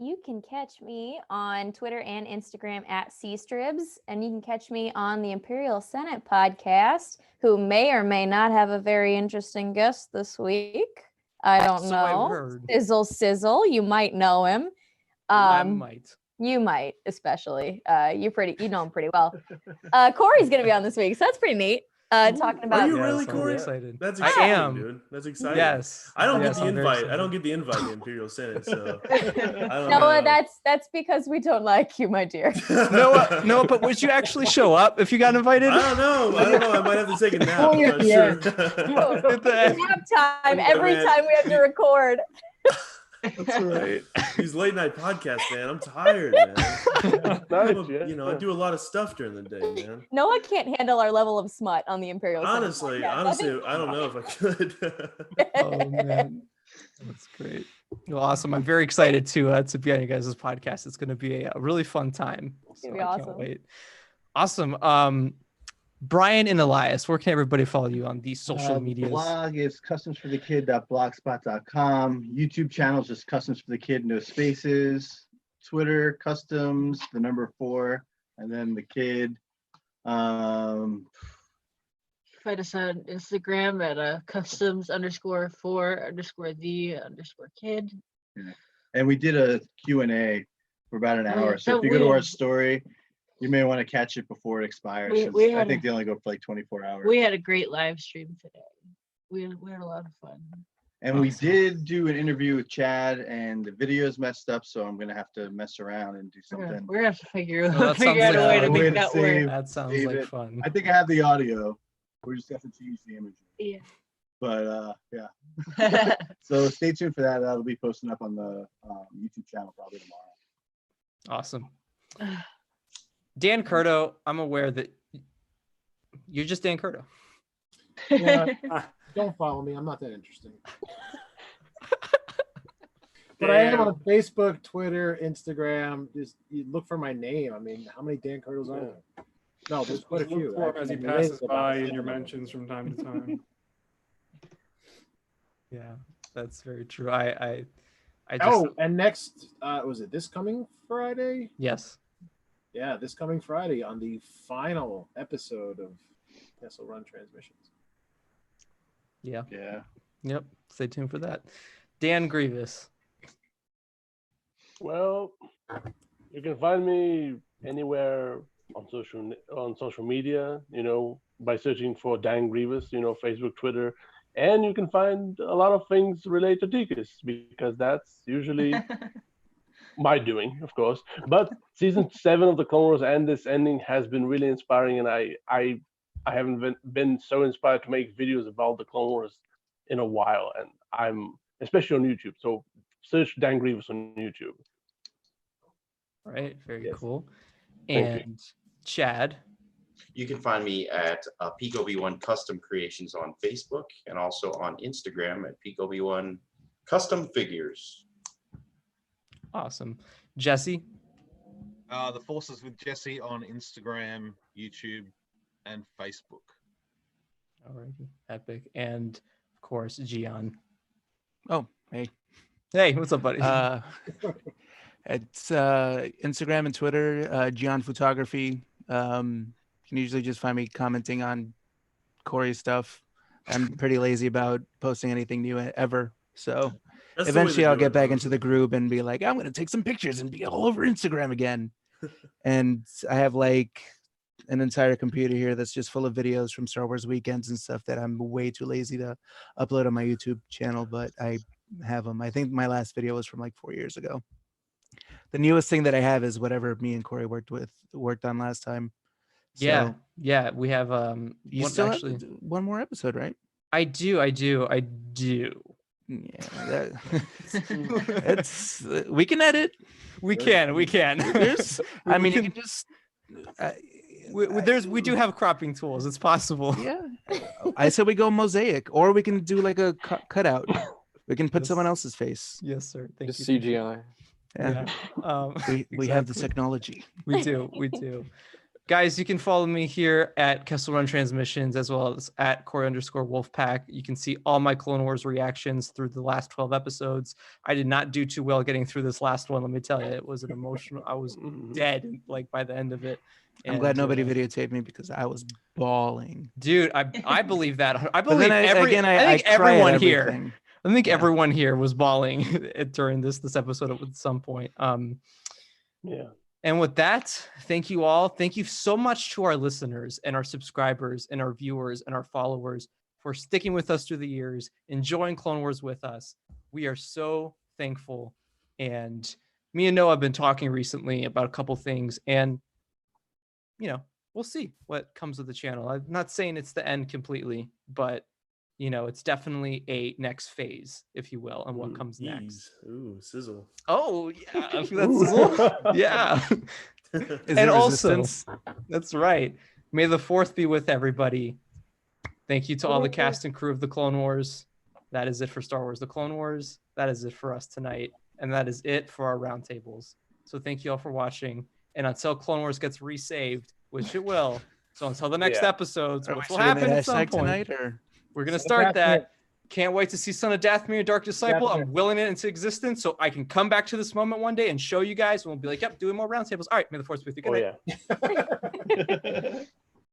Speaker 8: You can catch me on Twitter and Instagram at CStribs, and you can catch me on the Imperial Senate podcast, who may or may not have a very interesting guest this week. I don't know. Sizzle, you might know him.
Speaker 1: I might.
Speaker 8: You might, especially. You know him pretty well. Corey's gonna be on this week, so that's pretty neat. talking
Speaker 13: Are
Speaker 8: about.
Speaker 13: you
Speaker 1: Yes,
Speaker 13: really,
Speaker 1: I'm
Speaker 13: Corey?
Speaker 1: excited.
Speaker 13: That's
Speaker 1: I
Speaker 13: exciting,
Speaker 1: am.
Speaker 13: dude. That's exciting.
Speaker 1: Yes.
Speaker 13: I don't
Speaker 1: Yes,
Speaker 13: get the
Speaker 1: I'm very
Speaker 13: invite. I
Speaker 1: excited.
Speaker 13: don't get the invite to Imperial Senate, so I don't
Speaker 8: Noah,
Speaker 13: know.
Speaker 8: that's because we don't like you, my dear.
Speaker 1: Noah, but would you actually show up if you got invited?
Speaker 13: I don't know. I might have to take a nap.
Speaker 10: Only
Speaker 13: I'm
Speaker 10: at
Speaker 13: not
Speaker 10: the
Speaker 13: sure.
Speaker 1: At the end.
Speaker 8: Nap time every
Speaker 13: man,
Speaker 8: time we have to record.
Speaker 1: That's right.
Speaker 13: These late night podcasts, man. I'm tired, man.
Speaker 5: Nice, yeah,
Speaker 13: You know, I do a lot of stuff during the day, man.
Speaker 8: Noah can't handle our level of smut on the Imperial Senate
Speaker 13: Honestly,
Speaker 8: podcast.
Speaker 13: I don't know if I could.
Speaker 1: Oh man, that's great. Well, awesome. I'm very excited to be on you guys' podcast. It's going to be a really fun time.
Speaker 8: It's gonna be
Speaker 1: I
Speaker 8: awesome.
Speaker 1: can't wait. Awesome. Brian and Elias, where can everybody follow you on these social medias?
Speaker 3: Blog is customsforthekid.blogspot.com. YouTube channel is just Customs for the Kid, no spaces. Twitter, customs, the number 4, and then the kid.
Speaker 6: Find us on Instagram at customs_4_the_kid.
Speaker 3: And we did a Q&A for about an hour. So if you go to our story, you may want to catch it before it expires. I think they only go for like 24 hours.
Speaker 6: We had a great live stream today. We had a lot of fun.
Speaker 3: And we did do an interview with Chad, and the video is messed up, so I'm gonna have to mess around and do something.
Speaker 6: We're gonna have to figure out
Speaker 1: that sounds
Speaker 6: a way
Speaker 1: like
Speaker 6: to
Speaker 1: a
Speaker 6: make that work.
Speaker 1: That sounds
Speaker 3: save
Speaker 1: like
Speaker 3: it.
Speaker 1: fun.
Speaker 3: I think I have the audio. We're just gonna have to change the image.
Speaker 6: Yeah.
Speaker 3: But yeah. So stay tuned for that. That'll be posting up on the YouTube channel probably tomorrow.
Speaker 1: Awesome. Dan Curto, I'm aware that you're just Dan Curto.
Speaker 10: Yeah, don't follow me. I'm not that interesting. But I am on Facebook, Twitter, Instagram. Just you look for my name. I mean, how many Dan Curtles are there? No, there's quite a few.
Speaker 2: Look for him as he
Speaker 10: Actually,
Speaker 2: passes
Speaker 10: about
Speaker 2: by in
Speaker 10: 7
Speaker 2: your
Speaker 10: of them.
Speaker 2: mentions from time to time.
Speaker 1: Yeah, that's very true. I just
Speaker 10: and next was it this coming Friday?
Speaker 1: Yes.
Speaker 10: Yeah, this coming Friday on the final episode of Kessel Run Transmissions.
Speaker 1: Yeah.
Speaker 3: Yeah.
Speaker 1: Yep. Stay tuned for that. Dan Grievous.
Speaker 5: Well, you can find me anywhere on social media, by searching for Dan Grievous, Facebook, Twitter, and you can find a lot of things related to Deakus because that's usually my doing, of course. But season 7 of the Clone Wars and this ending has been really inspiring, and I haven't been so inspired to make videos about the Clone Wars in a while, and I'm especially on YouTube. So search Dan Grievous on YouTube.
Speaker 1: All right, very cool.
Speaker 5: Thank
Speaker 1: And Chad.
Speaker 4: You can find me at PeakOB1 Custom Creations on Facebook and also on Instagram at PeakOB1 Custom Figures.
Speaker 1: Awesome. Jesse.
Speaker 11: The Forces with Jesse on Instagram, YouTube, and Facebook.
Speaker 1: All right, epic. And of course, Gian.
Speaker 9: Oh, hey.
Speaker 1: Hey, what's up, buddy?
Speaker 9: It's Instagram and Twitter, Gian Photography. You can usually just find me commenting on Corey stuff. I'm pretty lazy about posting anything new ever. So
Speaker 13: That's the way
Speaker 9: eventually
Speaker 13: to
Speaker 9: I'll
Speaker 13: do
Speaker 9: get
Speaker 13: it,
Speaker 9: back
Speaker 13: man.
Speaker 9: into the group and be like, I'm going to take some pictures and be all over Instagram again. And I have like an entire computer here that's just full of videos from Star Wars weekends and stuff that I'm way too lazy to upload on my YouTube channel, but I have them. I think my last video was from like 4 years ago. The newest thing that I have is whatever me and Corey worked on last time. So,
Speaker 1: yeah, we have
Speaker 9: you still have one more episode, right?
Speaker 1: I do.
Speaker 9: Yeah, it's we can edit.
Speaker 1: We can.
Speaker 9: There's, I mean, you can just.
Speaker 1: We do have cropping tools. It's possible.
Speaker 9: Yeah, I said we go mosaic, or we can do like a cutout. We can put someone else's face.
Speaker 1: Yes, sir. Thank
Speaker 7: Just
Speaker 1: you.
Speaker 7: CGI.
Speaker 9: Yeah, we have the technology.
Speaker 1: We do. Guys, you can follow me here at Kessel Run Transmissions as well as at Corey_Wolfpack. You can see all my Clone Wars reactions through the last 12 episodes. I did not do too well getting through this last one. Let me tell you, it was an emotional. I was dead like by the end of it.
Speaker 9: I'm glad nobody videotaped me because I was bawling.
Speaker 1: Dude, I believe that. I
Speaker 9: But
Speaker 1: believe
Speaker 9: then
Speaker 1: I think
Speaker 9: cry at
Speaker 1: everyone here.
Speaker 9: everything.
Speaker 1: I think everyone here was bawling during this episode at some point.
Speaker 5: Yeah.
Speaker 1: And with that, thank you all. Thank you so much to our listeners and our subscribers and our viewers and our followers for sticking with us through the years, enjoying Clone Wars with us. We are so thankful. And me and Noah have been talking recently about a couple things, and we'll see what comes of the channel. I'm not saying it's the end completely, but it's definitely a next phase, if you will, and what comes next.
Speaker 13: Ooh, sizzle.
Speaker 1: Oh yeah, that's sizzle. Yeah. And also, that's right. May the 4th be with everybody. Thank you to all the cast and crew of the Clone Wars. That is it for Star Wars: The Clone Wars. That is it for us tonight, and that is it for our roundtables. So thank you all for watching. And until Clone Wars gets resaved, which it will. So until the next episodes, which will happen at some point.
Speaker 9: Tonight, or?
Speaker 1: We're going to start that. Can't wait to see Son of Dathomir, Dark Disciple. I'm willing it into existence so I can come back to this moment one day and show you guys. And we'll be like, yep, doing more roundtables. All right, may the 4th be with you. Good night.
Speaker 5: Oh, yeah.